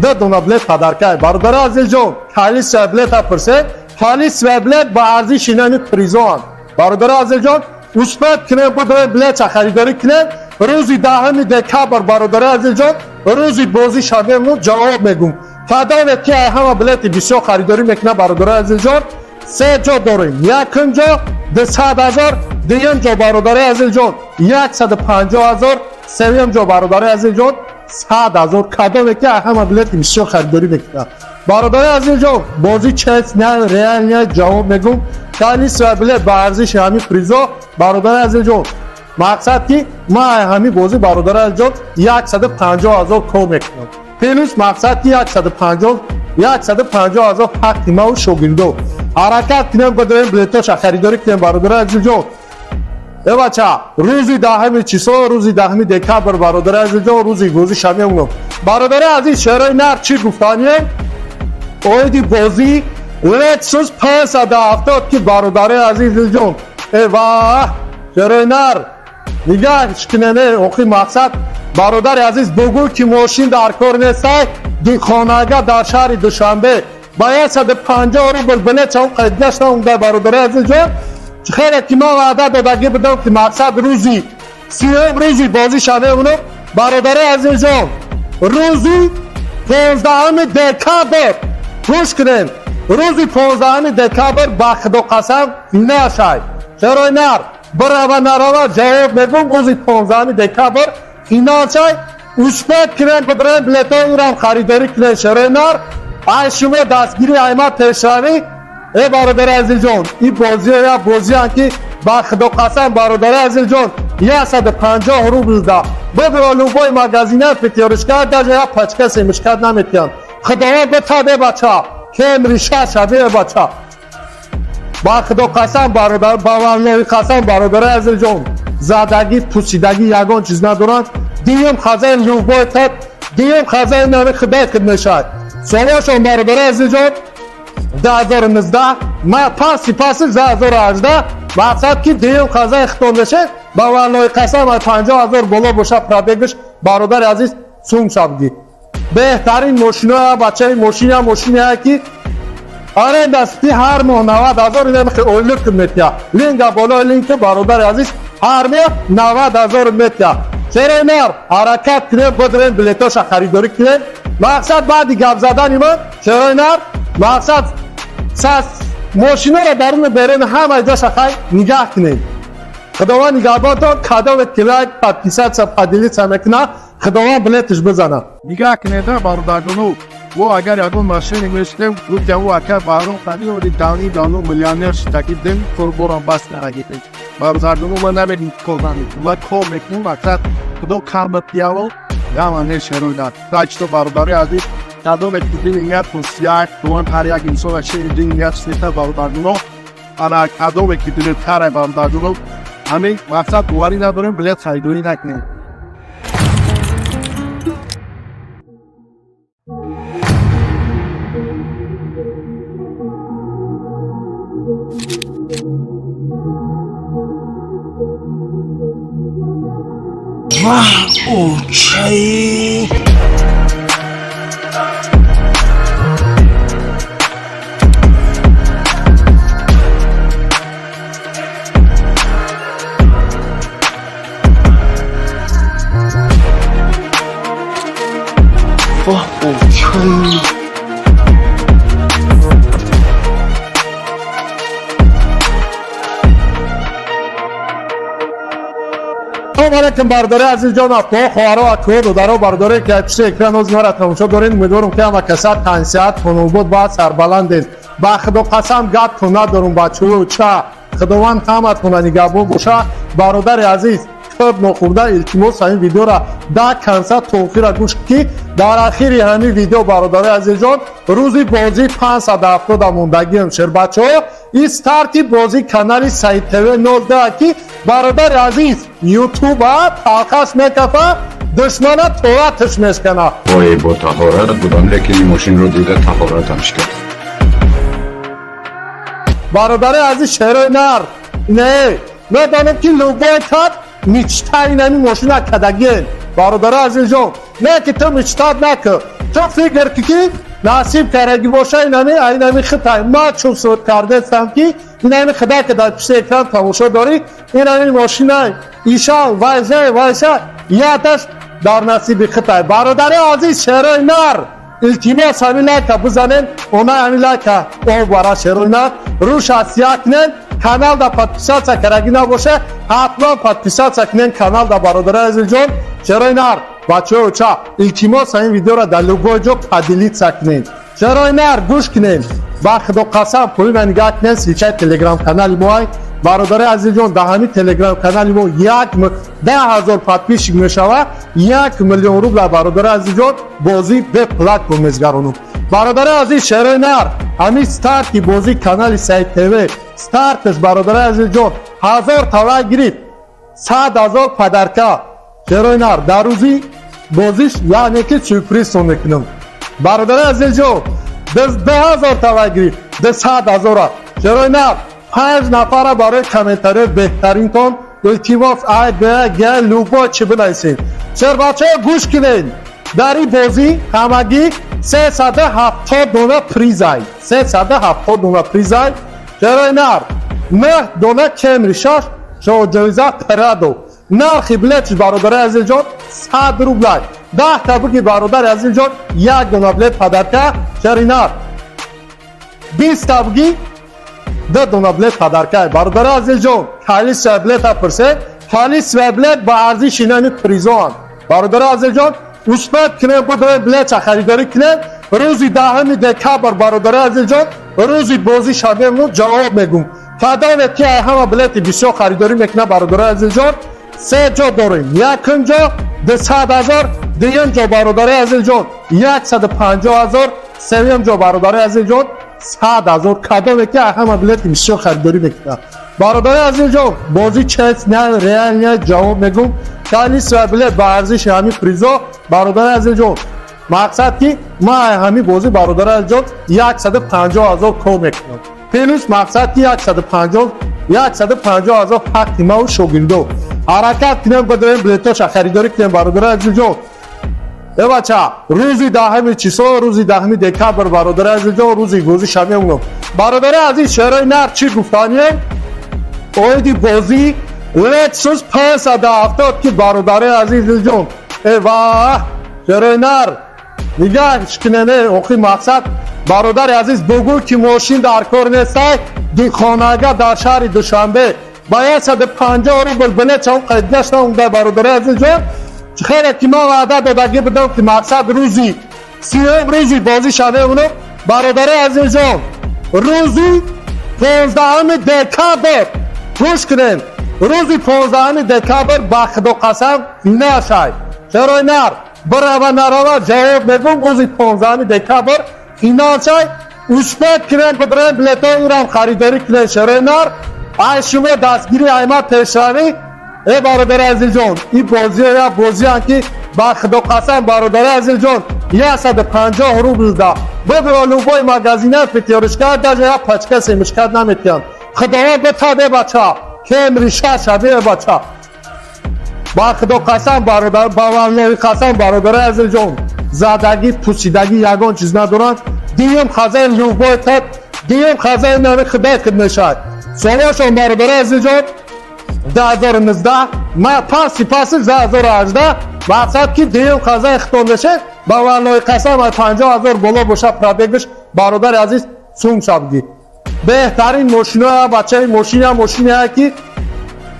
2 دونه بلیت پدرکه برادر عزیز جان خالی سه بلیت پرسه خالی سه بلیت با ارزش اینمی پریزون برادر عزیز جان اثبات کنه بدون بلیت خریداری کنه روزی 10 دکامبر برادر عزیز جان روزی بازی شامل جواب میگم فدا که همه بلیت بسیار خریداری میکنه برادر عزیز جان سه جا داریم یک جا 200,000 دیگه جا برادر عزیز جان 150,000 سوم جا برادر عزیز جان 100,000 کادو که همه بلیت بسیار خریداری میکنه برادر عزیز جان بازی چیز نه ریال نه جواب میگم خالی سه بلیت با ارزش همین پریزا برادر عزیز جان مقصد که ما همین بازی برادر عزیز جان 150,000 کم میکنم پلوس مقصد که 150,000 حق ما و شوگیندو حرکت کنیم بدون بلیتاش خریداری کنیم برادر عزیز جان ای بچه روزی 10 چیسو روزی 10 دکامبر برادر عزیز جان روزی بازی شامی اونم برادر عزیز شهرهای نر چی گفتانیه اویدی بازی لکسوس 570 که برادر عزیز جان ای واه شهرهای نر نگاه کنه اوخی مقصد برادر عزیز بگو که ماشین در کار نیست دیخانگاه در شهر دوشنبه باید 150 رو بلبله چون قید گشتم اونده برادر عزیز جان خیلی که ما وعده دادگی بدم که مقصد روزی 30 روزی بازی شده اونو برادر عزیز جان روزی 15 دکتر گوش کنین روزی 15 دکتر با خدا قسم نشد چرا نر برای نروا جواب میگم روزی 15 دکتر اینا چای اوشپت کنن بدرن بلیتای اونم خریداری کنن چرا نر ای شما دستگیری ایمت تشاری ای برادر عزیز جان این بازی یا بازی هم که با خدا قسم برادر عزیز جان 150 روبل ده بدر لوبای مغازینه پتیارش کرد در یا پچکه سیمش کرد نمیتیان خداوند بتاده بچه که ریشه شده بچه با خدا قسم برادر باورنوی قسم برادر عزیز جان زدگی پوسیدگی یگان چیز ندارن دیم خزین لوبای تد دیم خزین نمی خدا کد نشد سوالشون برادر عزیز جان 2019 ما پاس 2018 مقصد که دیم خزین ختم بشه باورنوی قسم 50,000 بالا باشه پرابگش برادر عزیز سوم شبگی بهترین ماشین ها بچه ماشین ها که آره دستی هر ماه 90,000 نمیخه اولک میتیا لینک بالا لینک برادر عزیز هر ماه 90,000 میتیا چرا نر حرکت کنه بدرن بلیتاش خریداری کنه مقصد بعدی گپ زدن من چرا نر مقصد ساس ماشین رو درون برن همه جاش خای نگاه کنه خداوند نگهبانتان کادو و کلاک پادکیسات سپادیلی سمکنا خداوند بلیتش بزنه نگاه کنید برادرانو و اگر یادون ماشین میشتم گفت او اکر بارون خالی و دانی میلیونر شدگی دن فربوران باس نگیدید برادرانو من نمیدیم کلانی و کل میکنم مقصد کدو کامت دیاول یا من شروعات راجت برادری عزیز کادو میکنید نیت پوسیار دوان پریاک انسان شیر نیت سیتا برادرانو آن کادو میکنید تره برادرانو همین مقصد دواری نداریم بلیت خریداری نکنیم اوکی اوکی علیکم برادر عزیز جان اپا خوارا اکو دودارو برادر که پیش اکران از مرا تماشا دارین امیدوارم که همه کسات تنسیت کنون بود با سربلندین با خدا قسم گپ کنه دارم بچه و چه خداوند همت کنه نگهبان باشه برادر عزیز خب نخورده التماس این ویدیو را در کنسل توفیر را گوش کی در اخیر همین ویدیو برادر عزیز جان روزی بازی 570 موندگی همشیر بچه ها این ستارتی بازی کانال سایت تیوی 19 که برادر عزیز یوتیوب ها تاقش میکفه دشمنه تواتش میشکنه وای با تهارت بودم لیکن این ماشین رو دیده تهارتمش کرد برادر عزیز شهر نر نه ندانم که لوبای تد میچتای نمی ماشین کدگین برادر عزیز جان نه که تو میچتاد نکن تو فکر که نصیب کرگی باشه اینمی خطای ما چون صورت کرده هستم که اینمی خدا که در پیش اکران تماشا داری اینمی ماشین های ایشان وایزه یادش در نصیب خطای برادر عزیز شهرهای نر التماس همین لایک بزنین اونا همین لایک او برای شهرهای نر روش اسیا کنین کانال دا پادپیسات کرگی نباشه حتما پادپیسات کنین کانال دا برادر عزیز جان شهرهای نر بچه ها چه التماس این ویدیو را در لوگو جو پدیلیت سکنین چرا نر گوش کنین با خدا قسم پولی من نگاه کنین سیچه تلگرام کانال ما برادر عزیز جان در همین تلگرام کانال ما 10,000 پادپیش میشوه 1 میلیون روبل برادر عزیز جان بازی به پلتفرم میزگرونم برادر عزیز شهر نر همین ستارتی بازی کانال سایت تیوی ستارتش برادر عزیز جان 1000 توای گرید 100,000 پدرکا چرا نر در روزی بازیش یعنی که سورپریز میکنم برادر عزیز جو 10,000 توای گرید 100,000 چرا نر 5 نفر برای کامنتری بهترین تون التماس گل لوبا چه بنایسین چر بچه گوش کنین در این بازی همگی 370 دونه پریزای 370 دونه پریزای جرای نر نه دونه کمری شش شو جویزه پرادو نرخی بلیتش برادر عزیز جان 100 روبلای 10 تا بگی برادر عزیز جان یک دونه بلیت پدرکه جرای نر 20 تا بگی 2 دونه بلیت پدرکه برادر عزیز جان خالی سه بلیت پرسه خالی سه بلیت با ارزش اینانی پریزوان برادر عزیز جان مثبت کنه بدون بلیت خریداری کنه روزی 10 دکامبر برادر عزیز جان روزی بازی شده مون جواب میگم فدای که همه بلیت بسیار خریداری میکنه برادر عزیز جان سه جا داریم یکم جا 200,000 دیگه جا برادر عزیز جان 150,000 سوم جا برادر عزیز جان 100,000 کدام که همه بلیت بسیار خریداری میکنه برادر عزیز جان بازی چیز نه ریال نه جواب میگم خالی سه بلیت با ارزش همین پریزا برادر عزیز جان مقصد که ما همین بازی برادر عزیز جان 150,000 کار میکنم پلوس مقصد که 150,000 حق ما و شوگیندو حرکت کنیم بدون بلیتاش خریداری کنیم برادر عزیز جان بچه روزی 10 چیسو روزی 10 دکامبر برادر عزیز جان روزی بازی شمی اونم برادر عزیز شهرهای نر چی گفتانیه اویدی بازی لیتسوس 570 که برادر عزیز جان ایواه شهرهای نر نگاهش کنه اوخی مقصد برادر عزیز بگو که ماشین در کار نیستای دی خانگاه در شهر دوشنبه باید 150 روبل بلیت چون قید گشتم اونده برادر عزیز جان خیلی که ما وعده دادگی بدم که مقصد روزی روزی بازی شده اونو برادر عزیز جان روزی 15 دکامبر گوش کنین روزی 15 دکامبر با خدا قسم نشای چرا نر برای نروا جواب میگم روزی 15 دکامبر فینال شای مثبت کنن بدون بلیط رو خریداری کنن چرا نر ای شما دستگیری ایمت پیشروی ای برادر عزیز جان این بازی یا بازی که با خدا قسم برادر عزیز جان 150 روبل ده ببرا لوبای مگزینه فتیارش کرد در یا پچکه سیمش کرد نمیتیان خداوند بتاده بچه کم ریشه شده بچه با خدا قسم برادر با والله قسم برادر عزیز جان زدگی پوسیدگی یگان چیز ندارن دیم خزای لوبای تد دیم خزای نمی خدا کد نشد سوالشون برادر عزیز جان 2019 ما پاسی 2018 مقصد که دیم خزای اختون بشه با والله قسم 50,000 بالا باشه پرابگش برادر عزیز سوم شبگی بهترین ماشین ها بچه ماشین ها که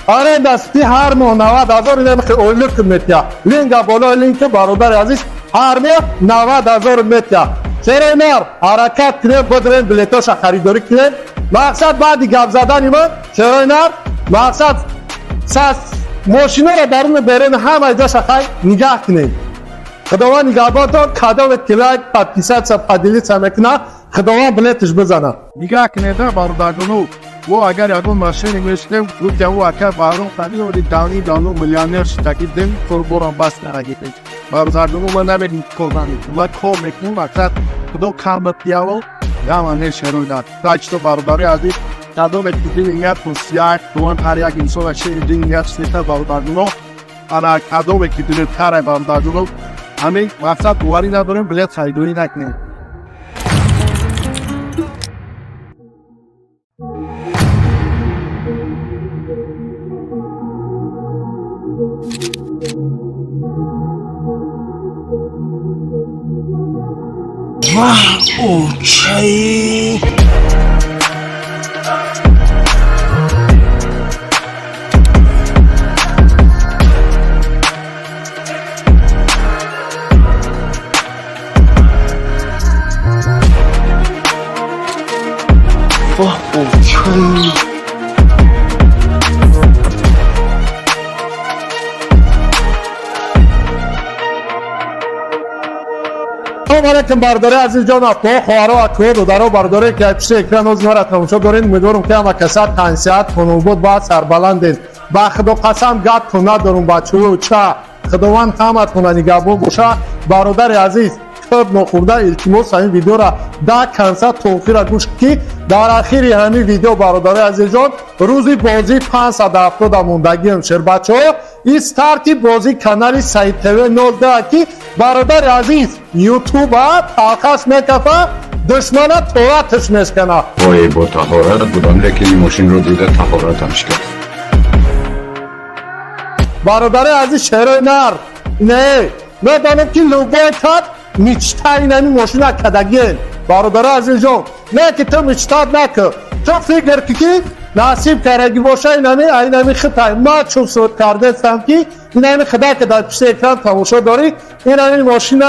آره دستی هر ماه 90,000 اینه میخواه اولک میتیا لینک بالا لینک برادر عزیز هر ماه 90,000 میتیا چرا نر حرکت کنیم بدون بلیتاش خریداری کنیم مقصد بعدی گپ زدن من چرا نر مقصد ماشینا را درون برین همه جاش خواهی نگاه کنیم خداوند نگهبان تا کدام کلک پدکیست سپدیلی سمکنه خداوند بلیتش بزنه نگاه کنه ده برادرانو و اگر یکون ماشین میشتم گفت او اکر بارون خالی و دانی میلیونر شتاکیدم کوربوران باس نراگیدم برادرانو من نمیدیم کردنی و کار میکنم وقت خدا کامت دیاول یا من شروع تاج تو برادری عزیز کدام اتفاقی نیت پوسیار دوان هر یک انسان شیر دنیا سیتا برادرانو انا کدام اتفاقی تره برادرانو همین وقت دواری نداریم بلیط خریداری نکنیم اوکی اوکی علیکم برادر عزیز جان اخوان خواهر و اخوان دادر برادر که پیش اکران از ما را تماشا دارین امیدوارم که همه کسات تنسیت کنون بود باید سربلندین با خدا قسم گد کنه دارم بچه و چه خداوند همت کنه نگهبان باشه برادر عزیز خب نخورده التماس همین ویدیو را در کنسل توفیر را گوش کی در آخر همین ویدیو برادر عزیز جان روزی بازی 570 موندگی همشهر بچه ها استارتی بازی کانال سعید تیوی 19 کی برادر عزیز یوتیوب ها تاخش میکفه دشمن تواتش میشکنه. وای با طهارت بودم لیکن این ماشین رو دیده طهارتمش کرد. برادر عزیز شهر نر نه ندانم که لوبایتات میچتای نمی ماشین کدگین برادر عزیز جان نه که تو میچتاد نکن تو فکر که نصیب کرگی باشه اینمی خطای ما چون صورت کرده استم که اینمی خدا که در پیش اکران تماشا داری اینمی ماشین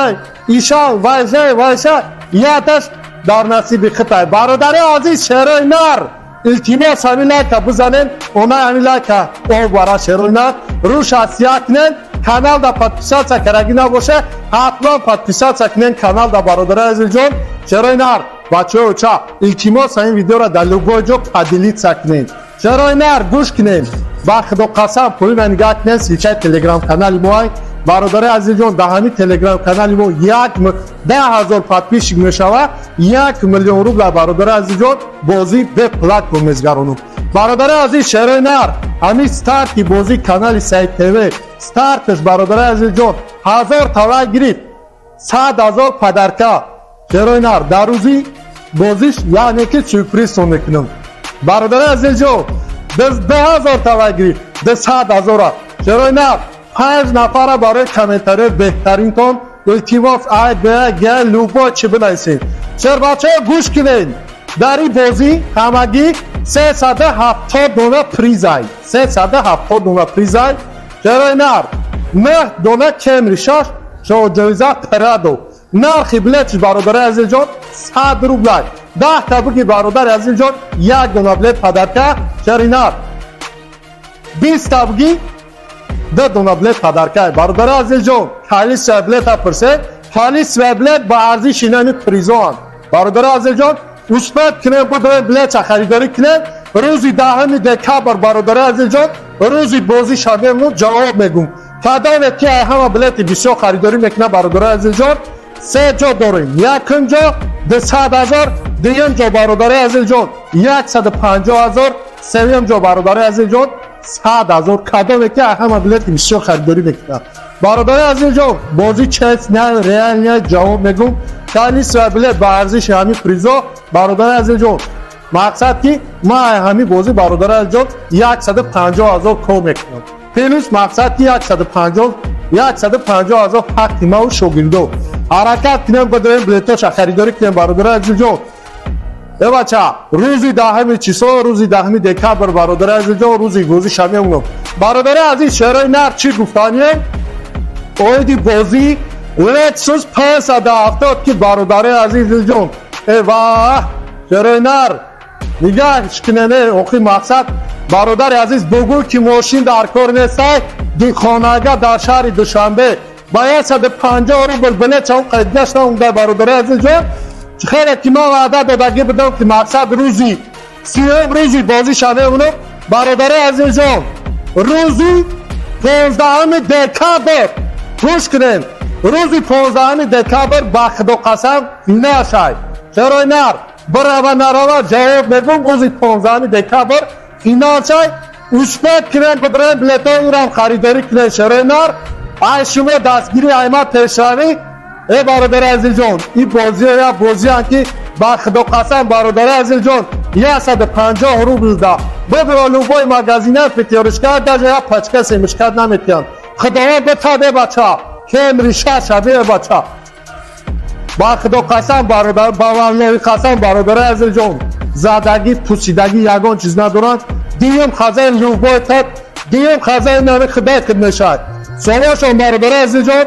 ایشان وایشه یادش در نصیب خطای برادر عزیز شهر نر التماس همین لایک بزنین اونا همین لایک او برای شهر روش اسیا کنین کانال دا پادپیسات کرگی نباشه حتما پادپیسات کنین کانال دا برادر عزیز جان شهر نر بچه ها چا التماس این ویدیو را در لوگو جو پدیلیت سکنین شهر نر گوش کنین با خدا قسم پولی من نگاه کنین سیچه تلگرام کانال موی برادر عزیز جان در همین تلگرام کانال مو 10,000 پادپیش میشوه 1 میلیون روبل برادر عزیز جان بازی به پلات میزگرونم برادر عزیز شهر نر همین ستارتی بازی کانال سعید تیوی ستارتش برادر عزیز جان 1000 تولا گرفت 100,000 پدرکا شهر نر در روزی بازیش یعنی که سورپریز میکنم برادر عزیز جان 10,000 تولا گرفت 100,000 شهر نر 5 نفر برای کامنتاری بهترین تون التماس گل لوبا چی بنویسین چرا بچه گوش کنین در این بازی همگی 370 دونه پریزای 370 دونه پریزای چرا نر 9 دونه کمری شاش شو جویزه پرادو نرخی بلیتش برادر عزیز جان 100 روبل 10 تبوکی برادر عزیز جان 1 دونه بلیت پدرکه چرا نر 20 تبوکی 2 دونه بلیت پدرکه برادر عزیز جان خالی سه بلیت پرسه خالی سه بلیت با ارزش اینمی پریزان برادر عزیز جان اثبات کنه بود بلیت خریداری کنه روزی 10 دکامبر برادر عزیز جان روزی بازی شامل جواب میگم فدای که همه بلیت بسیار خریداری میکنه برادر عزیز جان سه جا داریم یکم جا 200,000 دویم جا برادر عزیز جان 150,000 سوم جا برادر عزیز جان 100,000 کدام که همه بلیت بسیار خریداری میکنه برادر عزیز جان بازی چیز نه ریال نه جواب میگم خالی سه بلیت با ارزش همین پریزا برادر عزیز جان مقصد که ما همین بازی برادر عزیز جان 150,000 کم میکنم پلوس مقصد که 150,000 حق ما و شوگیردو حرکت کنم بدون بلیتاش خریداری کنم برادر عزیز جان ای بچه روزی 10 چیسو روزی 10 دکامبر برادر عزیز جان روزی بازی شامل برادر عزیز شهر نر چی گفتانیه اویدی بازی لکسوس 570 که برادر عزیز جان ای واه شهر نر نگاهش کنه اوخی مقصد برادر عزیز بگو که ماشین در کار نیست دی خانگاه در شهر دوشنبه باید 150 روبل بلیت اون قیدش نمونده برادر عزیز جان خیلی که ما وعده دادگی بدم که مقصد روزی 30 روزی بازی شده اونو برادر عزیز جان روزی 15 دکامبر گوش کنین روزی 15 دکامبر با خدا قسم نشای چرا نر برای نروا جواب میگم روزی 15 دکامبر فینال شای اثبات کنن بدرن بلیطا ایران خریداری کنن شهر نر ای شما دستگیری ایمه پیشروی ای برادر عزیز جان این بازی یا بازی هم که با خدا قسم برادر عزیز جان 150 روبل ده ببرا لوبای مگزینه فتیارش کرد در جای پچکه سیمش کرد نمیتیان خداوند بتاده بچه کم ریشه شده بچه با خدا قسم برادر باورنوی قسم برادر عزیز جان زدگی پوسیدگی یگان چیز ندارن دیم خزای لوبای تد دیم خزای نمی خدا کد نشد سوالشون برادر عزیز جان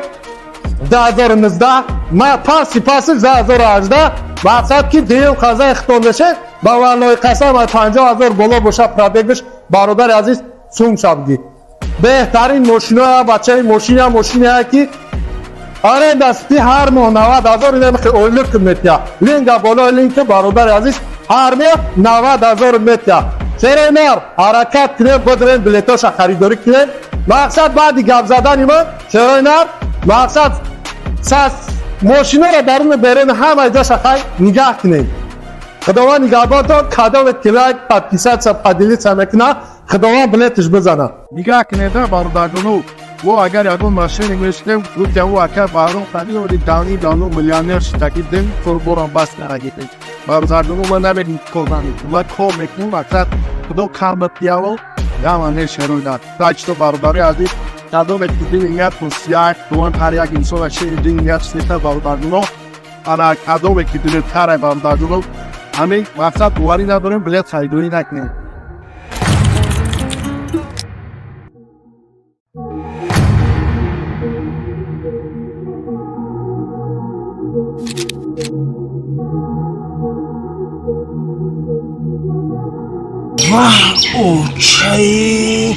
2019 ما پاسی 2018 مقصد که دیم خزای اختون بشه باورنوی قسم 50,000 بالا باشه پرابگش برادر عزیز سوم شبگی بهترین ماشین ها بچه ماشین ها که آره دستی هر ماه 90,000 اینه میخواه اولک میتیا لینک بالا لینک برادر عزیز هر ماه 90,000 میتیا چرا نر حرکت کنیم بدرین بلیتاش خریداری کنیم مقصد بعدی گپ زدن ایمان چرا نر مقصد ماشینا را درون برین همه جا شخص نگاه کنید خداوند نگهبان تو کادو کلاک پادکیست سپادیلی سمکنا خداوند بلتش بزنه نگاه کنید باردارونو و اگر اون ماشین میشتم گفت او اکر بارون خالی و دانی میلیونر شدگی دن فربوران باس نگیدن باردارونو من نبینیم کلانی و کم میکنم وقت خدا کام پیاو یا من شروع تاج تو بارداری ازی کادو بکیدی نیت پوسیار دوان هر یک انسان شیدی نیت سیتا باردارونو انا کادو بکیدی تره باردارونو همین وقت دواری نداریم بلیت خریدوی نکنیم اوکی اوکی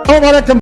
السلام علیکم